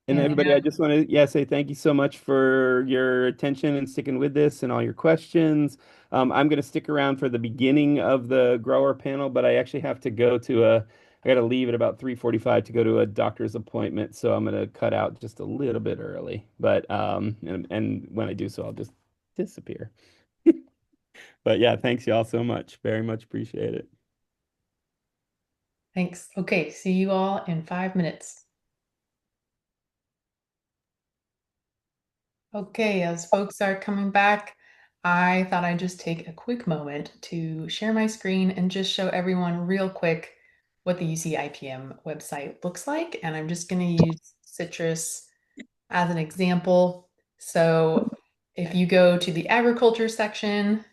And And everybody, I just want to, say thank you so much for your attention and sticking with this and all your questions. I'm going to stick around for the beginning of the grower panel, but I actually have to go to I got to leave at about 3:45 to go to a doctor's appointment. So I'm going to cut out just a little bit early. But, and when I do so, I'll just disappear. But yeah, thanks y'all so much. Very much appreciate it. thanks. Okay, see you all in 5 minutes. Okay, as folks are coming back, I thought I'd just take a quick moment to share my screen and just show everyone real quick what the UC IPM website looks like. And I'm just going to use citrus as an example. So if you go to the agriculture section,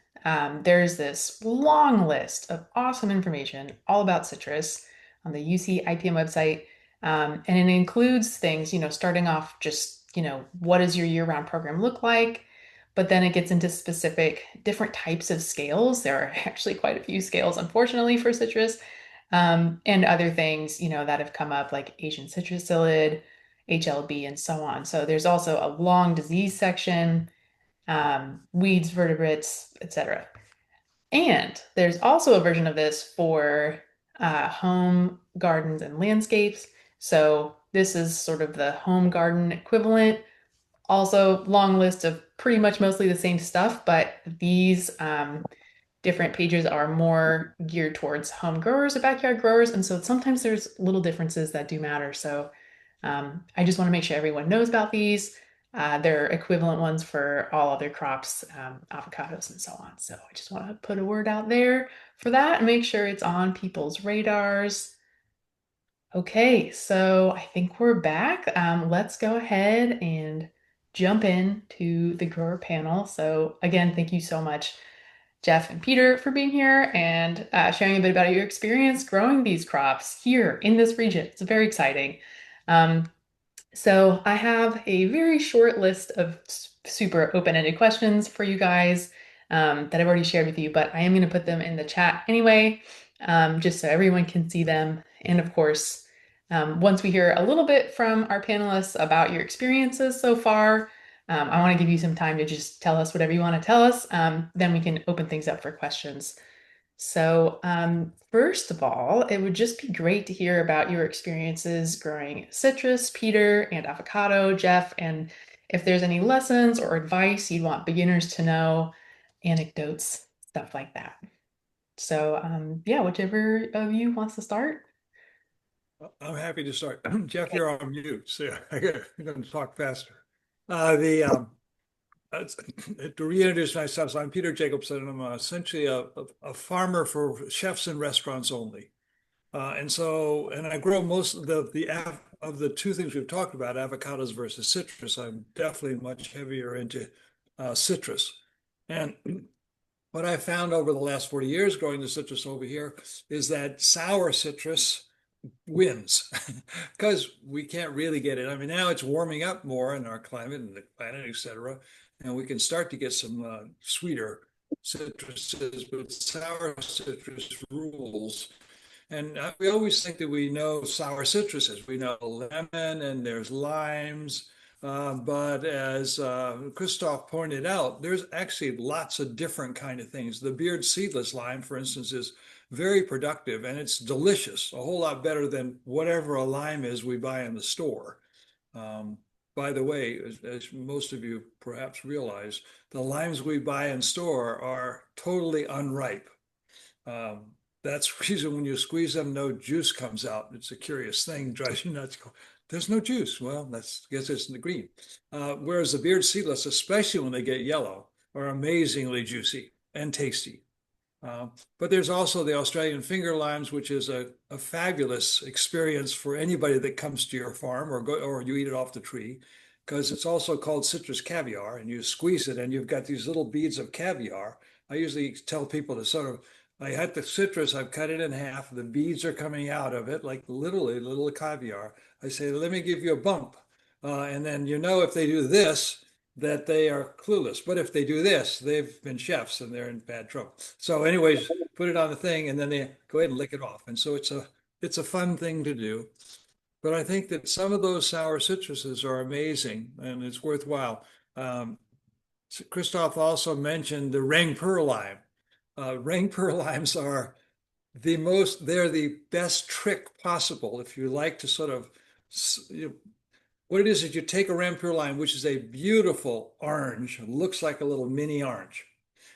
there's this long list of awesome information all about citrus on the UC IPM website. And it includes things, starting off just, what does your year-round program look like? But then it gets into specific different types of scales. There are actually quite a few scales, unfortunately, for citrus, and other things, that have come up like Asian citrus psyllid, HLB, and so on. So there's also a long disease section, weeds, vertebrates, etc. And there's also a version of this for home gardens and landscapes. So this is sort of the home garden equivalent. Also, long list of pretty much mostly the same stuff, but these different pages are more geared towards home growers or backyard growers. And so sometimes there's little differences that do matter. So I just want to make sure everyone knows about these. They're equivalent ones for all other crops, avocados and so on. So I just want to put a word out there for that and make sure it's on people's radars. Okay, so I think we're back. Let's go ahead and jump into the grower panel. So again, thank you so much, Jeff and Peter, for being here and sharing a bit about your experience growing these crops here in this region. It's very exciting. Um, so I have a very short list of super open-ended questions for you guys that I've already shared with you, but I am going to put them in the chat anyway, just so everyone can see them. And of course, once we hear a little bit from our panelists about your experiences so far, I want to give you some time to just tell us whatever you want to tell us. Then we can open things up for questions. So, first of all, it would just be great to hear about your experiences growing citrus, Peter, and avocado, Jeff, and if there's any lessons or advice you'd want beginners to know, anecdotes, stuff like that. So, yeah, whichever of you wants to start. I'm happy to start. Jeff, Okay. you're on mute, so I'm going to talk faster. To reintroduce myself, so I'm Peter Jacobsen. I'm essentially a farmer for chefs and restaurants only. And I grow most of the two things we've talked about, avocados versus citrus. I'm definitely much heavier into citrus. And what I found over the last 40 years growing the citrus over here is that sour citrus wins because we can't really get it. I mean, now it's warming up more in our climate and the planet, et cetera, and we can start to get some sweeter citruses, but sour citrus rules. And we always think that we know sour citruses. We know lemon and there's limes. But as Christof pointed out, there's actually lots of different kind of things. The beard seedless lime, for instance, is very productive and it's delicious, a whole lot better than whatever a lime is we buy in the store. By the way, as most of you perhaps realize, the limes we buy in store are totally unripe. That's the reason when you squeeze them, no juice comes out. It's a curious thing, drives you nuts. There's no juice. Well, that's I guess it's in the green. Whereas the beard seedless, especially when they get yellow, are amazingly juicy and tasty. But there's also the Australian finger limes, which is a fabulous experience for anybody that comes to your farm or you eat it off the tree, because it's also called citrus caviar, and you squeeze it and you've got these little beads of caviar. I usually tell people to sort of, I had the citrus, I've cut it in half, the beads are coming out of it, like literally little caviar. I say, let me give you a bump. And then if they do this, that they are clueless. But if they do this, they've been chefs and they're in bad trouble. So anyways, put it on the thing and then they go ahead and lick it off. And so it's a fun thing to do. but I think that some of those sour citruses are amazing and it's worthwhile. Christoph also mentioned the Rangpur lime. Rangpur limes are they're the best trick possible if you like to sort of, what it is you take a Rangpur lime, which is a beautiful orange, looks like a little mini orange.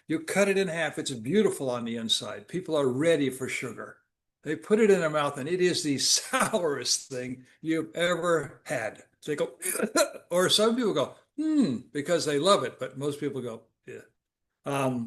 You cut it in half, it's beautiful on the inside. People are ready for sugar. They put it in their mouth and it is the sourest thing you've ever had. They go, or some people go, because they love it, but most people go, yeah.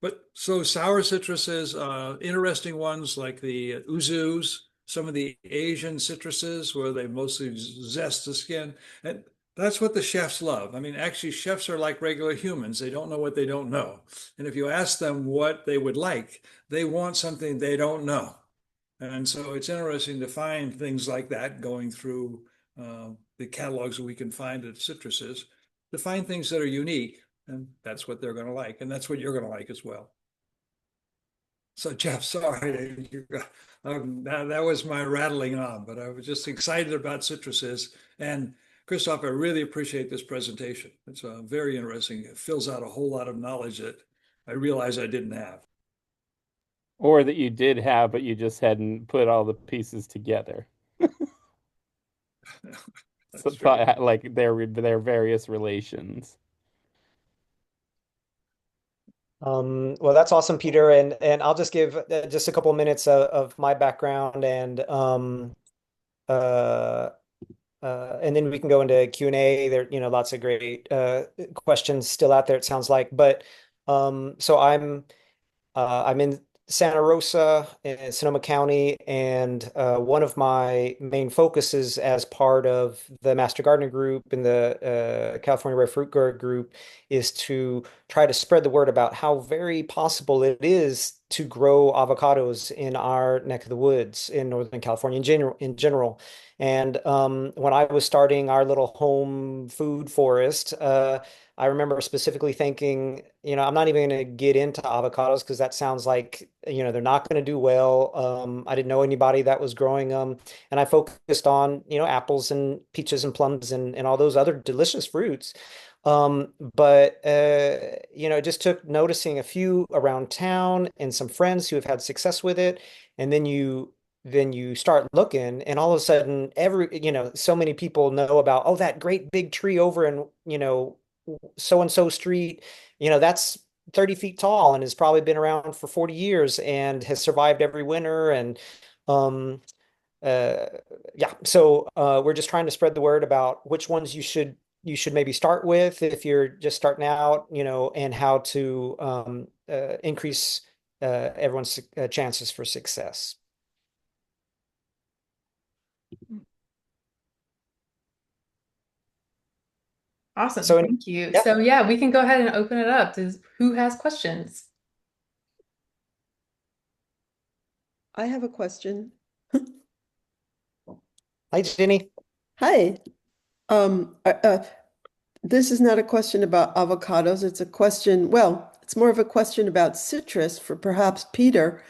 But so sour citruses, interesting ones like the uzus, some of the Asian citruses where they mostly zest the skin. And that's what the chefs love. I mean, actually, chefs are like regular humans. They don't know what they don't know. And if you ask them what they would like, they want something they don't know. And so it's interesting to find things like that going through the catalogs that we can find at citruses, to find things that are unique. And that's what they're going to like. And that's what you're going to like as well. So, Jeff, sorry, that was my rattling on, but I was just excited about citruses. And Christoph, I really appreciate this presentation. It's very interesting. It fills out a whole lot of knowledge that I realized I didn't have. Or that you did have, but you just hadn't put all the pieces together. So, like their various relations. Well, that's awesome, Peter, and I'll just give just a couple of minutes of my background uh, and then we can go into Q&A. There, lots of great questions still out there, it sounds like. But so I'm in Santa Rosa in Sonoma County, and one of my main focuses as part of the Master Gardener Group and the California Rare Fruit Grower Group is to try to spread the word about how very possible it is to grow avocados in our neck of the woods in Northern California in general. And when I was starting our little home food forest, I remember specifically thinking, I'm not even going to get into avocados because that sounds like, they're not going to do well. I didn't know anybody that was growing them. And I focused on, apples and peaches and plums and all those other delicious fruits. But it just took noticing a few around town and some friends who have had success with it. And then you start looking and all of a sudden so many people know about, oh, that great big tree over in, so and so street, that's 30 feet tall and has probably been around for 40 years and has survived every winter. And um, yeah, so we're just trying to spread the word about which ones you should maybe start with if you're just starting out, and how to increase everyone's chances for success. Awesome. So, Thank you. yeah. So yeah, we can go ahead and open it up. Who has questions? I have a question. Hi, Jenny. Hi. This is not a question about avocados. It's a question, well, it's more of a question about citrus for perhaps Peter.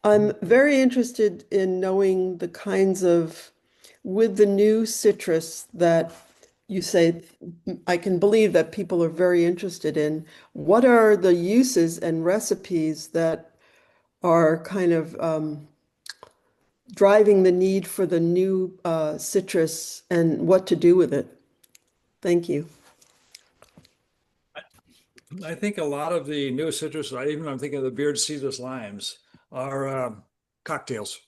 I'm very interested in knowing the kinds of, with the new citrus that you say, I can believe that people are very interested in. What are the uses and recipes that are kind of driving the need for the new citrus and what to do with it? Thank you. I think a lot of the new citrus, I'm thinking of the beard seedless limes, are cocktails.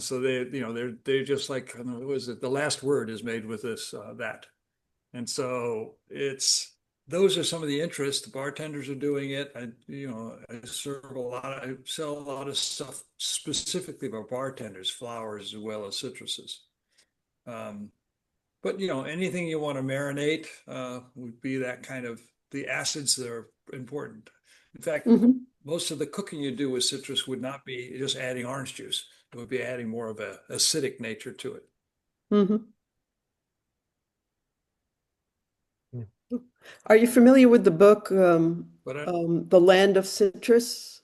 So they're just like, what was it? The last word is made with this that, and so those are some of the interest. The bartenders are doing it. I sell a lot of stuff specifically about bartenders, flowers as well as citruses. But anything you want to marinate would be that kind of, the acids that are important. In fact, most of the cooking you do with citrus would not be just adding orange juice. It would be adding more of a acidic nature to it. Are you familiar with the book, The Land of Citrus?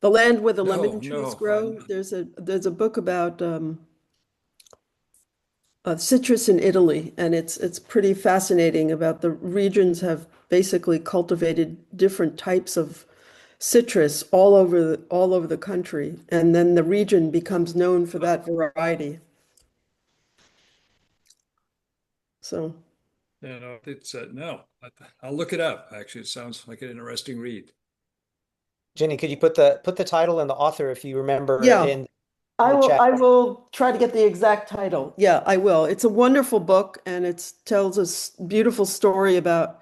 The Land Where the Lemon Trees Grow? There's a book about citrus in Italy, and it's pretty fascinating about the regions have basically cultivated different types of citrus all over the country, and then the region becomes known for that variety. So, You know, it's no, I'll look it up. Actually, it sounds like an interesting read. Jenny, could you put the title and the author if you remember yeah, in the chat? I will try to get the exact title. Yeah, I will. It's a wonderful book, and it tells a beautiful story about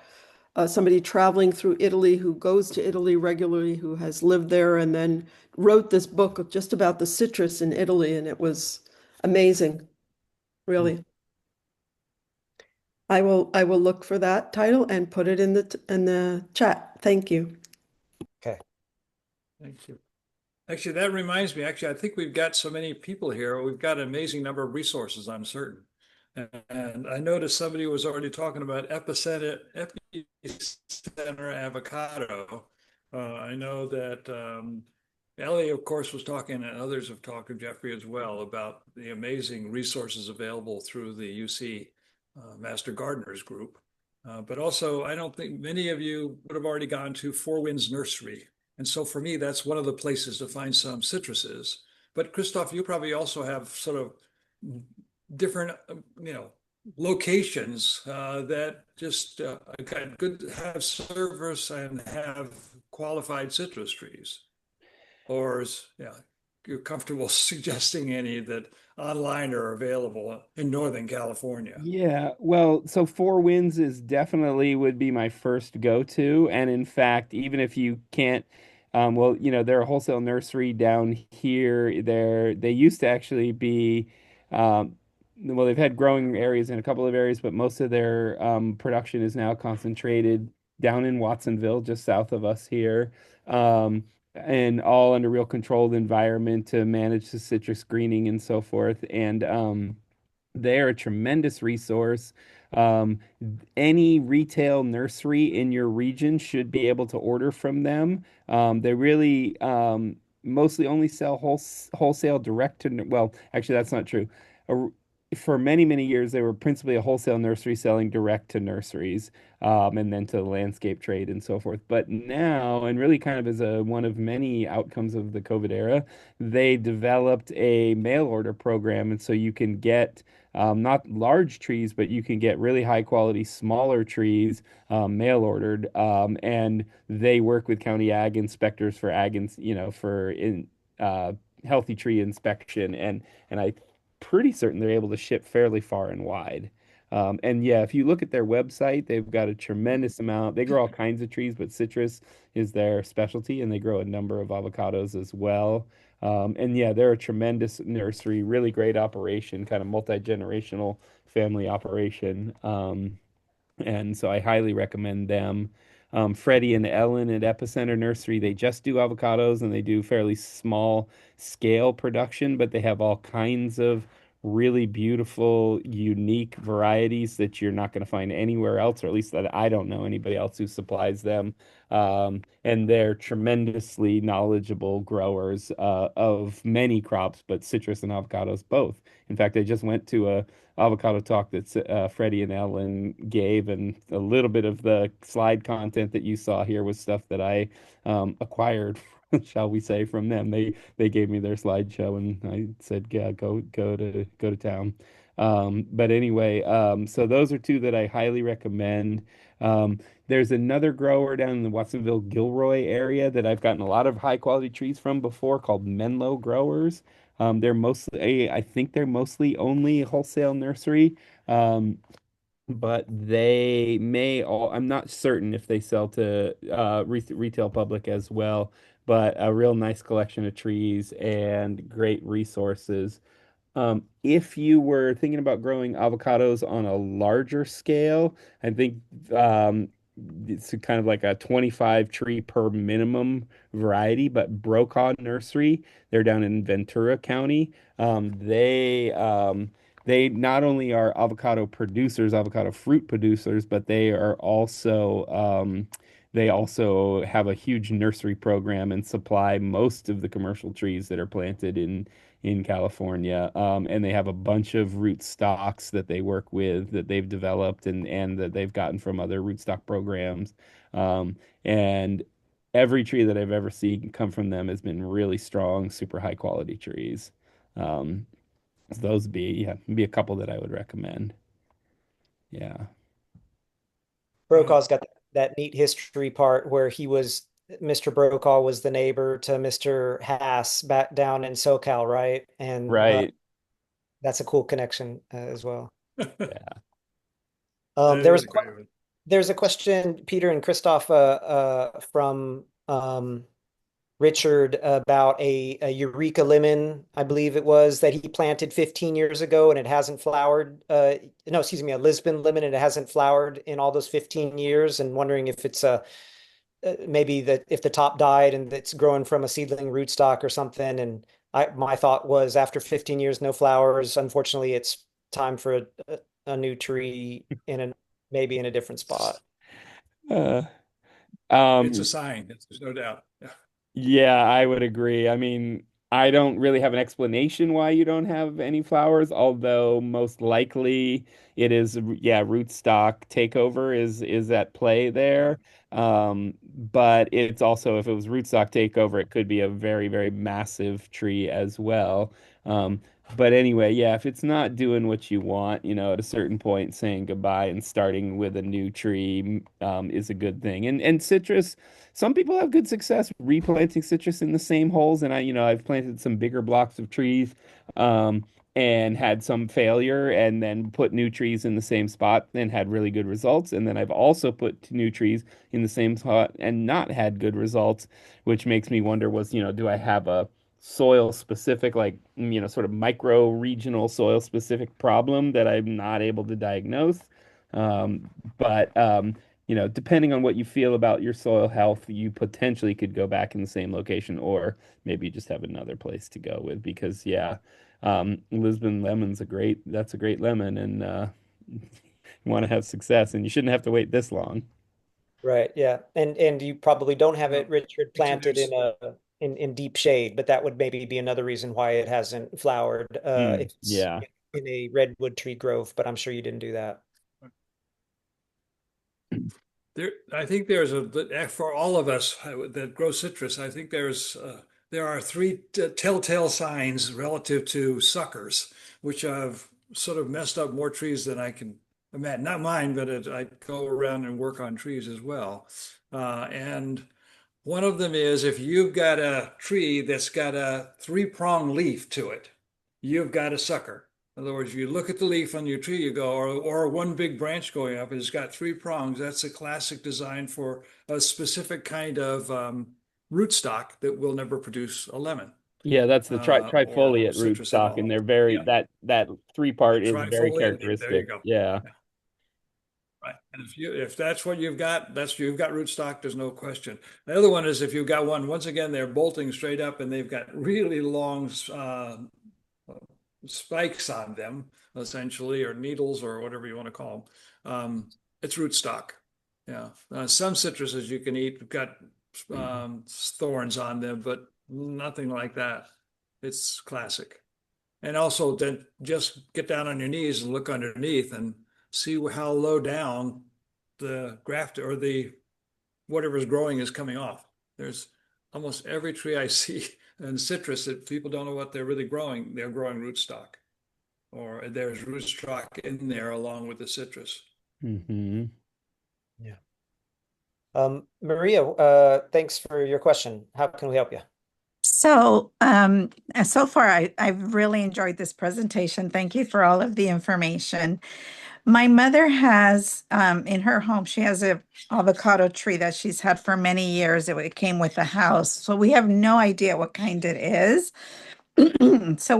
somebody traveling through Italy who goes to Italy regularly, who has lived there, and then wrote this book just about the citrus in Italy, and it was amazing, really. I will look for that title and put it in the chat. Thank you. Okay. Thank you. Actually, that reminds me, I think we've got so many people here. We've got an amazing number of resources, I'm certain. And I noticed somebody was already talking about epicenter avocado. I know that Ellie, of course, was talking, and others have talked, and Jeffrey as well, about the amazing resources available through the UC Master Gardeners group. But also, I don't think many of you would have already gone to Four Winds Nursery. And so for me, that's one of the places to find some citruses. But Christof, you probably also have sort of different, locations that just got good, have service and have qualified citrus trees. Or yeah, you're comfortable suggesting any that online are available in Northern California? Yeah, well, so Four Winds is definitely would be my first go-to. And in fact, even if you can't, well, they're a wholesale nursery down here. They used to actually be, um, well, they've had growing areas in a couple of areas, but most of their production is now concentrated down in Watsonville, just south of us here. And all under real controlled environment to manage the citrus greening and so forth. And they're a tremendous resource. Um, any retail nursery in your region should be able to order from them. They really mostly only sell wholesale direct to, well, actually, that's not true. A- For many, many years, they were principally a wholesale nursery selling direct to nurseries, and then to the landscape trade and so forth. But now, and really kind of as one of many outcomes of the COVID era, they developed a mail order program. And so you can get not large trees, but you can get really high quality smaller trees mail ordered, and they work with county ag inspectors for for uh, healthy tree inspection, and I'm pretty certain they're able to ship fairly far and wide. And yeah, if you look at their website, they've got a tremendous amount. They grow all kinds of trees, but citrus is their specialty, and they grow a number of avocados as well. And yeah, they're a tremendous nursery, really great operation, kind of multi-generational family operation. And so I highly recommend them. Freddie and Ellen at Epicenter Nursery, they just do avocados and they do fairly small scale production, but they have all kinds of really beautiful, unique varieties that you're not going to find anywhere else, or at least that I don't know anybody else who supplies them. And they're tremendously knowledgeable growers of many crops, but citrus and avocados both. In fact, I just went to a avocado talk that Freddie and Ellen gave, and a little bit of the slide content that you saw here was stuff that I acquired, shall we say, from them. They gave me their slideshow, and I said, "Yeah, go to town." But anyway, so those are two that I highly recommend. There's another grower down in the Watsonville Gilroy area that I've gotten a lot of high quality trees from before called Menlo Growers. I think they're mostly only wholesale nursery, but they may all, I'm not certain if they sell to retail public as well, but a real nice collection of trees and great resources. If you were thinking about growing avocados on a larger scale, I think um, it's kind of like a 25 tree per minimum variety, but Brokaw Nursery, they're down in Ventura County. They not only are avocado producers, avocado fruit producers, but they are also they also have a huge nursery program and supply most of the commercial trees that are planted in California. And they have a bunch of root stocks that they work with that they've developed and that they've gotten from other rootstock programs. And every tree that I've ever seen come from them has been really strong, super high quality trees. Um, so those be a couple that I would recommend. Yeah. Brokaw's got that neat history part where Mr. Brokaw was the neighbor to Mr. Haas back down in SoCal, right? And Right. that's a cool connection as well. Yeah. That There is was a great one. there's a question, Peter and Christoph, from Richard about a Eureka lemon, I believe it was, that he planted 15 years ago and it hasn't flowered. No, excuse me, a Lisbon lemon and it hasn't flowered in all those 15 years, and wondering if it's maybe that if the top died and it's growing from a seedling rootstock or something. And my thought was after 15 years, no flowers, unfortunately, it's time for a new tree maybe in a different spot. Uh, It's a um, sign. There's no doubt. Yeah. Yeah, I would agree. I mean, I don't really have an explanation why you don't have any flowers, although most likely it is, yeah, rootstock takeover is at play Yeah. there. But it's also, if it was rootstock takeover, it could be a very, very massive tree as well. Um, but anyway, yeah, if it's not doing what you want, at a certain point, saying goodbye and starting with a new tree, is a good thing. And citrus. Some people have good success replanting citrus in the same holes, and I've planted some bigger blocks of trees, and had some failure, and then put new trees in the same spot and had really good results. And then I've also put new trees in the same spot and not had good results, which makes me wonder do I have a soil specific, like, sort of micro regional soil specific problem that I'm not able to diagnose? But depending on what you feel about your soil health, you potentially could go back in the same location, or maybe you just have another place to go with because, yeah, Lisbon lemon's that's a great lemon, and you want to have success, and you shouldn't have to wait this long. Right. Yeah. And you probably don't have No, it, Richard, planted introduce. in deep shade, but that would maybe be another reason why it hasn't flowered, if it's Yeah. in a redwood tree grove, but I'm sure you didn't do that. I think there's for all of us that grow citrus. I think there are three telltale signs relative to suckers, which have sort of messed up more trees than I can imagine. Not mine, but I go around and work on trees as well. And one of them is if you've got a tree that's got a three-pronged leaf to it, you've got a sucker. In other words, if you look at the leaf on your tree, you go, or one big branch going up, it's got three prongs. That's a classic design for a specific kind of rootstock that will never produce a lemon Yeah, that's the or trifoliate citrus at rootstock, and all. they're very Yeah, that three part is very trifoliate. There you characteristic. go. Yeah. Yeah. Right. And if that's what you've got, you've got rootstock, there's no question. The other one is if you've got one, once again, they're bolting straight up and they've got really long spikes on them, essentially, or needles, or whatever you want to call them. It's rootstock. Yeah. Some citruses you can eat have got thorns on them, but nothing like that. It's classic. And also, then just get down on your knees and look underneath and see how low down the graft or the whatever's growing is coming off. There's almost every tree I see in citrus that people don't know what they're really growing. They're growing rootstock, or there's rootstock in there along with the citrus. Hmm. Yeah. Maria, thanks for your question. How can we help you? So far, I've really enjoyed this presentation. Thank you for all of the information. My mother has, in her home, she has a avocado tree that she's had for many years. It came with the house. So we have no idea what kind it is. So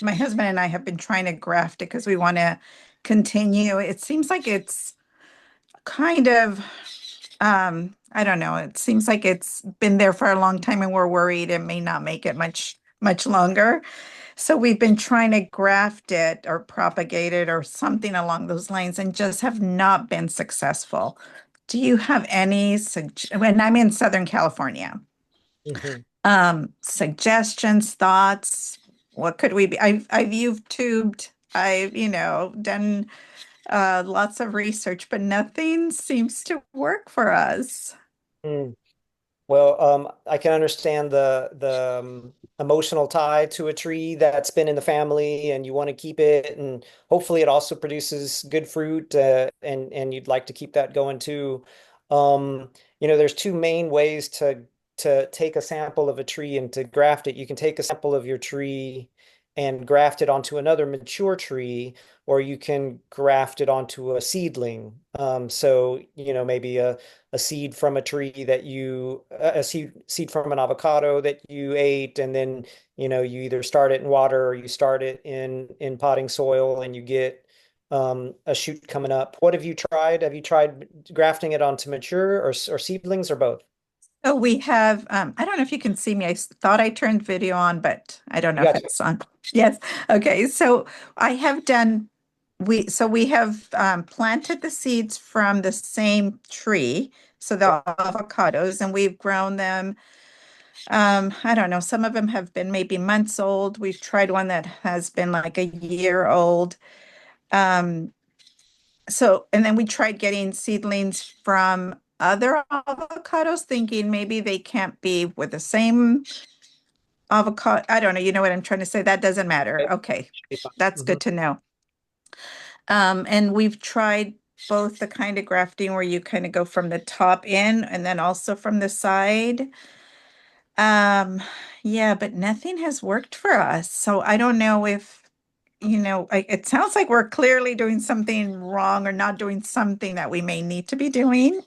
my husband and I have been trying to graft it because we want to continue. It seems like it's kind of, I don't know. It seems like it's been there for a long time and we're worried it may not make it much longer. So we've been trying to graft it or propagate it or something along those lines and just have not been successful. do you have any when I'm in Southern California, suggestions, thoughts? What could we be? I've YouTubed, I've, done lots of research, but nothing seems to work for us. Mm. Well, I can understand the emotional tie to a tree that's been in the family, and you want to keep it, and hopefully it also produces good fruit, and you'd like to keep that going too. There's two main ways to take a sample of a tree and to graft it. You can take a sample of your tree and graft it onto another mature tree, or you can graft it onto a seedling. Maybe a seed from a tree that a seed from an avocado that you ate, and then you either start it in water or you start it in potting soil, and you get a shoot coming up. What have you tried? Have you tried grafting it onto mature or seedlings, or both? So we have, I don't know if you can see me. I thought I turned video on, but I don't know if Gotcha. it's on. Yes. Okay. So I have done, we have planted the seeds from the same tree. So the avocados, and we've grown them. I don't know. Some of them have been maybe months old. We've tried one that has been like a year old. Um, and then we tried getting seedlings from other avocados, thinking maybe they can't be with the same avocado. I don't know. You know what I'm trying to say? That doesn't matter. Okay. That's good to know. And we've tried both the kind of grafting where you kind of go from the top in and then also from the side. Yeah, but nothing has worked for us. So I don't know if, it sounds like we're clearly doing something wrong or not doing something that we may need to be doing.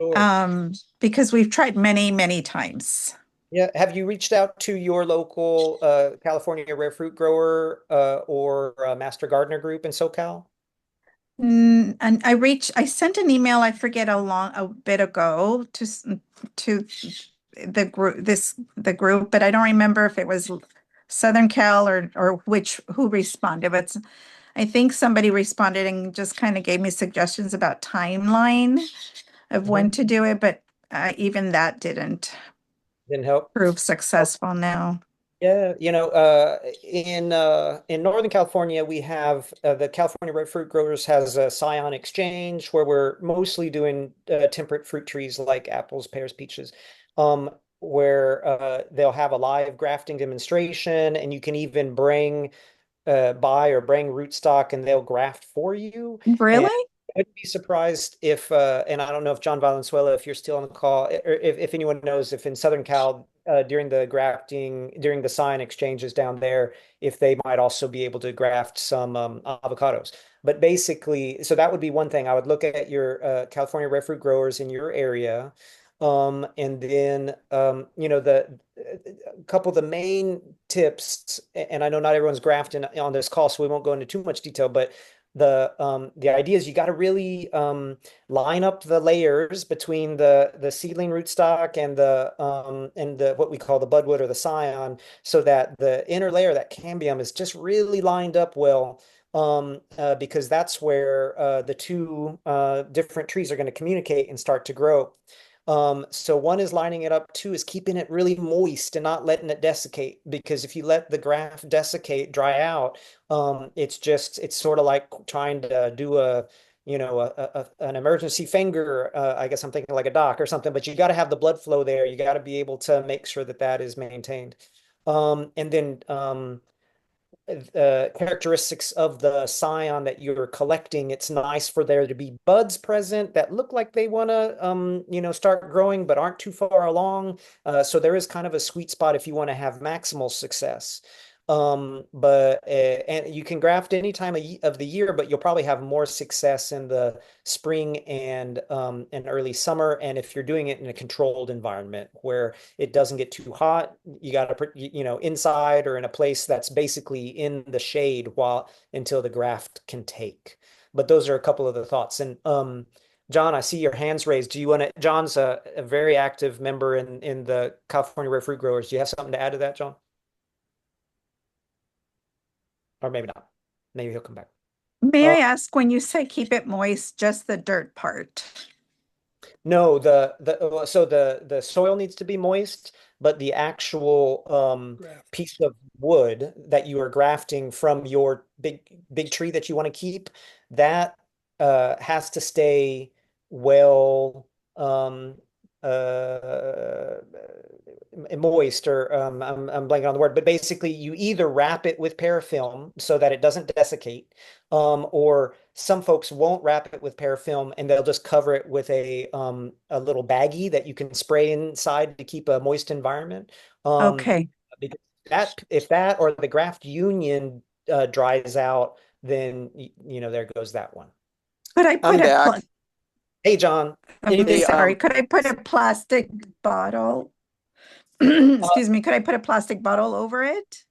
Sure. Because we've tried many, many times. Yeah. Have you reached out to your local California rare fruit grower or master gardener group in SoCal? And I sent an email, I forget a bit ago to the group, but I don't remember if it was Southern Cal or who responded, but I think somebody responded and just kind of gave me suggestions about timeline of when to do it, but even that didn't Didn't help. prove successful now. Yeah, in Northern California, we have the California Red Fruit Growers has a Scion Exchange where we're mostly doing temperate fruit trees like apples, pears, peaches, where they'll have a live grafting demonstration, and you can even buy or bring rootstock, and they'll graft for you. And Really? I wouldn't be surprised if, and I don't know if John Valenzuela, if you're still on the call, or if anyone knows if in Southern Cal, during the grafting, during the sign exchanges down there, if they might also be able to graft some avocados. But basically, so that would be one thing. I would look at your California red fruit growers in your area. And then, a couple of the main tips, and I know not everyone's grafting on this call, so we won't go into too much detail, but the idea is you got to really line up the layers between the seedling rootstock and the what we call the budwood or the scion, so that the inner layer, that cambium, is just really lined up well. Because that's where the two different trees are going to communicate and start to grow. So one is lining it up, two is keeping it really moist and not letting it desiccate. Because if you let the graft desiccate, dry out, it's sort of like trying to do an emergency finger. I guess I'm thinking like a doc or something, but you got to have the blood flow there. You got to be able to make sure that that is maintained. And then characteristics of the scion that you're collecting. It's nice for there to be buds present that look like they want to, start growing but aren't too far along. So there is kind of a sweet spot if you want to have maximal success. And you can graft any time of the year, but you'll probably have more success in the spring and early summer. And if you're doing it in a controlled environment where it doesn't get too hot, you got to, inside or in a place that's basically in the shade until the graft can take. But those are a couple of the thoughts. And John, I see your hands raised. Do you want to? John's a very active member in the California Rare Fruit Growers. Do you have something to add to that, John? Or maybe not. Maybe he'll come back. May I ask, when you say keep it moist, just the dirt part? No, so the soil needs to be moist, but the actual Graft. piece of wood that you are grafting from your big tree that you want to keep, that has to stay well uh moist, or I'm blanking on the word, but basically you either wrap it with parafilm so that it doesn't desiccate, or some folks won't wrap it with parafilm and they'll just cover it with a little baggie that you can spray inside to keep a moist environment. Okay. Because if that or the graft union dries out, then there goes that one. Could I I'm put a back. pl Hey, John, I'm anything? Hey, sorry, could I put a plastic bottle? Uh, Excuse me, could I put a plastic bottle over it?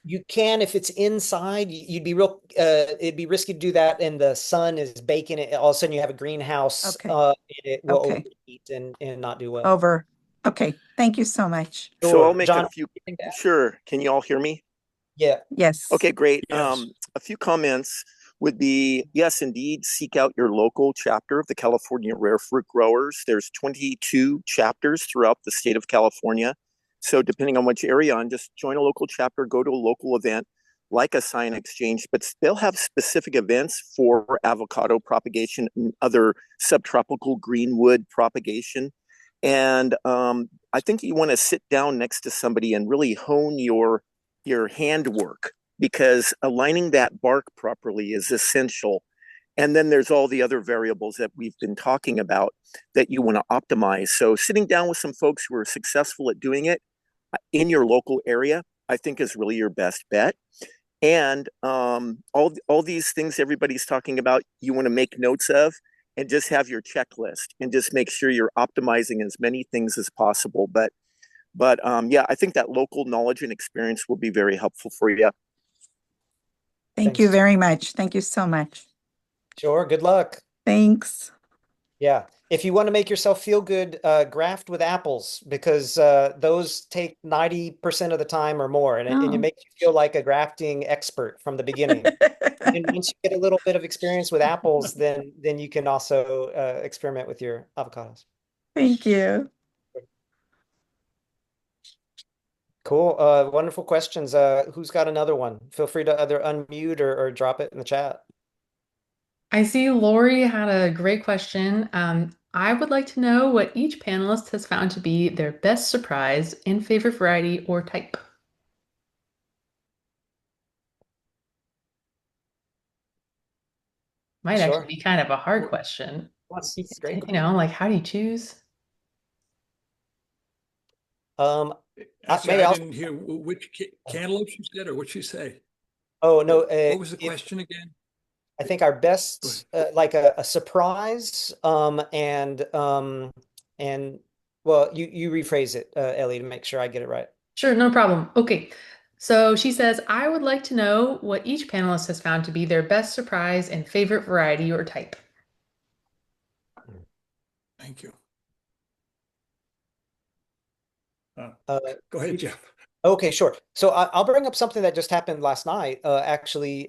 You can if it's inside. You'd be it'd be risky to do that, and the sun is baking it. All of a sudden, you have a greenhouse. Okay. And it will Okay. overheat and not do well. Over. Okay. Thank you so much. so I'll Sure, make a John. few. Sure. Can you all hear me? Yeah. Yes. Okay, great. Yes. A few comments would be, yes, indeed, seek out your local chapter of the California Rare Fruit Growers. There's 22 chapters throughout the state of California. So depending on which area you're on, just join a local chapter, go to a local event like a sign exchange, but they'll have specific events for avocado propagation and other subtropical greenwood propagation. And I think you want to sit down next to somebody and really hone your handwork, because aligning that bark properly is essential. And then there's all the other variables that we've been talking about that you want to optimize. So sitting down with some folks who are successful at doing it in your local area, I think is really your best bet. And all these things everybody's talking about, you want to make notes of and just have your checklist and just make sure you're optimizing as many things as possible. But yeah, I think that local knowledge and experience will be very helpful for you. Thank you Thanks. very much. Thank you so much. Sure. Good luck. Thanks. Yeah. If you want to make yourself feel good, graft with apples, because those take 90% of the time or more, and it Oh. makes you feel like a grafting expert from the beginning. And once you get a little bit of experience with apples, then you can also experiment with your avocados. Thank you. Cool. Wonderful questions. Who's got another one? Feel free to either unmute or drop it in the chat. I see Lori had a great question. I would like to know what each panelist has found to be their best surprise and favorite variety or type. Might Sure. actually be kind of a hard question. It's great. Like how do you choose? Actually, maybe I I'll. didn't hear which cantaloupe you said or what you say. Oh no. What was the question again? I think our best, like a surprise, and well, you rephrase it, Ellie, to make sure I get it right. Sure, no problem. Okay. So she says, I would like to know what each panelist has found to be their best surprise and favorite variety or type. Thank you. Go ahead, Jeff. Okay, sure. So I'll bring up something that just happened last night. Actually,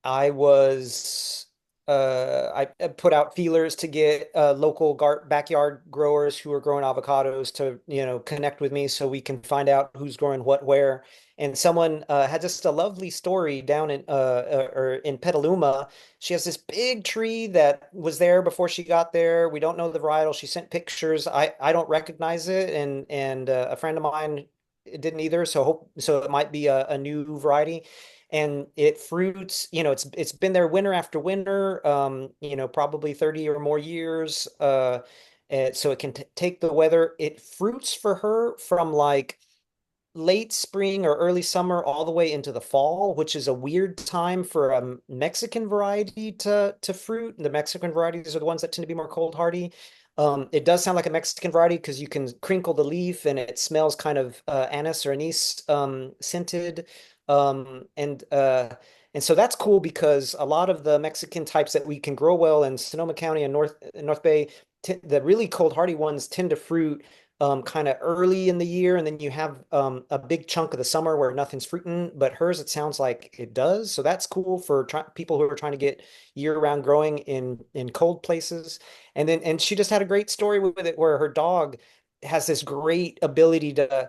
I was I put out feelers to get local backyard growers who are growing avocados to connect with me so we can find out who's growing what where. And someone had just a lovely story down or in Petaluma. She has this big tree that was there before she got there. We don't know the varietal. She sent pictures. I don't recognize it, and a friend of mine didn't either. So it might be a new variety, and it fruits, it's been there winter after winter, probably 30 or more years. And so it can take the weather. It fruits for her from like late spring or early summer all the way into the fall, which is a weird time for a Mexican variety to fruit. The Mexican varieties are the ones that tend to be more cold hardy. It does sound like a Mexican variety because you can crinkle the leaf and it smells kind of anise or anise scented. And so that's cool because a lot of the Mexican types that we can grow well in Sonoma County and North Bay, the really cold hardy ones tend to fruit kind of early in the year, and then you have a big chunk of the summer where nothing's fruiting. But hers, it sounds like it does. So that's cool for people who are trying to get year-round growing in cold places. And she just had a great story with it where her dog has this great ability to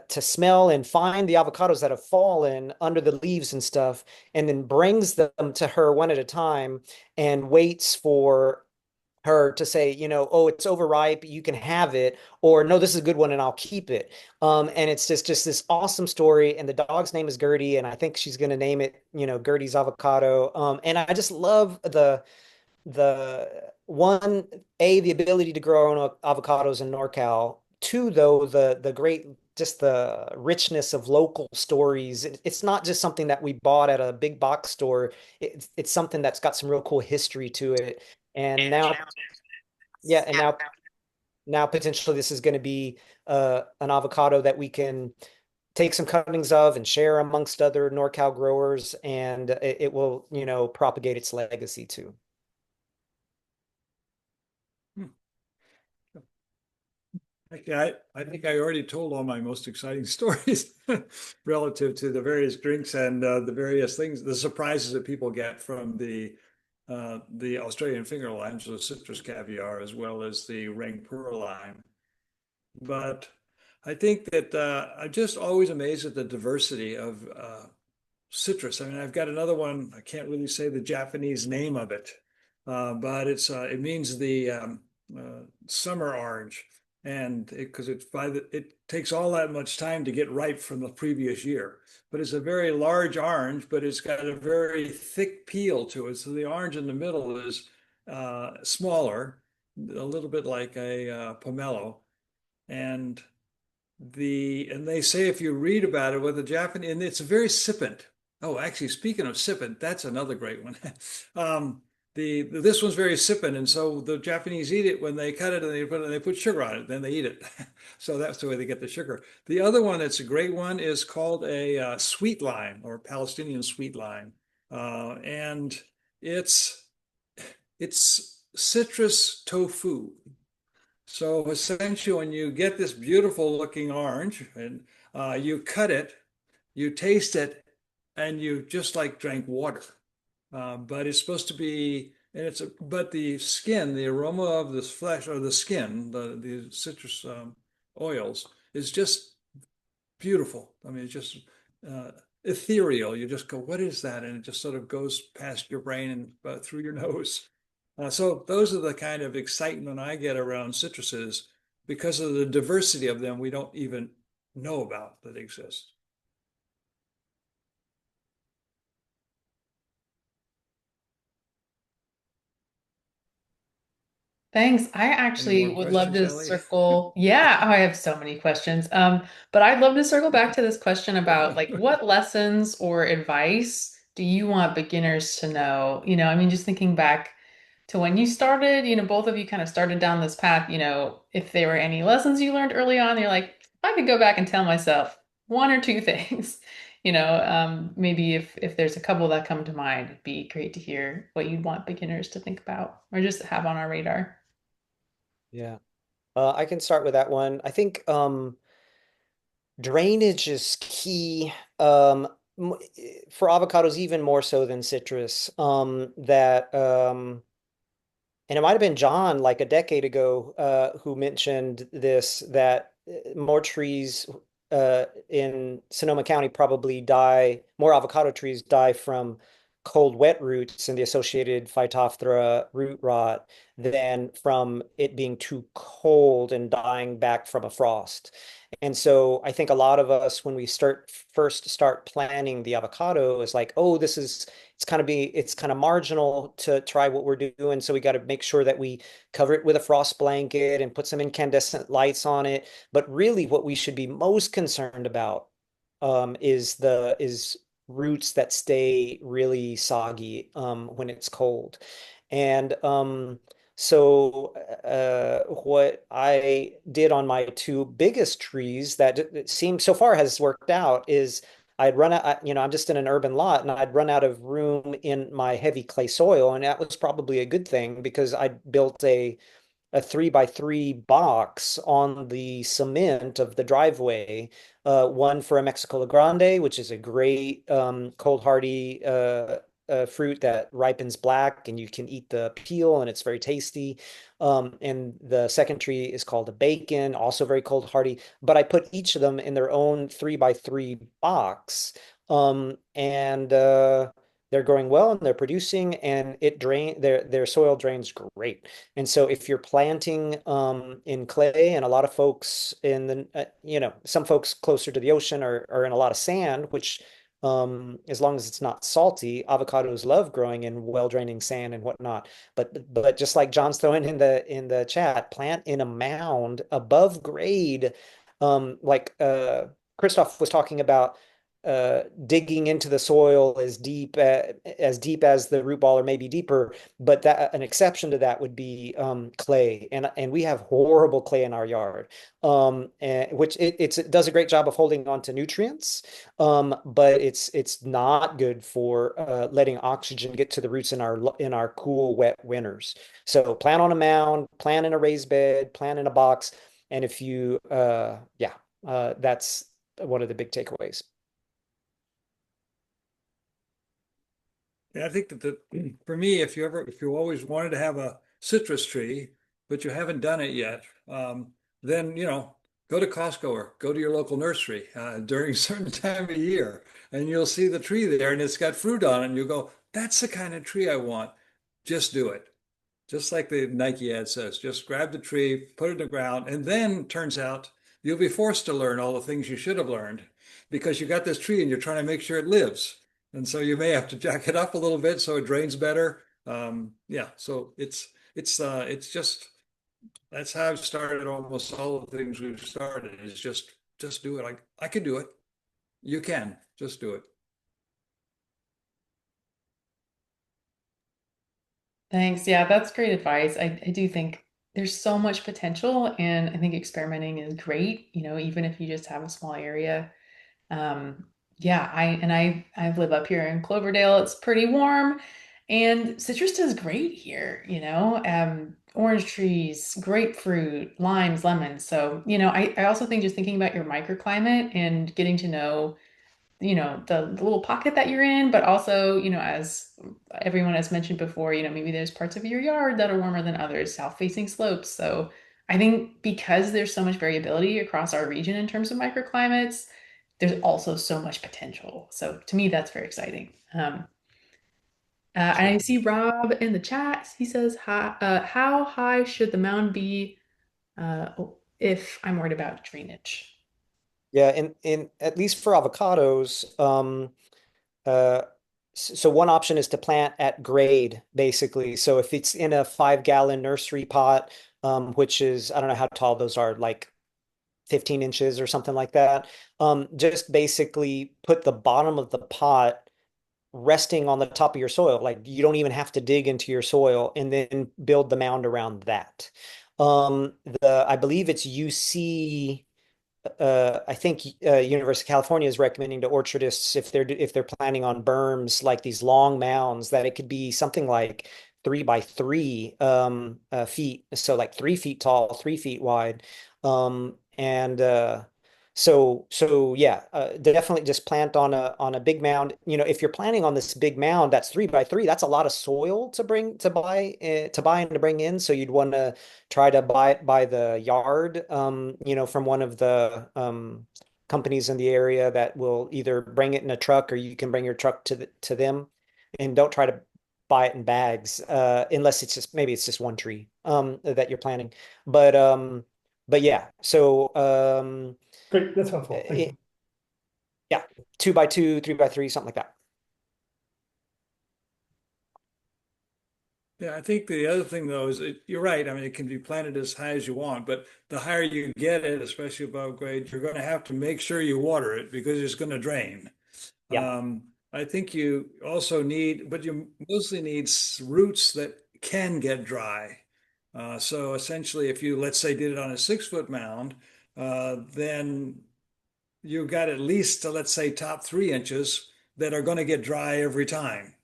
smell and find the avocados that have fallen under the leaves and stuff, and then brings them to her one at a time and waits for her to say, oh, it's overripe, you can have it, or no, this is a good one and I'll keep it. And it's just this awesome story. And the dog's name is Gertie, and I think she's going to name it, Gertie's Avocado. And I just love the one, the ability to grow our own avocados in NorCal. Two, though, the great, just the richness of local stories. It's not just something that we bought at a big box store. It's something that's got some real cool history to it. And now, yeah, and now potentially this is going to be an avocado that we can take some cuttings of and share amongst other NorCal growers, and it will, propagate its legacy too. I think I already told all my most exciting stories relative to the various drinks and the various things, the surprises that people get from the Australian finger limes, the citrus caviar, as well as the Rangpur lime. But I think that I'm just always amazed at the diversity of citrus. I mean, I've got another one. I can't really say the Japanese name of it, but it means the summer orange, and because it takes all that much time to get ripe from the previous year. But it's a very large orange, but it's got a very thick peel to it. So the orange in the middle is smaller, a little bit like a pomelo, and they say if you read about it with the Japanese, and it's very sippant. Oh, actually, speaking of sippant, that's another great one. This one's very sippant, and so the Japanese eat it when they cut it and they put sugar on it. Then they eat it. So that's the way they get the sugar. The other one that's a great one is called a sweet lime, or Palestinian sweet lime, and it's citrus tofu. So essentially, when you get this beautiful looking orange and you cut it, you taste it, and you just like drank water. But it's supposed to be, but the skin, the aroma of this flesh or the skin, the citrus oils is just beautiful. I mean, it's just ethereal. You just go, what is that? And it just sort of goes past your brain and through your nose. So those are the kind of excitement I get around citruses because of the diversity of them we don't even know about that exist. Thanks. I Any actually more would love questions, to Ellie? circle. Yeah, I have so many questions. But I'd love to circle back to this question about like what lessons or advice do you want beginners to know? I mean, just thinking back to when you started, both of you kind of started down this path, if there were any lessons you learned early on, you're like, if I could go back and tell myself one or two things, maybe if there's a couple that come to mind, it'd be great to hear what you'd want beginners to think about or just have on our radar. Yeah. I can start with that one. I think drainage is key, for avocados even more so than citrus. And it might have been John like a decade ago who mentioned this, that more trees in Sonoma County probably die, more avocado trees die from cold, wet roots and the associated Phytophthora root rot than from it being too cold and dying back from a frost. And so I think a lot of us, when we first start planning the avocado, is like, oh, it's kind of marginal to try what we're doing. So we got to make sure that we cover it with a frost blanket and put some incandescent lights on it. But really, what we should be most concerned about is roots that stay really soggy when it's cold. And so what I did on my two biggest trees that it seemed so far has worked out is I'd run out, I'm just in an urban lot and I'd run out of room in my heavy clay soil. And that was probably a good thing because I built a 3x3 box on the cement of the driveway. One for a Mexico Grande, which is a great cold hardy fruit that ripens black and you can eat the peel and it's very tasty. And the second tree is called a bacon, also very cold hardy. But I put each of them in their own 3x3 box. And they're growing well and they're producing and their soil drains great. And so if you're planting in clay, and a lot of folks in some folks closer to the ocean are in a lot of sand, which as long as it's not salty, avocados love growing in well-draining sand and whatnot. But just like John's throwing in the chat, plant in a mound above grade, like Christoph was talking about digging into the soil as the root ball or maybe deeper, but that an exception to that would be clay, and we have horrible clay in our yard, which it does a great job of holding on to nutrients, but it's not good for letting oxygen get to the roots in our cool wet winters. So plant on a mound, plant in a raised bed, plant in a box, and if you that's one of the big takeaways. Yeah, I think that for me, if you always wanted to have a citrus tree, but you haven't done it yet, then go to Costco or go to your local nursery during a certain time of year, and you'll see the tree there, and it's got fruit on it, and you go, "That's the kind of tree I want." Just do it. Just like the Nike ad says, just grab the tree, put it in the ground, and then turns out you'll be forced to learn all the things you should have learned because you got this tree and you're trying to make sure it lives. And so you may have to jack it up a little bit so it drains better. Yeah, so it's just that's how I've started almost all the things we've started is just do it. I can do it. You can just do it. Thanks. Yeah, that's great advice. I do think there's so much potential, and I think experimenting is great, even if you just have a small area. Um, yeah, I live up here in Cloverdale. It's pretty warm, and citrus does great here, orange trees, grapefruit, limes, lemons. So, I also think just thinking about your microclimate and getting to know the little pocket that you're in, but also, as everyone has mentioned before, maybe there's parts of your yard that are warmer than others, south-facing slopes. So I think because there's so much variability across our region in terms of microclimates, there's also so much potential. So to me, that's very exciting. And I see Rob in the chat. He says, how high should the mound be if I'm worried about drainage? Yeah, in at least for avocados, uh, so one option is to plant at grade, basically. So if it's in a 5-gallon nursery pot, which is, I don't know how tall those are, like 15 inches or something like that, just basically put the bottom of the pot resting on the top of your soil. Like you don't even have to dig into your soil and then build the mound around that. I believe it's UC I think University of California is recommending to orchardists if they're planning on berms like these long mounds that it could be something like 3x3 feet, so like 3 feet tall, 3 feet wide, and so yeah, definitely just plant on a big mound. If you're planning on this big mound that's 3x3, that's a lot of soil to buy and to bring in. So you'd want to try to buy it by the yard, from one of the companies in the area that will either bring it in a truck or you can bring your truck to them. And don't try to buy it in bags, unless maybe it's just one tree that you're planting. But yeah, so Great, that's helpful. Thank you. Yeah, 2x2, 3x3, something like that. Yeah, I think the other thing though is you're right. I mean, it can be planted as high as you want, but the higher you get it, especially above grade, you're going to have to make sure you water it because it's going to drain. Yeah. I think you also but you mostly need roots that can get dry. So essentially, if you, let's say, did it on a 6-foot mound, then you got at least, let's say, top 3 inches that are going to get dry every time.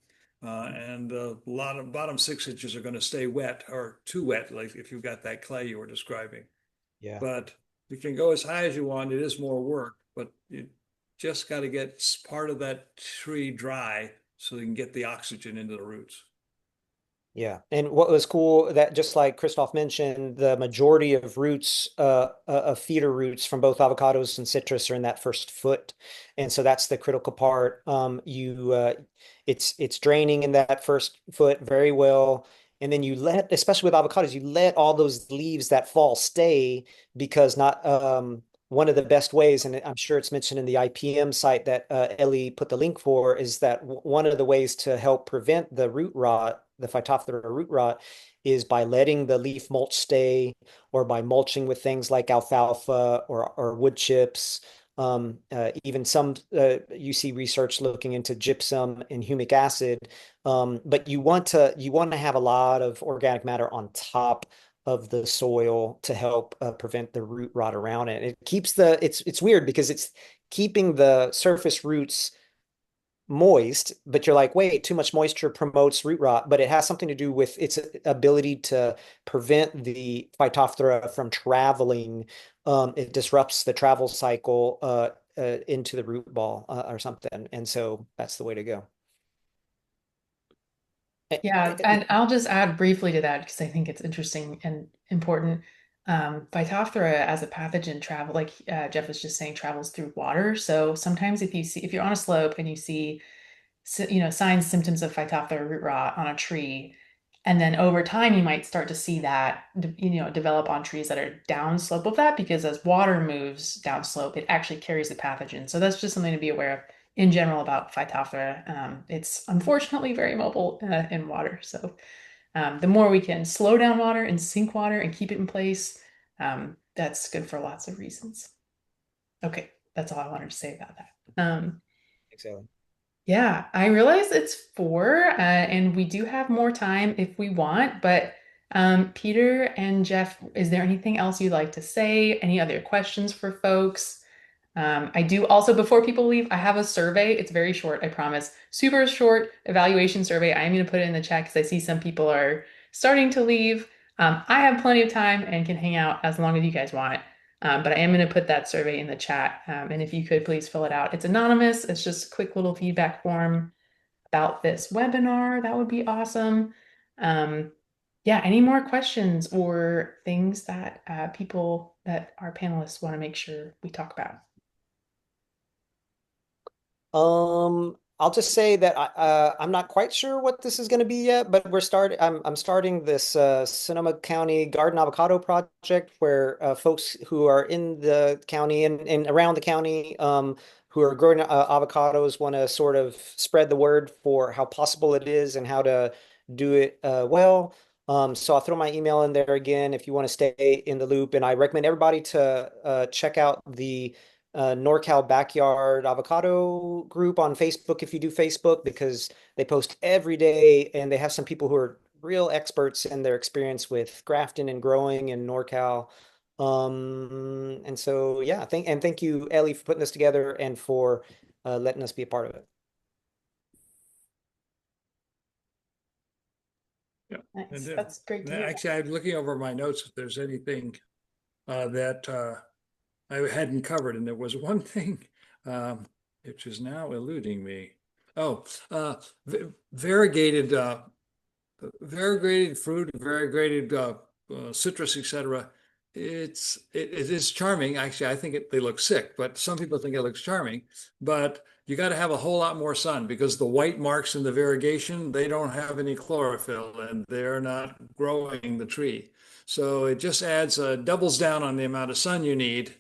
and a lot of bottom 6 inches are going to stay wet or too wet, like if you've got that clay you were describing. Yeah. But you can go as high as you want. It is more work, but you just got to get part of that tree dry so you can get the oxygen into the roots. Yeah. And what was cool that just like Christoph mentioned, the majority of roots, of feeder roots from both avocados and citrus are in that first foot. And so that's the critical part. It's draining in that first foot very well. And then you let, especially with avocados, you let all those leaves that fall stay because not, one of the best ways, and I'm sure it's mentioned in the IPM site that Ellie put the link for, is that one of the ways to help prevent the root rot, the Phytophthora root rot, is by letting the leaf mulch stay or by mulching with things like alfalfa or wood chips. Even some you see research looking into gypsum and humic acid. But you want to have a lot of organic matter on top of the soil to help prevent the root rot around it. It keeps it's weird because it's keeping the surface roots moist, but you're like, wait, too much moisture promotes root rot, but it has something to do with its ability to prevent the Phytophthora from traveling. It disrupts the travel cycle into the root ball or something. And so that's the way to go. Yeah, and I'll just add briefly to that because I think it's interesting and important. Phytophthora as a pathogen travel, like Jeff was just saying, travels through water. So sometimes if you're on a slope and you see, signs, symptoms of Phytophthora root rot on a tree, and then over time you might start to see that, develop on trees that are downslope of that because as water moves downslope, it actually carries the pathogen. So that's just something to be aware of in general about Phytophthora. It's unfortunately very mobile in water. So the more we can slow down water and sink water and keep it in place, that's good for lots of reasons. Okay, that's all I wanted to say about that. Excellent. Yeah, I realize it's 4, and we do have more time if we want, but Peter and Jeff, is there anything else you'd like to say? Any other questions for folks? I do also, before people leave, I have a survey. It's very short, I promise. Super short evaluation survey. I am going to put it in the chat because I see some people are starting to leave. I have plenty of time and can hang out as long as you guys want. But I am going to put that survey in the chat. And if you could please fill it out. It's anonymous. It's just a quick little feedback form about this webinar. That would be awesome. Yeah, any more questions or things that people that our panelists want to make sure we talk about? I'll just say that I'm not quite sure what this is going to be yet, but I'm starting this Sonoma County Garden Avocado project where folks who are in the county and around the county who are growing avocados want to sort of spread the word for how possible it is and how to do it well. So I'll throw my email in there again if you want to stay in the loop. And I recommend everybody to check out the NorCal Backyard Avocado group on Facebook if you do Facebook, because they post every day and they have some people who are real experts in their experience with grafting and growing in NorCal. And so, yeah, thank you, Ellie, for putting this together and for letting us be a part of it. Yeah, Nice. That's great to hear. Actually, I'm looking over my notes if there's anything that I hadn't covered, and there was one thing which is now eluding me. Oh, variegated fruit, variegated citrus, etc. It is charming. Actually, I think they look sick, but some people think it looks charming. But you got to have a whole lot more sun because the white marks in the variegation, they don't have any chlorophyll and they're not growing the tree. So it just doubles down on the amount of sun you need.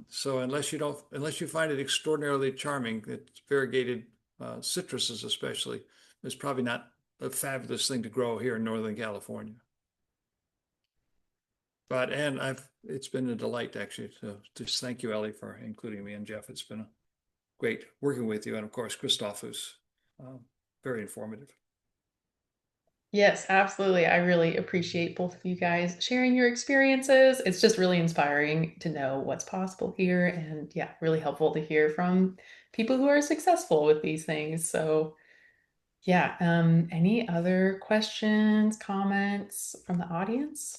So unless you find it extraordinarily charming, it's variegated citruses especially, it's probably not a fabulous thing to grow here in Northern California. It's been a delight actually to just thank you, Ellie, for including me, and Jeff. It's been great working with you, and of course, Christof, who's very informative. Yes, absolutely. I really appreciate both of you guys sharing your experiences. It's just really inspiring to know what's possible here, and yeah, really helpful to hear from people who are successful with these things. So Yeah, any other questions, comments from the audience?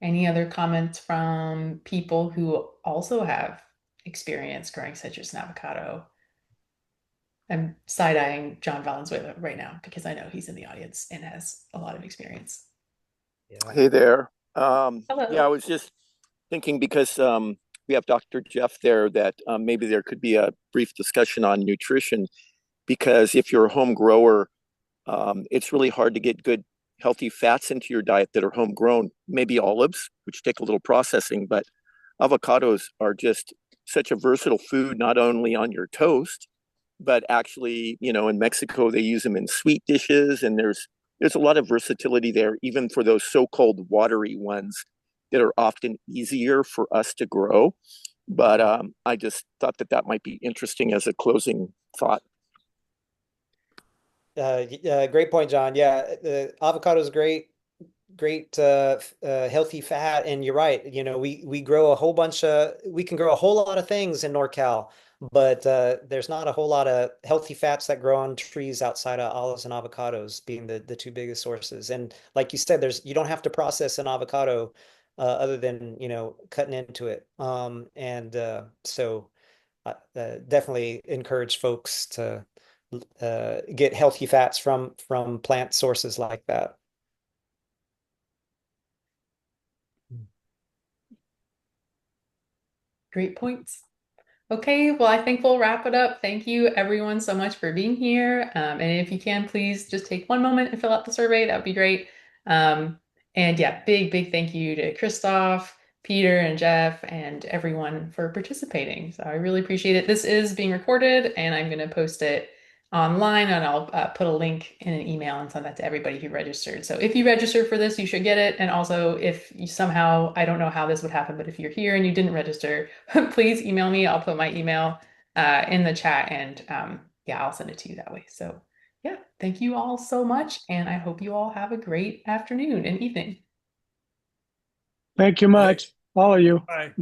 Any other comments from people who also have experience growing citrus and avocado? I'm side-eyeing John Valenzuela right now because I know he's in the audience and has a lot of experience. Yeah. Hey there. Hello. Yeah, I was just thinking because we have Dr. Jeff there that maybe there could be a brief discussion on nutrition because if you're a home grower, it's really hard to get good healthy fats into your diet that are homegrown. Maybe olives, which take a little processing, but avocados are just such a versatile food, not only on your toast, but actually, in Mexico they use them in sweet dishes, and there's a lot of versatility there, even for those so-called watery ones that are often easier for us to grow. But I just thought that that might be interesting as a closing thought. Great point, John. Yeah, the avocado is great healthy fat, and you're right. We grow a whole bunch of we can grow a whole lot of things in NorCal, but there's not a whole lot of healthy fats that grow on trees outside of olives and avocados being the two biggest sources. And like you said, you don't have to process an avocado other than cutting into it. So definitely encourage folks to get healthy fats from plant sources like that. Great points. Okay, well, I think we'll wrap it up. Thank you everyone so much for being here. And if you can, please just take one moment and fill out the survey. That would be great. And yeah, big thank you to Christof, Peter, and Jeff, and everyone for participating. So I really appreciate it. This is being recorded, and I'm going to post it online, and I'll put a link in an email and send that to everybody who registered. So if you registered for this, you should get it. And also, if you somehow, I don't know how this would happen, but if you're here and you didn't register, please email me. I'll put my email in the chat, and yeah, I'll send it to you that way. So yeah, thank you all so much, and I hope you all have a great afternoon and evening. Thank you much, all of you. Bye.